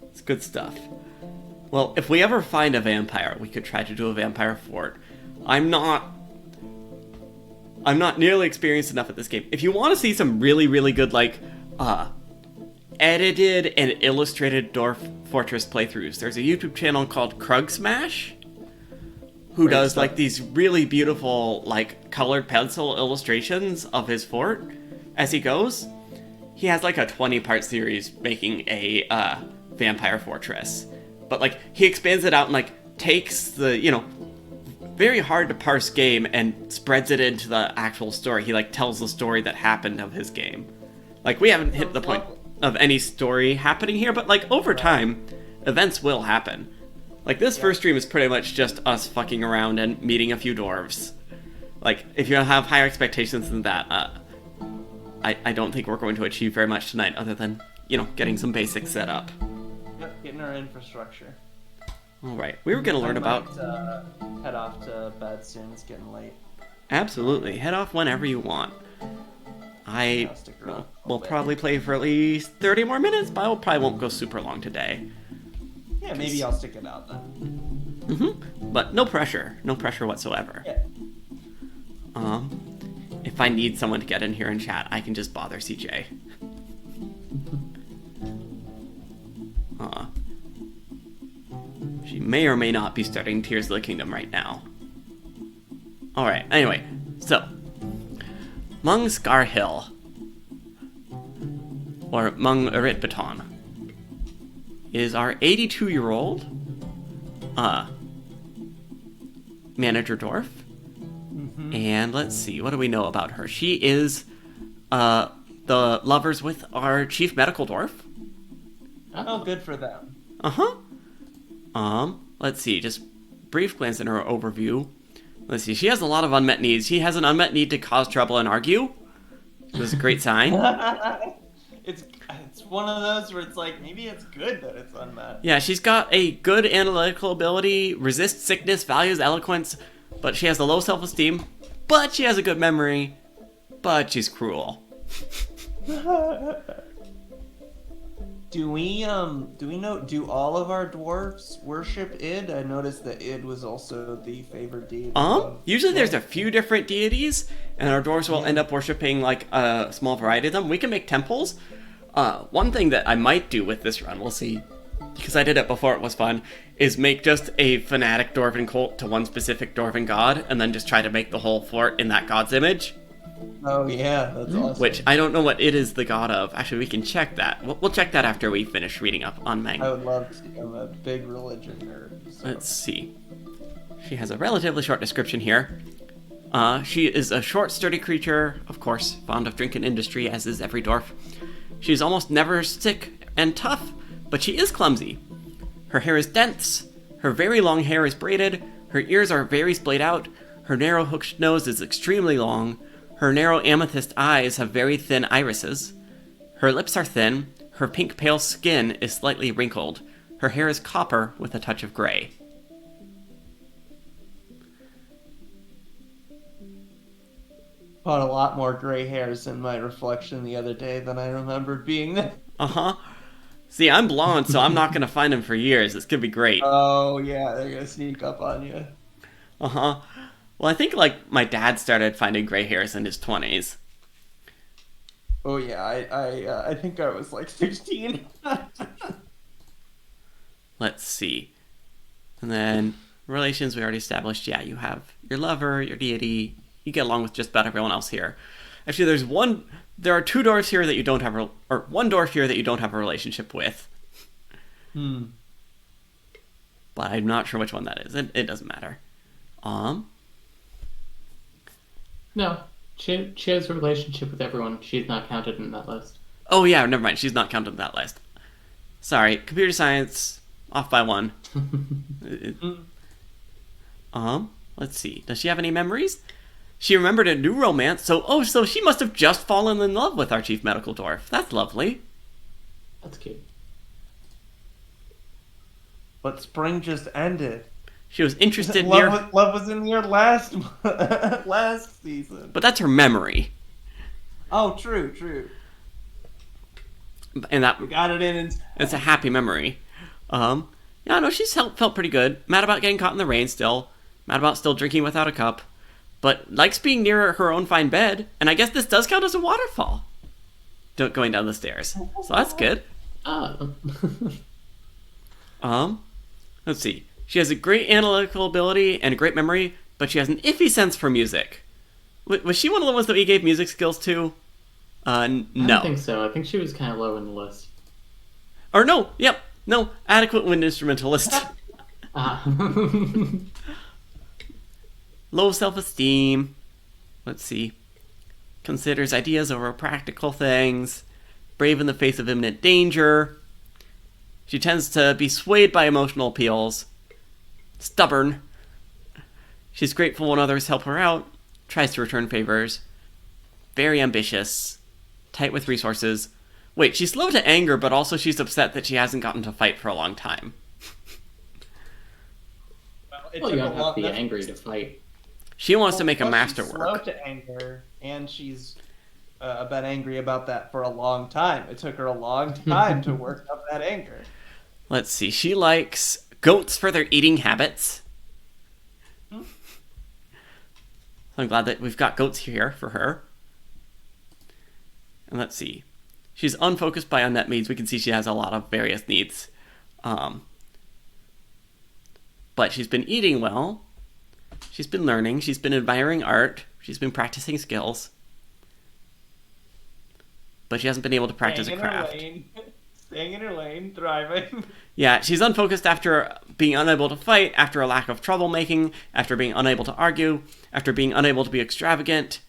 It's good stuff. Well, if we ever find a vampire, we could try to do a vampire fort. I'm not nearly experienced enough at this game. If you want to see some really, really good, like, edited and illustrated Dwarf Fortress playthroughs, there's a YouTube channel called Krug Smash, who does
stuff.
like these really beautiful, like, colored pencil illustrations of his fort as he goes. He has like a 20-part series making a vampire fortress, but like he expands it out and like takes the, you know, very hard to parse game and spreads it into the actual story. He like tells the story that happened of his game. Like, we haven't hit the point of any story happening here, but like over time, events will happen. Like, this first stream is pretty much just us fucking around and meeting a few dwarves. Like, if you have higher expectations than that, I don't think we're going to achieve very much tonight, other than, you know, getting some basics set up.
Yep, getting our infrastructure.
Alright, we were going to learn about...
head off to bed soon. It's getting late.
Absolutely, head off whenever you want.
I'll stick around
We'll
a bit.
probably play for at least 30 more minutes, but I probably won't go super long today.
Yeah, maybe I'll stick it out then.
But no pressure whatsoever.
Yeah.
If I need someone to get in here and chat, I can just bother CJ. She may or may not be starting Tears of the Kingdom right now. Alright, anyway, so Mung Scar Hill, or Mung Eritbaton, is our 82-year-old manager dwarf. And let's see, what do we know about her? She is the lovers with our chief medical dwarf.
Oh, good for them.
Uh-huh. Let's see, just brief glance in her overview. Let's see, she has a lot of unmet needs. She has an unmet need to cause trouble and argue. This is a great sign.
It's one of those where it's like, maybe it's good that it's unmet.
Yeah, she's got a good analytical ability, resists sickness, values eloquence, but she has a low self-esteem, but she has a good memory, but she's cruel.
Do we know, do all of our dwarves worship Id? I noticed that Id was also the favored deity.
Usually there's a few different deities, and our dwarves will end up worshipping like a small variety of them. We can make temples. One thing that I might do with this run, we'll see, because I did it before it was fun, is make just a fanatic Dwarven cult to one specific Dwarven god, and then just try to make the whole fort in that god's image.
Oh yeah, that's awesome.
Which, I don't know what it is the god of. Actually, we can check that. We'll check that after we finish reading up on Meng.
I would love to. I'm a big religion nerd. So.
Let's see. She has a relatively short description here. She is a short, sturdy creature, of course, fond of drink and industry, as is every dwarf. She's almost never sick and tough, but she is clumsy. Her hair is dense, her very long hair is braided, her ears are very splayed out, her narrow hooked nose is extremely long, her narrow amethyst eyes have very thin irises, her lips are thin, her pink pale skin is slightly wrinkled, her hair is copper with a touch of gray.
Bought a lot more gray hairs in my reflection the other day than I remembered being there.
Uh-huh. See, I'm blonde, so I'm not gonna find him for years. This could be great.
Oh, yeah, they're gonna sneak up on you.
Uh-huh. Well, I think, like, my dad started finding gray hairs in his 20s.
Oh, yeah, I think I was like 16.
Let's see. And then, relations we already established. Yeah, you have your lover, your deity. You get along with just about everyone else here. Actually, there are two dwarfs here that you don't have, or one dwarf here that you don't have a relationship with. But I'm not sure which one that is. It doesn't matter.
No, she has a relationship with everyone. She's not counted in that list.
Oh yeah, never mind. She's not counted in that list. Sorry, computer science off by one. Let's see. Does she have any memories? She remembered a new romance, so she must have just fallen in love with our chief medical dwarf. That's lovely.
That's cute.
But spring just ended.
She was interested
love was in your last season.
But that's her memory.
Oh, true.
And that
we got it in.
It's a happy memory. Yeah, no, she's felt pretty good. Mad about getting caught in the rain still. Mad about still drinking without a cup. But likes being near her own fine bed. And I guess this does count as a waterfall. Going down the stairs. So that's good. Let's see. She has a great analytical ability and a great memory, but she has an iffy sense for music. Was she one of the ones that we gave music skills to? No.
I don't think so. I think she was kind of low in the list.
Or no. Yep. No. Adequate wind instrumentalist. Low self-esteem. Let's see. Considers ideas over practical things. Brave in the face of imminent danger. She tends to be swayed by emotional appeals. Stubborn. She's grateful when others help her out. Tries to return favors. Very ambitious. Tight with resources. Wait, she's slow to anger, but also she's upset that she hasn't gotten to fight for a long time.
Well, you don't have to be angry to fight.
She wants to make a masterwork.
She's slow to anger, and she's been angry about that for a long time. It took her a long time to work up that anger.
Let's see. She likes goats for their eating habits. I'm glad that we've got goats here for her. And let's see. She's unfocused by unmet needs. We can see she has a lot of various needs. But she's been eating well. She's been learning. She's been admiring art. She's been practicing skills. But she hasn't been able to practice a craft.
Staying in her lane, thriving.
Yeah, she's unfocused after being unable to fight, after a lack of troublemaking, after being unable to argue, after being unable to be extravagant.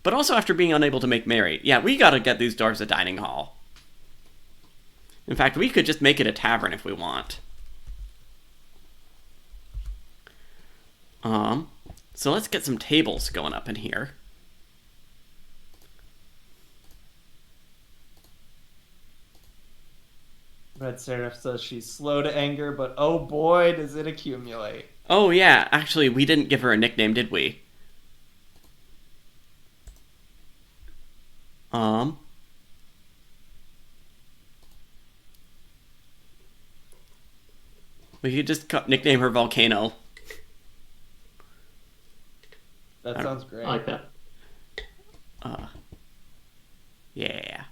But also after being unable to make merry. Yeah, we gotta get these dwarves a dining hall. In fact, we could just make it a tavern if we want. So let's get some tables going up in here.
Red Seraph says she's slow to anger, but oh boy, does it accumulate.
Oh yeah, actually, we didn't give her a nickname, did we? We could just nickname her Volcano.
That sounds great.
I like that.
Yeah.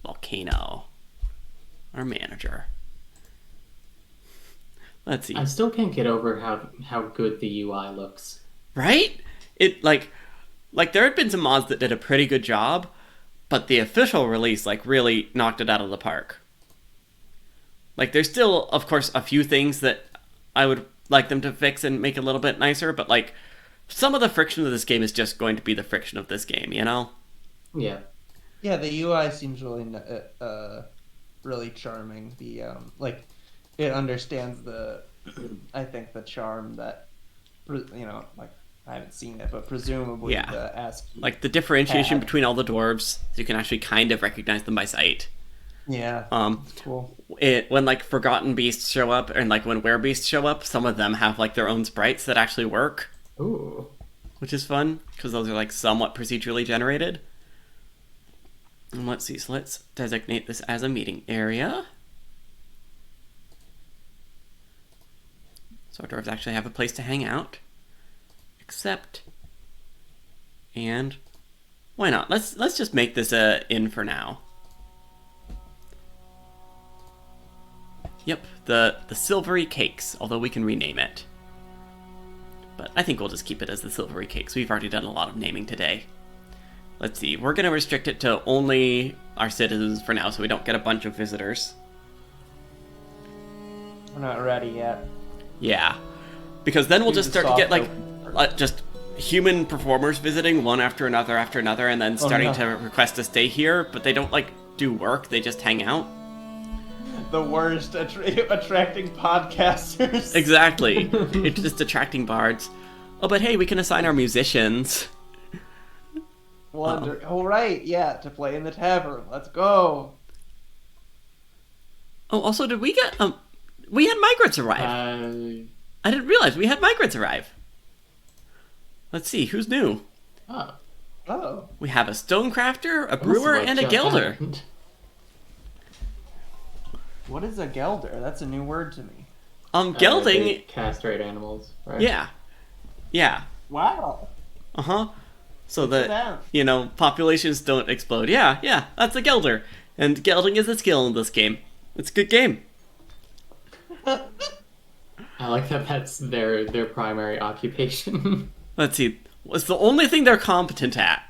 Volcano. Our manager. Let's see.
I still can't get over how good the UI looks.
Right? It like there had been some mods that did a pretty good job, but the official release like really knocked it out of the park. Like there's still, of course, a few things that I would like them to fix and make a little bit nicer, but like some of the friction of this game is just going to be the friction of this game, you know?
Yeah.
Yeah, the UI seems really really charming. The like it understands I think the charm that like I haven't seen it, but presumably the ASCII
like the differentiation
pad.
between all the dwarves, so you can actually kind of recognize them by sight.
Yeah, it's cool.
When like forgotten beasts show up and like when werebeasts show up, some of them have like their own sprites that actually work.
Ooh.
Which is fun because those are like somewhat procedurally generated. And let's see, so let's designate this as a meeting area. So our dwarves actually have a place to hang out. Except, and why not? Let's just make this a inn for now. Yep, the Silvery Cakes, although we can rename it. But I think we'll just keep it as the Silvery Cakes. We've already done a lot of naming today. Let's see, we're going to restrict it to only our citizens for now so we don't get a bunch of visitors.
We're not ready yet.
Yeah, because then we'll just start to get like just human performers visiting one after another, and then starting to request to stay here, but they don't like do work, they just hang out.
The worst attracting podcasters.
Exactly. It's just attracting bards. Oh, but hey, we can assign our musicians.
Oh, right, yeah, to play in the tavern. Let's go.
Oh, also, did we get we had migrants arrive. I didn't realize we had migrants arrive. Let's see, who's new?
Oh.
We have a stonecrafter, a brewer, and a gelder.
What is a gelder? That's a new word to me.
Gelding.
They castrate animals, right?
Yeah.
Wow.
So that, populations don't explode. Yeah, that's a gelder. And gelding is a skill in this game. It's a good game.
I like that that's their primary occupation.
Let's see. It's the only thing they're competent at.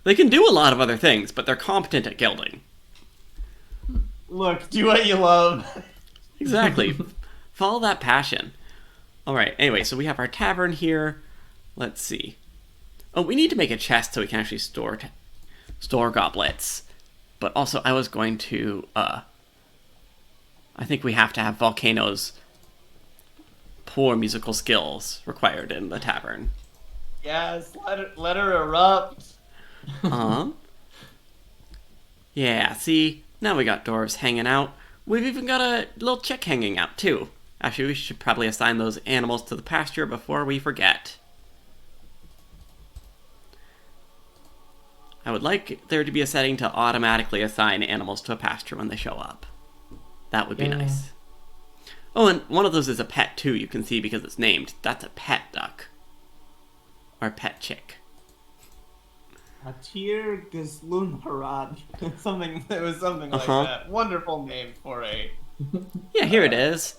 They can do a lot of other things, but they're competent at gelding.
Look, do what you love.
Exactly. Follow that passion. Alright, anyway, so we have our tavern here. Let's see. Oh, we need to make a chest so we can actually store goblets. But also, I was going to, I think we have to have Volcano's poor musical skills required in the tavern.
Yes, let her erupt.
Yeah, see? Now we got dwarves hanging out. We've even got a little chick hanging out, too. Actually, we should probably assign those animals to the pasture before we forget. I would like there to be a setting to automatically assign animals to a pasture when they show up. That would be nice. Oh, and one of those is a pet, too, you can see because it's named. That's a pet duck. Or a pet chick.
Atir Gislunharad. It was something like that. Wonderful name for a...
Yeah, here it is.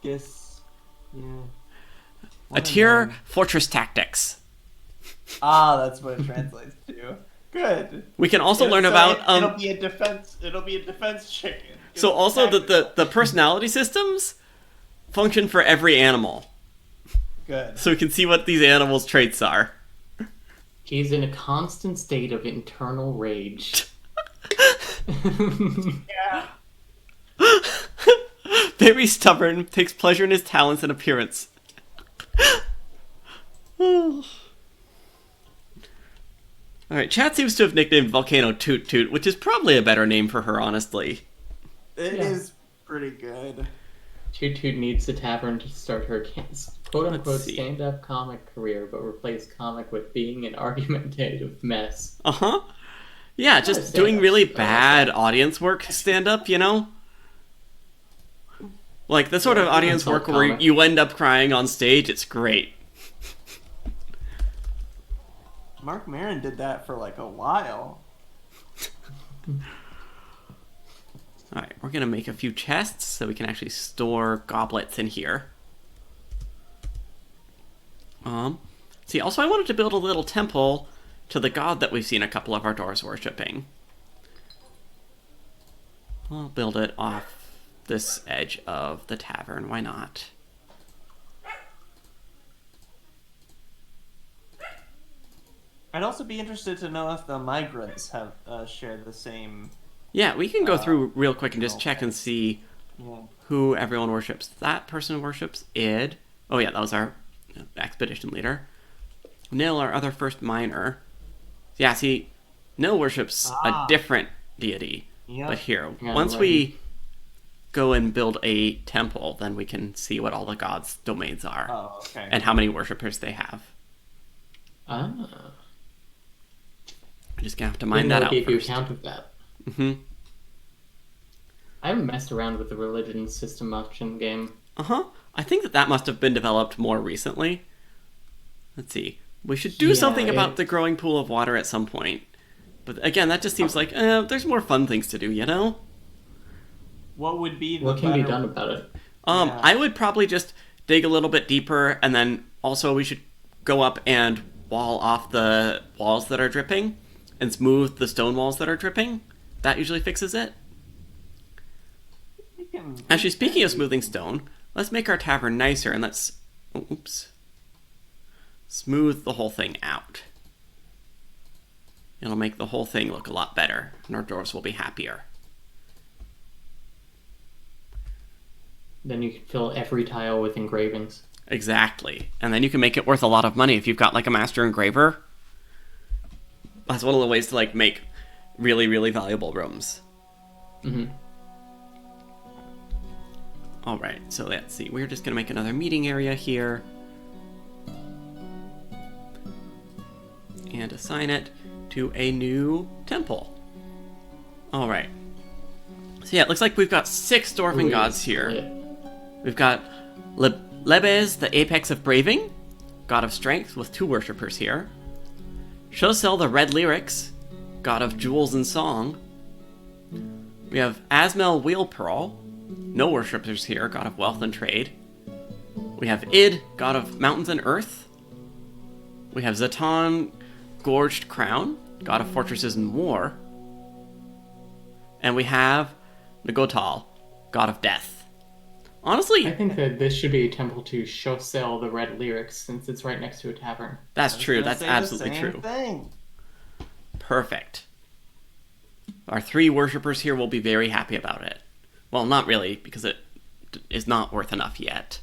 Gis... Yeah.
Dwarf Fortress Tactics.
That's what it translates to. Good.
We can also learn about...
It'll be a defense chicken.
So also the personality systems function for every animal.
Good.
so we can see what these animals' traits are.
He's in a constant state of internal rage.
Yeah.
Very stubborn, takes pleasure in his talents and appearance. Alright, Chat seems to have nicknamed Volcano Toot Toot, which is probably a better name for her, honestly.
It is pretty good.
Toot Toot needs a tavern to start her quote-unquote
Let's see.
stand-up comic career, but replace comic with being an argumentative mess.
Uh-huh. Yeah, just doing really bad audience work stand-up, you know? Like, the sort of audience work where you end up crying on stage, it's great.
Mark Maron did that for like a while.
Alright, we're gonna make a few chests so we can actually store goblets in here. See, also I wanted to build a little temple to the god that we've seen a couple of our dwarves worshipping. I'll build it off this edge of the tavern, why not?
I'd also be interested to know if the migrants have shared the same.
Yeah, we can go through real quick and just check and see
Yeah.
who everyone worships. That person worships Id. Oh yeah, that was our expedition leader. Nil, our other first miner. Yeah, see, Nil worships a different deity.
Yep.
But here,
Yeah,
once
right.
we go and build a temple, then we can see what all the gods' domains are.
Oh, okay.
And how many worshippers they have.
Ah.
We're just gonna have to mine that out
gave you
first.
account of that.
Mm-hmm.
I haven't messed around with the religion system much in the game.
Uh-huh. I think that must have been developed more recently. Let's see. We should do something about the growing pool of water at some point. But again, that just seems like, there's more fun things to do, you know?
What would be the
What can be
better-
done about it?
Yeah.
I would probably just dig a little bit deeper, and then also we should go up and wall off the walls that are dripping, and smooth the stone walls that are dripping. That usually fixes it.
We can-
Actually, speaking of smoothing stone, let's make our tavern nicer, and let's... oops. Smooth the whole thing out. It'll make the whole thing look a lot better, and our dwarves will be happier.
Then you can fill every tile with engravings.
Exactly. And then you can make it worth a lot of money if you've got, like, a master engraver. That's one of the ways to, like, make really, really valuable rooms.
Mm-hmm.
Alright, so let's see. We're just gonna make another meeting area here. And assign it to a new temple. Alright. So yeah, it looks like we've got 6 Dwarfin gods here.
Yeah.
We've got Lebes, the apex of braving, god of strength, with 2 worshippers here. Shosel, the red lyrics, god of jewels and song. We have Asmel Wheelpearl, no worshippers here, god of wealth and trade. We have Id, god of mountains and earth. We have Zatan, gorged crown, god of fortresses and war. And we have Nagotal, god of death. Honestly,
I think that this should be a temple to Shosel, the red lyrics, since it's right next to a tavern.
that's true.
Gonna
That's
say the
absolutely
same
true.
thing.
Perfect. Our 3 worshippers here will be very happy about it. Well, not really, because it is not worth enough yet.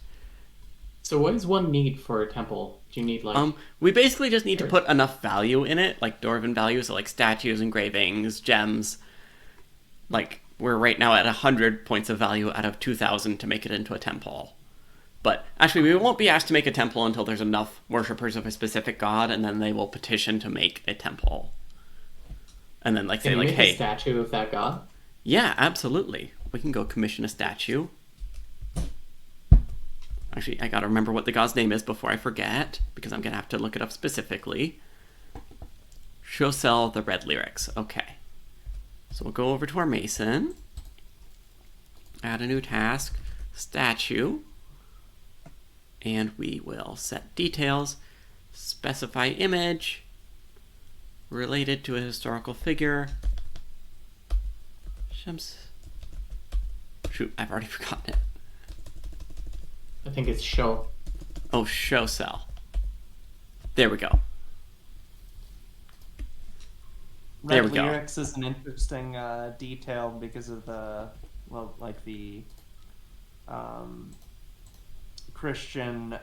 So what does one need for a temple? Do you need, like...
We basically just need to put enough value in it, like Dwarven value, so like statues, engravings, gems. Like, we're right now at 100 points of value out of 2,000 to make it into a temple. But actually, we won't be asked to make a temple until there's enough worshippers of a specific god, and then they will petition to make a temple. And then, like,
Can
say,
you
like,
make
hey...
a statue of that god?
Yeah, absolutely. We can go commission a statue. Actually, I gotta remember what the god's name is before I forget, because I'm gonna have to look it up specifically. Shosel, the red lyrics. Okay. So we'll go over to our mason. Add a new task. Statue. And we will set details. Specify image. Related to a historical figure. Shams. Shoot, I've already forgotten it.
I think it's Sho.
Oh, show cell. There we go. There
Red
we go.
lyrics is an interesting detail because of the Christian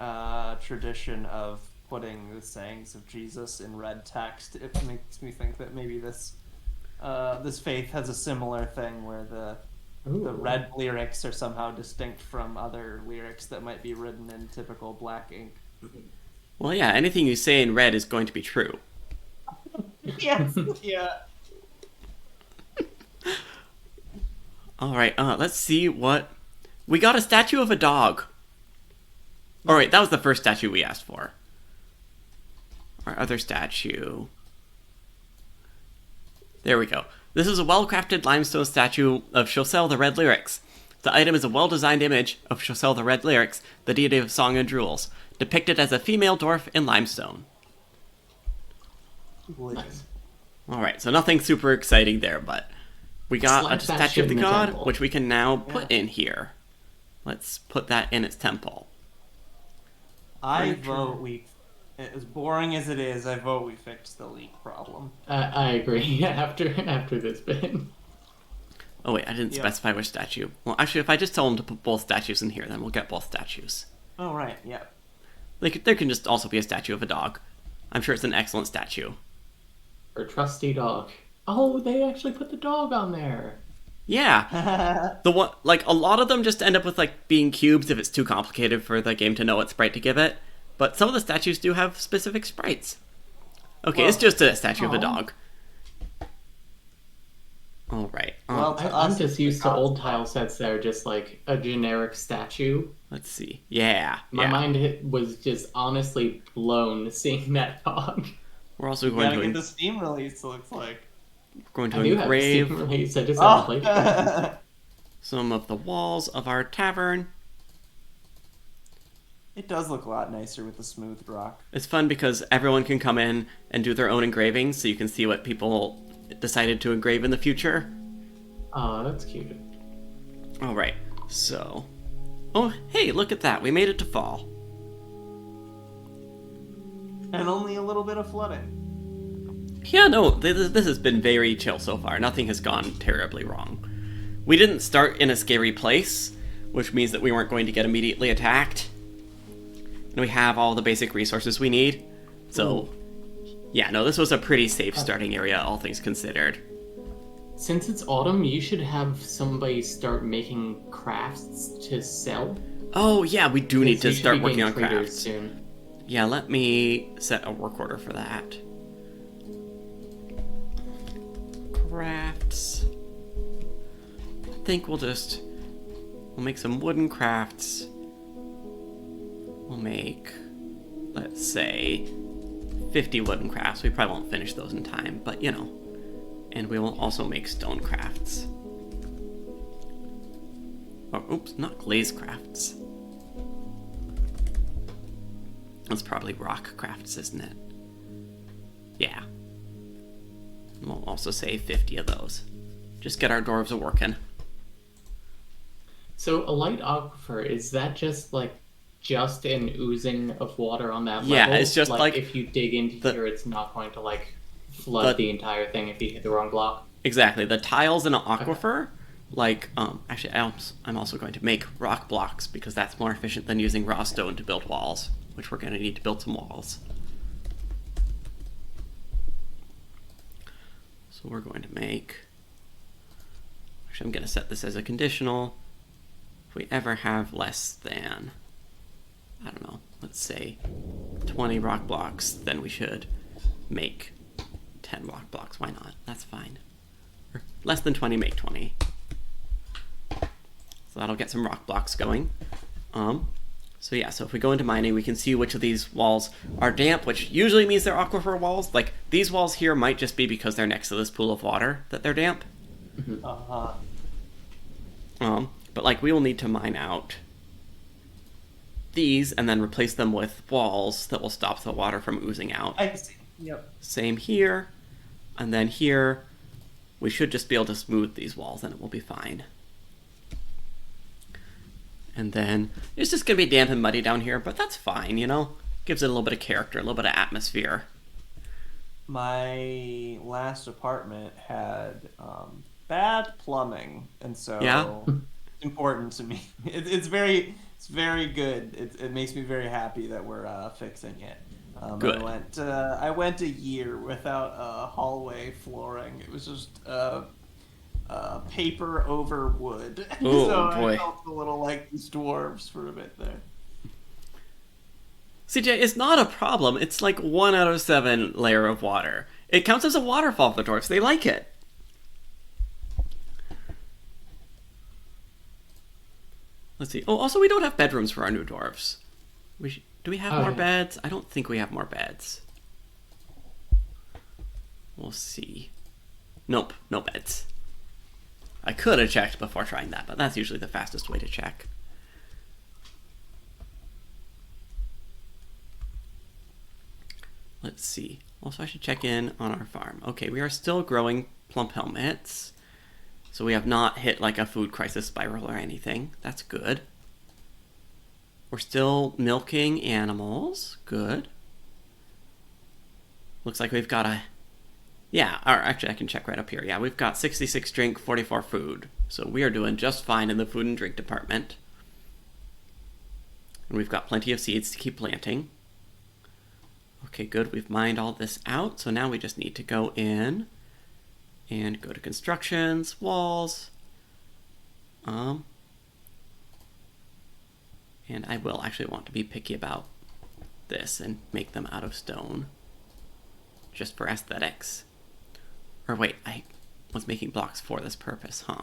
tradition of putting the sayings of Jesus in red text. It makes me think that maybe this faith has a similar thing where the red lyrics are somehow distinct from other lyrics that might be written in typical black ink.
Well, yeah, anything you say in red is going to be true.
Yes, yeah.
All right, let's see what... We got a statue of a dog. All right, that was the first statue we asked for. Our other statue... There we go. This is a well-crafted limestone statue of Chaucel the Red Lyrics. The item is a well-designed image of Chaucel the Red Lyrics, the deity of song and jewels, depicted as a female dwarf in limestone.
Nice.
Alright, so nothing super exciting there, but we got a statue of the god, which we can now put in here. Let's put that in its temple.
I vote we... As boring as it is, I vote we fix the leak problem.
I agree. After this bit.
Oh wait, I didn't specify which statue. Well, actually, if I just tell them to put both statues in here, then we'll get both statues.
Oh, right, yeah.
There can just also be a statue of a dog. I'm sure it's an excellent statue.
Or trusty dog. Oh, they actually put the dog on there.
Yeah. The one, like, a lot of them just end up with, like, being cubes if it's too complicated for the game to know what sprite to give it. But some of the statues do have specific sprites. Okay, it's just a statue of a dog. Alright.
I'm just used to old tile sets that are just like a generic statue.
Let's see. Yeah.
My mind was just honestly blown seeing that dog.
We're also going to
get the Steam release, it looks like.
We're going to
I do
engrave
have Steam release, I just haven't played it.
some of the walls of our tavern.
It does look a lot nicer with the smooth rock.
It's fun because everyone can come in and do their own engravings, so you can see what people decided to engrave in the future.
Oh, that's cute.
Alright, so... Oh, hey, look at that. We made it to fall.
And only a little bit of flooding.
Yeah, no, this has been very chill so far. Nothing has gone terribly wrong. We didn't start in a scary place, which means that we weren't going to get immediately attacked. And we have all the basic resources we need. So, yeah, no, this was a pretty safe starting area, all things considered.
Since it's autumn, you should have somebody start making crafts to sell.
Oh, yeah, we do need to start working on crafts.
Soon.
Yeah, let me set a work order for that. Crafts. I think we'll make some wooden crafts. We'll make, let's say, 50 wooden crafts. We probably won't finish those in time, but you know. And we will also make stone crafts. Oh, oops, not glaze crafts. That's probably rock crafts, isn't it? Yeah. And we'll also say 50 of those. Just get our dwarves a-working.
So a light aquifer, is that just an oozing of water on that level?
Yeah, it's just like
if you dig into here, it's not going to flood the entire thing if you hit the wrong block.
Exactly. The tiles in an aquifer, actually, I'm also going to make rock blocks because that's more efficient than using raw stone to build walls, which we're going to need to build some walls. So we're going to make... Actually, I'm going to set this as a conditional. If we ever have less than, I don't know, let's say 20 rock blocks, then we should make 10 rock blocks. Why not? That's fine. Or less than 20, make 20. So that'll get some rock blocks going. So yeah, so if we go into mining, we can see which of these walls are damp, which usually means they're aquifer walls. Like, these walls here might just be because they're next to this pool of water that they're damp. But we will need to mine out these and then replace them with walls that will stop the water from oozing out.
I see. Yep.
Same here. And then here, we should just be able to smooth these walls and it will be fine. And then it's just going to be damp and muddy down here, but that's fine, you know? Gives it a little bit of character, a little bit of atmosphere.
My last apartment had bad plumbing, and so it's important to me. It's very good. It makes me very happy that we're fixing it.
Good.
I went a year without hallway flooring. It was just paper over wood.
Oh,
so
boy.
I felt a little like these dwarves for a bit there.
CJ, it's not a problem. It's like 1 out of 7 layer of water. It counts as a waterfall for the dwarves. They like it. Let's see. Oh, also, we don't have bedrooms for our new dwarves. Do we have more beds? I don't think we have more beds. We'll see. Nope, no beds. I could have checked before trying that, but that's usually the fastest way to check. Let's see. Also, I should check in on our farm. Okay, we are still growing plump helmets. So we have not hit like a food crisis spiral or anything. That's good. We're still milking animals. Good. Looks like we've got a... Yeah, or actually I can check right up here. Yeah, we've got 66 drink, 44 food. So we are doing just fine in the food and drink department. And we've got plenty of seeds to keep planting. Okay, good. We've mined all this out. So now we just need to go in and go to constructions, walls. And I will actually want to be picky about this and make them out of stone. Just for aesthetics. Or wait, I was making blocks for this purpose, huh?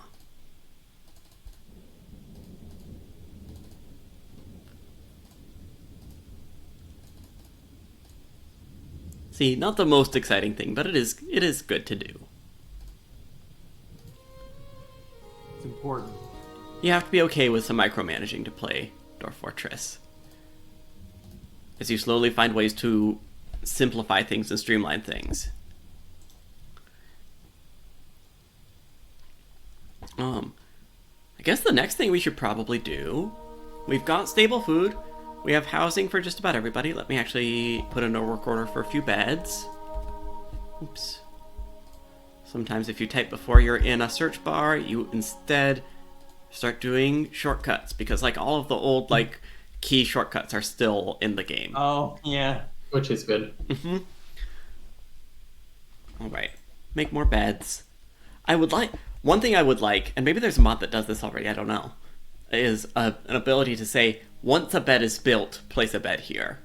See, not the most exciting thing, but it is good to do.
It's important.
You have to be okay with some micromanaging to play Dwarf Fortress. As you slowly find ways to simplify things and streamline things. I guess the next thing we should probably do... We've got stable food. We have housing for just about everybody. Let me actually put in a work order for a few beds. Oops. Sometimes if you type before you're in a search bar, you instead start doing shortcuts. Because like all of the old like key shortcuts are still in the game.
Oh, yeah.
Which is good.
Mm-hmm. Alright. Make more beds. One thing I would like, and maybe there's a mod that does this already, I don't know, is an ability to say, once a bed is built, place a bed here.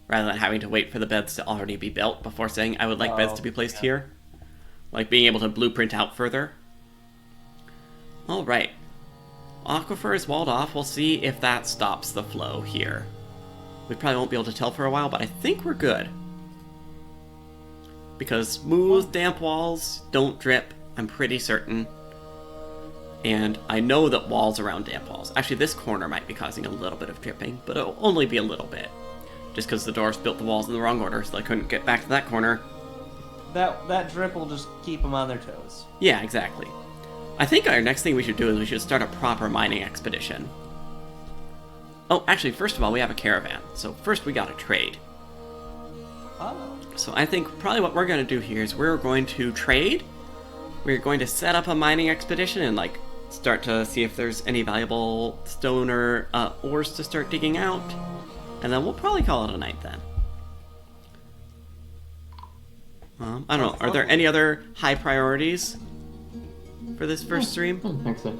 Rather than having to wait for the beds to already be built before saying, I would like beds to be placed here. Like being able to blueprint out further. Alright. Aquifer is walled off. We'll see if that stops the flow here. We probably won't be able to tell for a while, but I think we're good. Because smooth, damp walls don't drip, I'm pretty certain. And I know that walls around damp walls... Actually, this corner might be causing a little bit of dripping, but it'll only be a little bit. Just because the dwarves built the walls in the wrong order, so I couldn't get back to that corner.
That drip will just keep them on their toes.
Yeah, exactly. I think our next thing we should do is we should start a proper mining expedition. Oh, actually, first of all, we have a caravan. So first we gotta trade.
Oh.
So I think probably what we're going to do here is we're going to trade. We're going to set up a mining expedition and like start to see if there's any valuable stone or ores to start digging out. And then we'll probably call it a night then. I don't know. Are there any other high priorities for this first stream?
I don't think so.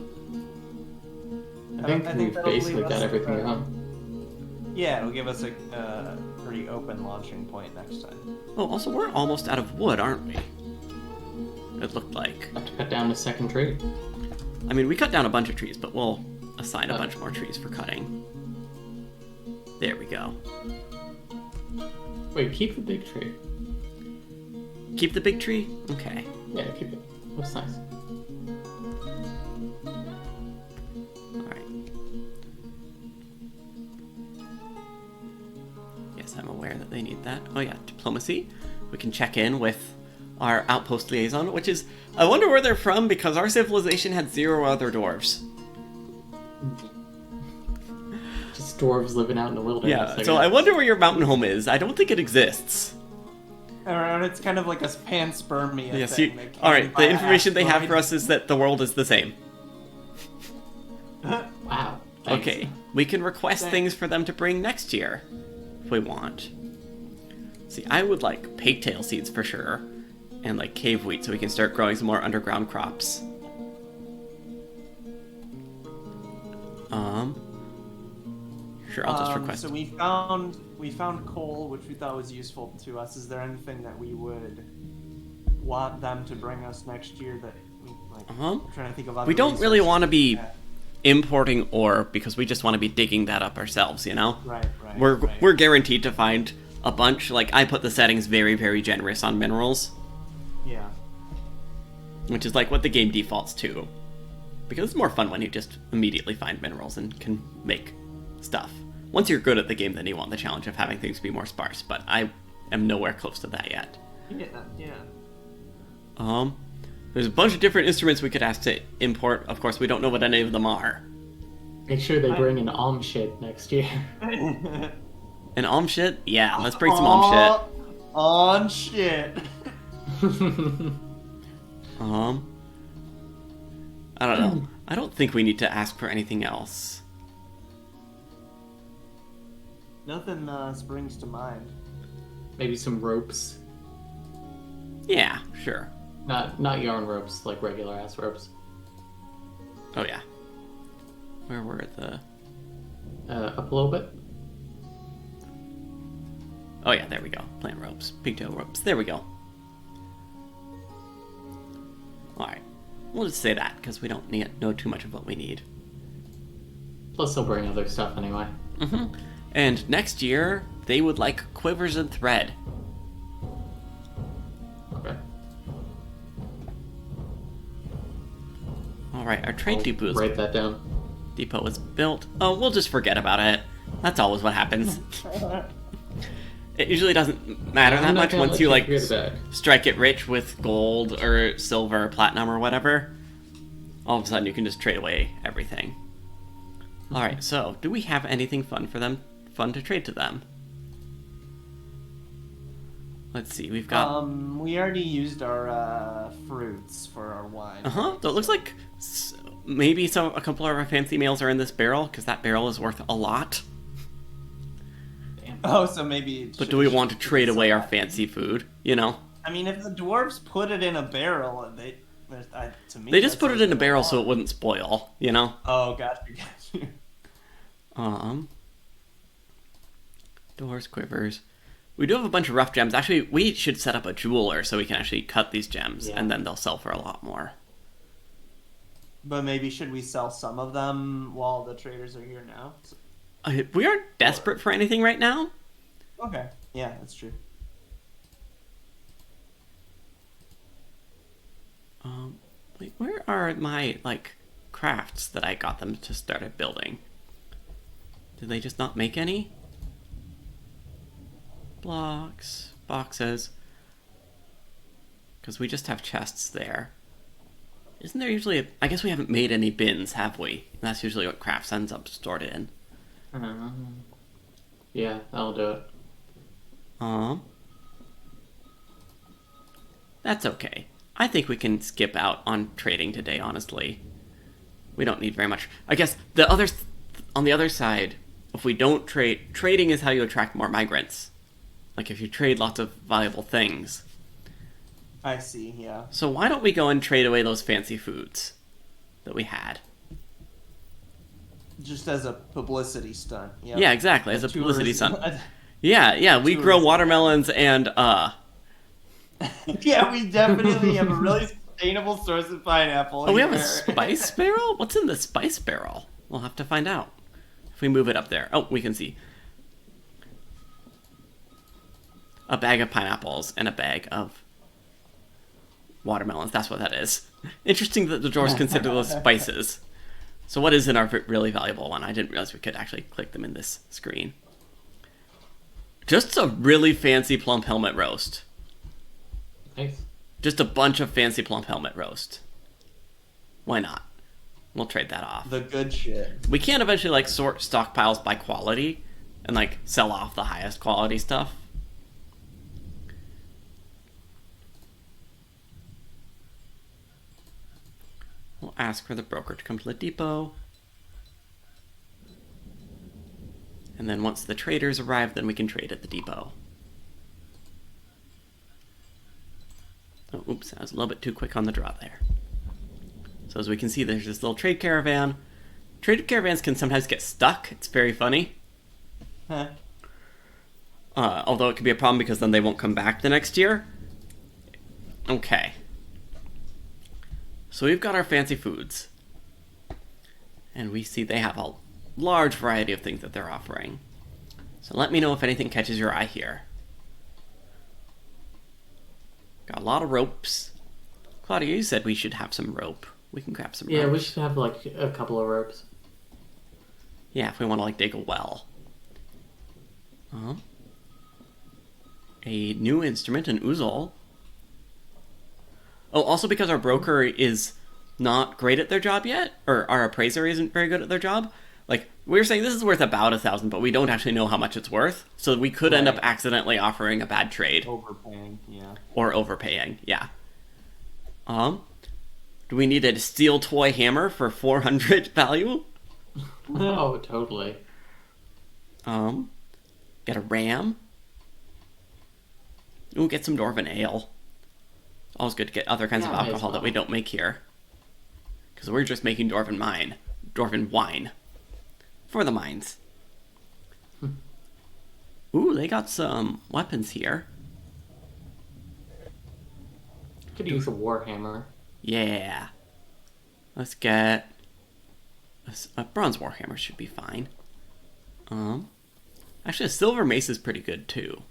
I think we've basically got everything done.
Yeah, it'll give us a pretty open launching point next time.
Oh, also we're almost out of wood, aren't we? It looked like.
Have to cut down the second tree.
I mean, we cut down a bunch of trees, but we'll assign a bunch more trees for cutting. There we go.
Wait, keep the big tree.
Keep the big tree? Okay.
Yeah, keep it. Looks nice.
Alright. Yes, I'm aware that they need that. Oh yeah, diplomacy. We can check in with our outpost liaison, which is... I wonder where they're from, because our civilization had 0 other dwarves.
Just dwarves living out in the wilderness.
Yeah, so I wonder where your mountain home is. I don't think it exists.
Or it's kind of like a panspermia
Yes,
thing.
Alright, the information they have for us is that the world is the same.
Wow. Thanks.
Okay, we can request things for them to bring next year, if we want. See, I would like pigtail seeds for sure, and like cave wheat so we can start growing some more underground crops. Sure, I'll just request.
So we found coal, which we thought was useful to us. Is there anything that we would want them to bring us next year that we like? I'm trying to think of.
We don't really want to be importing ore because we just want to be digging that up ourselves, you know?
Right.
We're guaranteed to find a bunch. Like, I put the settings very, very generous on minerals.
Yeah.
Which is like what the game defaults to. Because it's more fun when you just immediately find minerals and can make stuff. Once you're good at the game, then you want the challenge of having things be more sparse, but I am nowhere close to that yet.
Yeah.
There's a bunch of different instruments we could ask to import. Of course, we don't know what any of them are.
Make sure they bring an shit next year.
An shit? Yeah, let's bring some
shit.
I don't know. I don't think we need to ask for anything else.
Nothing springs to mind.
Maybe some ropes.
Yeah, sure.
Not yarn ropes, like regular ass ropes.
Oh yeah. Where were the...
Up a little bit.
Oh yeah, there we go. Plant ropes. Pigtail ropes. There we go. Alright. We'll just say that, because we don't know too much of what we need.
Plus they'll bring other stuff anyway.
Mm-hmm. And next year, they would like quivers and thread.
Okay.
Alright, our trade depot
Write that down.
Depot is built. Oh, we'll just forget about it. That's always what happens. It usually doesn't matter that much once you like strike it rich with gold or silver or platinum or whatever. All of a sudden you can just trade away everything. Alright, so do we have anything fun to trade to them? Let's see, we've got...
we already used our fruits for our wine.
So it looks like maybe a couple of our fancy meals are in this barrel, because that barrel is worth a lot.
Oh, so maybe...
But do we want to trade away our fancy food, you know?
I mean, if the dwarves put it in a barrel, to me...
They just put it in a barrel so it wouldn't spoil, you know?
Oh, gotcha.
Doors, quivers. We do have a bunch of rough gems. Actually, we should set up a jeweler so we can actually cut these gems, and then they'll sell for a lot more.
But maybe should we sell some of them while the traders are here now?
We aren't desperate for anything right now.
Okay. Yeah, that's true.
Wait, where are my, crafts that I got them to start building? Did they just not make any? Blocks, boxes. Because we just have chests there. Isn't there usually I guess we haven't made any bins, have we? And that's usually what crafts ends up stored in.
Yeah, that'll do it.
That's okay. I think we can skip out on trading today, honestly. We don't need very much. I guess on the other side, if we don't trade, trading is how you attract more migrants. Like if you trade lots of valuable things.
I see, yeah.
So why don't we go and trade away those fancy foods that we had?
Just as a publicity stunt. Yep.
Yeah, exactly, as a publicity stunt. Yeah, we grow watermelons and,
Yeah, we definitely have a really sustainable source of pineapple.
Oh, we have a spice barrel? What's in the spice barrel? We'll have to find out. If we move it up there. Oh, we can see. A bag of pineapples and a bag of watermelons. That's what that is. Interesting that the dwarves consider those spices. So what is in our really valuable one? I didn't realize we could actually click them in this screen. Just a really fancy plump helmet roast.
Nice.
Just a bunch of fancy plump helmet roast. Why not? We'll trade that off.
The good shit.
We can eventually like sort stockpiles by quality and like sell off the highest quality stuff. We'll ask for the broker to come to the depot. And then once the traders arrive, then we can trade at the depot. Oh, oops, I was a little bit too quick on the draw there. So as we can see, there's this little trade caravan. Trade caravans can sometimes get stuck. It's very funny.
Huh.
Although it could be a problem because then they won't come back the next year. Okay. So we've got our fancy foods. And we see they have a large variety of things that they're offering. So let me know if anything catches your eye here. Got a lot of ropes. Claudia, you said we should have some rope. We can grab some rope.
Yeah, we should have like a couple of ropes.
Yeah, if we want to like dig a well. A new instrument, an oozle. Oh, also because our broker is not great at their job yet, or our appraiser isn't very good at their job. Like, we're saying this is worth about 1,000, but we don't actually know how much it's worth. So we could end up accidentally offering a bad trade.
Overpaying, yeah.
Or overpaying, yeah. Do we need a steel toy hammer for 400 value?
Oh, totally.
Get a ram. Ooh, get some Dwarfin ale. It's always good to get other kinds of alcohol that we don't make here. Because we're just making Dwarfin wine. For the mines. Ooh, they got some weapons here.
Could use a warhammer.
Yeah. Let's get... A bronze warhammer should be fine. Actually, a silver mace is pretty good, too.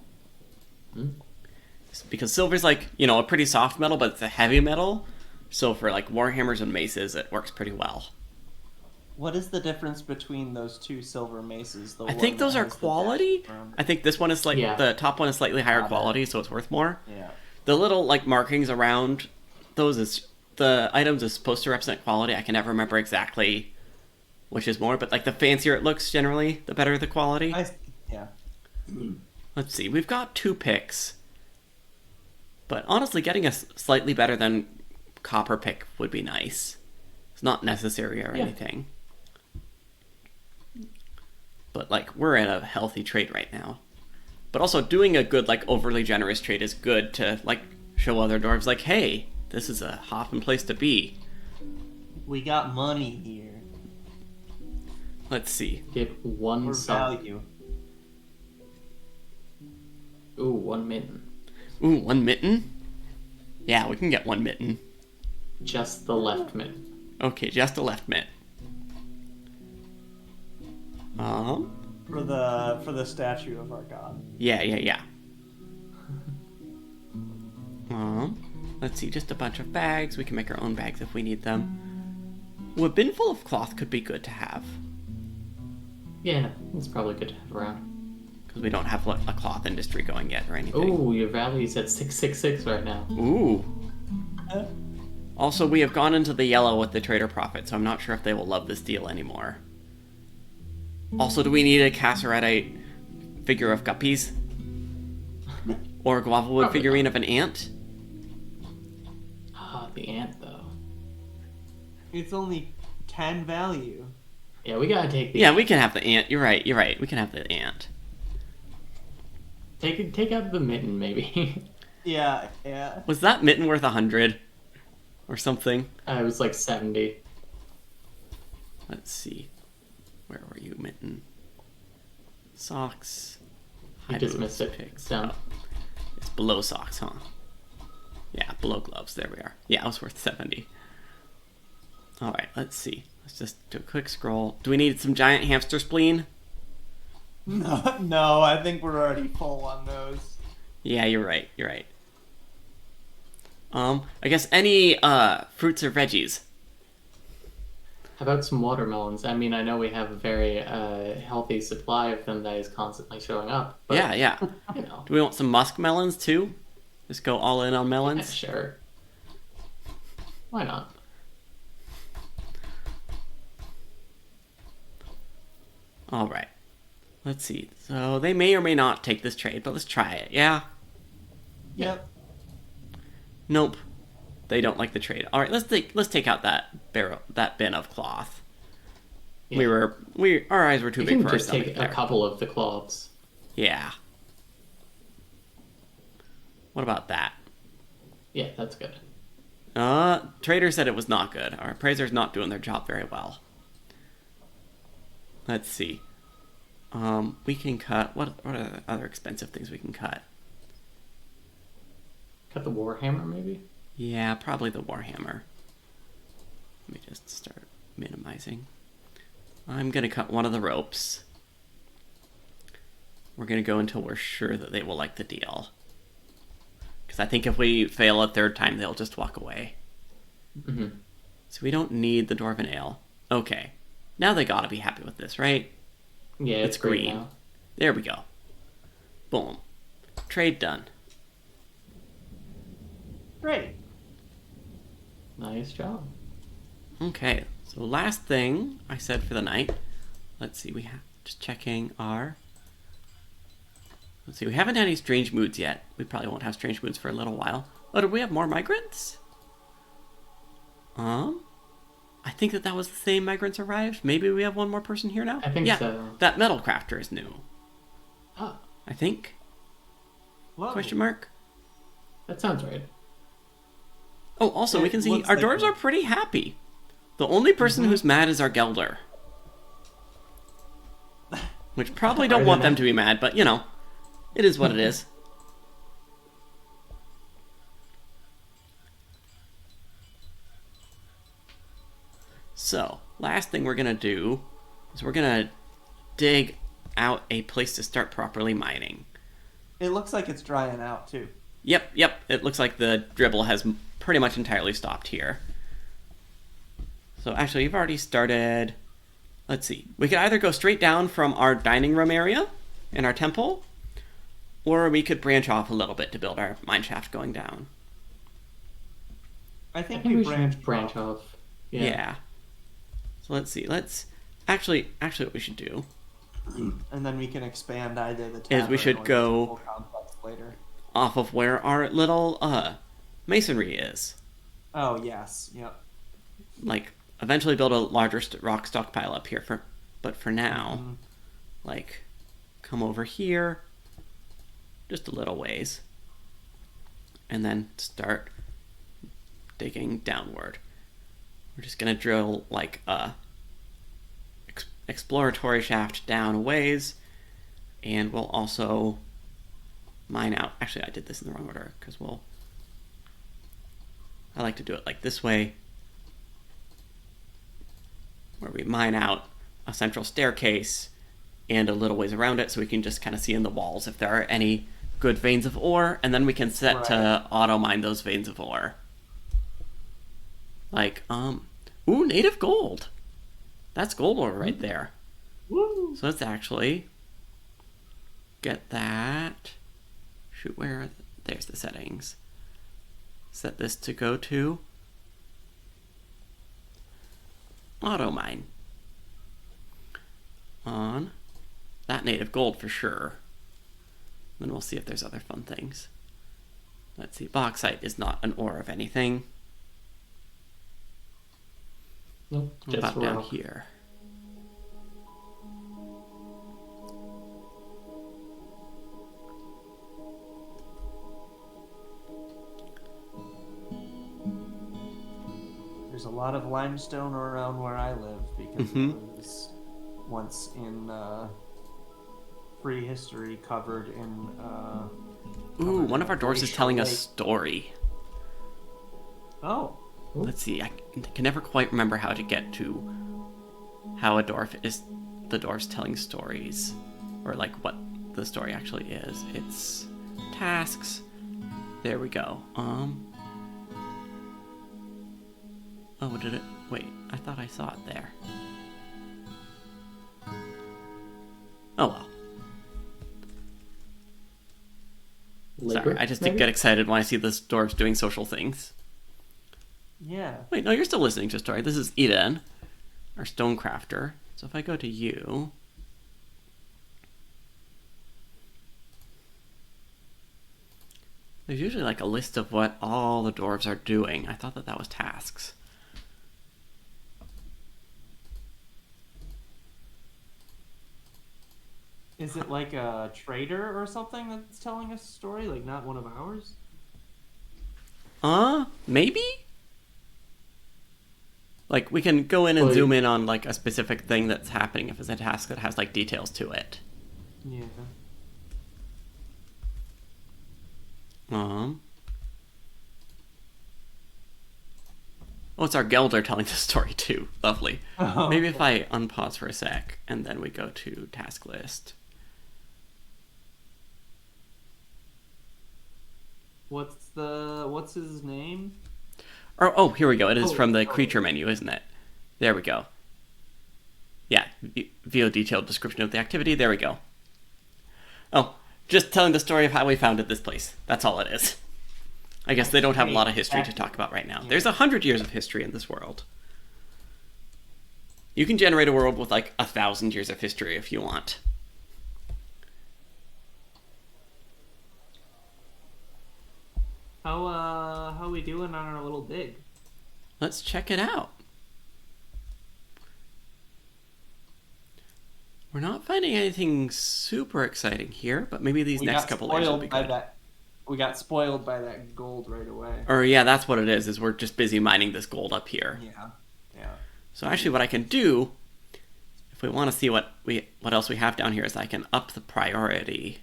Because silver's like, a pretty soft metal, but it's a heavy metal. So for, like, warhammers and maces, it works pretty well.
What is the difference between those two silver maces?
I think those are quality. I think this one is the top one is slightly higher quality, so it's worth more.
Yeah.
The little like markings around those is the items is supposed to represent quality. I can never remember exactly which is more, but like the fancier it looks generally, the better the quality.
Yeah.
Let's see. We've got 2 picks. But honestly, getting a slightly better than copper pick would be nice. It's not necessary or anything. But, like, we're in a healthy trade right now. But also, doing a good, like, overly generous trade is good to, like, show other dwarves, like, hey, this is a hopping place to be.
We got money here.
Let's see.
Get one
For value.
Ooh, 1 mitten.
Ooh, 1 mitten? Yeah, we can get 1 mitten.
Just the left mitten.
Okay, just a left mitt.
For the statue of our god.
Yeah. Let's see, just a bunch of bags. We can make our own bags if we need them. Ooh, a bin full of cloth could be good to have.
Yeah, it's probably good to have around.
Because we don't have a cloth industry going yet or anything.
Ooh, your value's at 666 right now.
Ooh. Also, we have gone into the yellow with the trader profit, so I'm not sure if they will love this deal anymore. Also, do we need a Casserette figure of guppies? Or a guava wood figurine of an ant?
Ah, the ant, though.
It's only 10 value.
Yeah, we gotta take the
Yeah,
ant.
we can have the ant. You're right. We can have the ant.
Take out the mitten, maybe.
Yeah.
Was that mitten worth 100? Or something?
It was like 70.
Let's see. Where were you, mitten? Socks.
You dismissed it.
Picks.
Down.
Oh, it's below socks, huh? Yeah, below gloves. There we are. Yeah, it was worth 70. Alright, let's see. Let's just do a quick scroll. Do we need some giant hamster spleen?
No, I think we're already full on those.
Yeah, you're right. I guess any fruits or veggies.
How about some watermelons? I mean, I know we have a very healthy supply of them that is constantly showing up. But,
Yeah.
You know.
Do we want some musk melons too? Just go all in on
Yeah,
melons?
sure. Why not?
All right. Let's see. So they may or may not take this trade, but let's try it. Yeah?
Yep.
Nope. They don't like the trade. All right, let's take out that bin of cloth.
Yeah.
Our eyes were too
You
big
can
for our
just
stomach
take a
there.
couple of the cloths.
Yeah. What about that?
Yeah, that's good.
Trader said it was not good. Our appraiser's not doing their job very well. Let's see. We can cut. What are the other expensive things we can cut?
Cut the warhammer, maybe?
Yeah, probably the warhammer. Let me just start minimizing. I'm gonna cut one of the ropes. We're gonna go until we're sure that they will like the deal. Because I think if we fail a third time, they'll just walk away.
Mm-hmm.
So we don't need the Dwarfin ale. Okay. Now they gotta be happy with this, right?
Yeah,
It's
it's great
green.
now.
There we go. Boom. Trade done.
Great.
Nice job.
Okay. So last thing I said for the night. Let's see. We have just checking our. Let's see. We haven't had any strange moods yet. We probably won't have strange moods for a little while. Oh, did we have more migrants? I think that was the same migrants arrived. Maybe we have one more person here now?
I think
yeah,
so.
That metal crafter is new.
Oh,
I think?
Whoa.
Question mark?
that sounds right.
Oh, also, we
It
can see
looks
our
like
dwarves
one.
are pretty happy. The only person who's mad is our Gelder. Which probably don't
Are they
want them
mad?
to be mad, but, it is what it is. So, last thing we're going to do is we're going to dig out a place to start properly mining.
It looks like it's drying out too.
Yep. It looks like the dribble has pretty much entirely stopped here. So actually, you've already started. Let's see. We could either go straight down from our dining room area in our temple, or we could branch off a little bit to build our mine shaft going down.
I
I
think
think
we
we should branch off.
Yeah. So let's see. Actually, what we should do
and then we can expand either the
Is we
tavern
should
or the
go-
temple complex later.
off of where our little masonry is.
Oh yes, yep.
Like, eventually build a larger rock stockpile up here. But for now,
Mhm.
like, come over here, just a little ways, and then start digging downward. We're just gonna drill like a exploratory shaft down a ways, and we'll also mine out. Actually, I did this in the wrong order because I like to do it like this way, where we mine out a central staircase and a little ways around it, so we can just kind of see in the walls if there are any good veins of ore, and then we can set to auto mine those veins of ore. Like, ooh, native gold. That's gold ore right there.
Woo!
So let's actually get that. Shoot, there's the settings. Set this to go to auto mine on that native gold for sure. Then we'll see if there's other fun things. Let's see, bauxite is not an ore of anything.
Nope,
What
just
about down
rock.
here?
There's a lot of limestone around where I live because
Mhm.
it was once in prehistory covered in.
Ooh, one of our dwarves is
glacial
telling a
lake.
story.
Oh,
Ooh.
Let's see, I can never quite remember how to get to how a dwarf is the dwarf's telling stories, or like what the story actually is. It's tasks. There we go. Oh, did it? Wait, I thought I saw it there. Oh well. Sorry,
Labor,
I just
maybe?
get excited when I see the dwarves doing social things.
yeah.
Wait, no, you're still listening to a story. This is Eden, our stonecrafter. So if I go to you, There's usually like a list of what all the dwarves are doing. I thought that was tasks.
Is it like a trader or something that's telling us a story, like not one of ours?
Maybe? Like, we can go in and
Well,
zoom in on, like, a specific thing that's happening if it's a task that has, like, details to it.
Yeah.
Oh, it's our Gelder telling the story, too. Lovely.
Oh,
Maybe if
okay.
I unpause for a sec, and then we go to task list.
What's his name?
Oh, here we go. It is
Oh,
from the
oh.
creature menu, isn't it? There we go. Yeah, view detailed description of the activity. There we go. Oh, just telling the story of how we founded this place. That's all it is. I guess they don't have a lot of history to talk about right now. There's 100 years of history in this world. You can generate a world with like 1,000 years of history if you want.
How we doing on our little dig?
Let's check it out. We're not finding anything super exciting here, but maybe these next couple layers will be good.
We got spoiled by that gold right away.
Or yeah, that's what it is we're just busy mining this gold up here.
Yeah.
So actually what I can do, if we want to see what else we have down here, is I can up the priority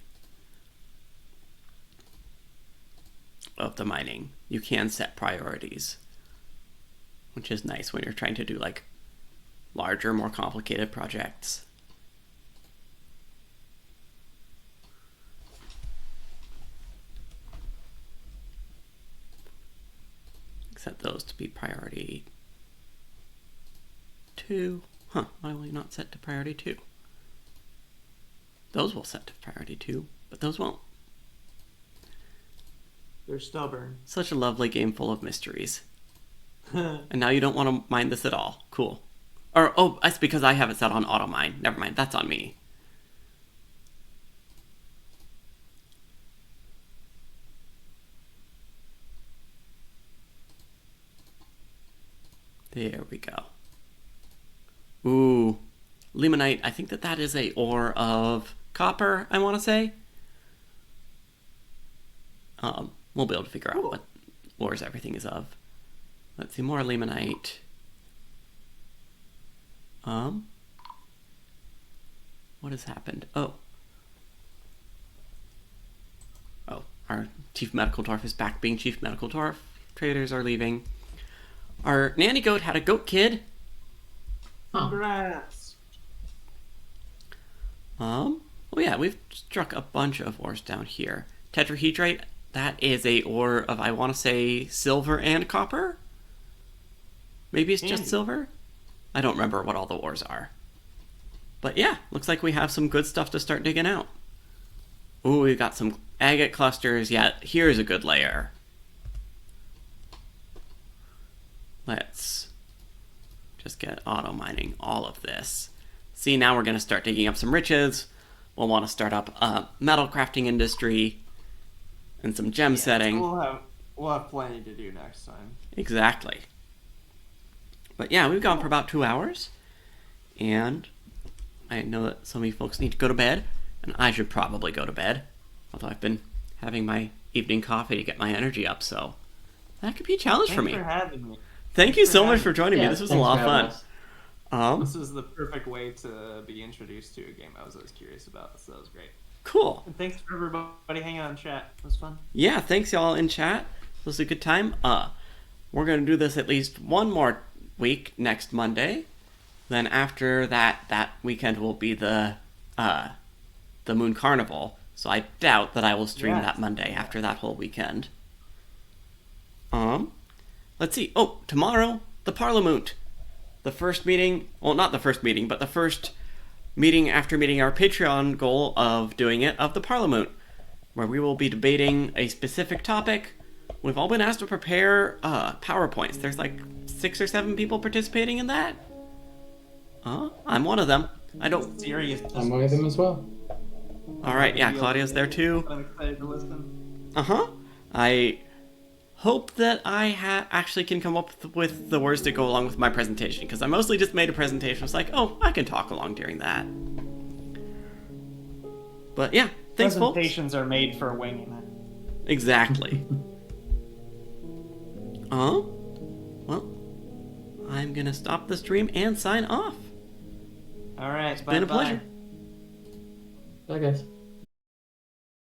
of the mining. You can set priorities, which is nice when you're trying to do like larger, more complicated projects. Set those to be priority 2. Huh, why will you not set to priority 2? Those will set to priority 2, but those won't.
They're stubborn.
Such a lovely game full of mysteries. And now you don't want to mine this at all. Cool. Or, oh, that's because I have it set on auto mine. Never mind, that's on me. There we go. Ooh, limonite. I think that is a ore of copper, I want to say. We'll be able to figure out what ores everything is of. Let's see, more limonite. What has happened? Oh, our chief medical dwarf is back being chief medical dwarf. Traders are leaving. Our nanny goat had a goat kid.
Congrats.
Oh yeah, we've struck a bunch of ores down here. Tetrahedrite, that is a ore of, I want to say, silver and copper? Maybe it's just silver? I don't remember what all the ores are. But yeah, looks like we have some good stuff to start digging out. Ooh, we've got some agate clusters. Yeah, here's a good layer. Let's just get auto mining all of this. See, now we're going to start digging up some riches. We'll want to start up a metal crafting industry and some gem setting.
So we'll have plenty to do next time.
Exactly. But yeah, we've gone for about 2 hours. And I know that some of you folks need to go to bed. And I should probably go to bed. Although I've been having my evening coffee to get my energy up, so that could be a challenge for me.
Thanks for having me.
Thank you so much for joining me. This was a lot of
thanks for
fun.
This is the perfect way to be introduced to a game I was always curious about, so that was great.
Cool.
And thanks for everybody hanging out in chat. It was fun.
Yeah, thanks y'all in chat. This was a good time. We're going to do this at least one more week next Monday. Then after that weekend will be the Moon Carnival. So I doubt that I will stream that Monday after that whole weekend. Let's see. Oh, tomorrow, the Parliament. The first meeting, well, not the first meeting, but the first meeting after meeting our Patreon goal of doing it, of the Parliament, where we will be debating a specific topic. We've all been asked to prepare PowerPoints. There's like 6 or 7 people participating in that. I'm one of them.
Serious.
I'm one of them as well.
All right, yeah, Claudia's there too.
I'm excited to listen.
I hope that I actually can come up with the words to go along with my presentation, because I mostly just made a presentation. It's like, oh, I can talk along during that. But yeah, thanks, folks.
Presentations are made for winging it.
Exactly. Well, I'm gonna stop the stream and sign off.
All right,
It's been a pleasure.
Bye, guys.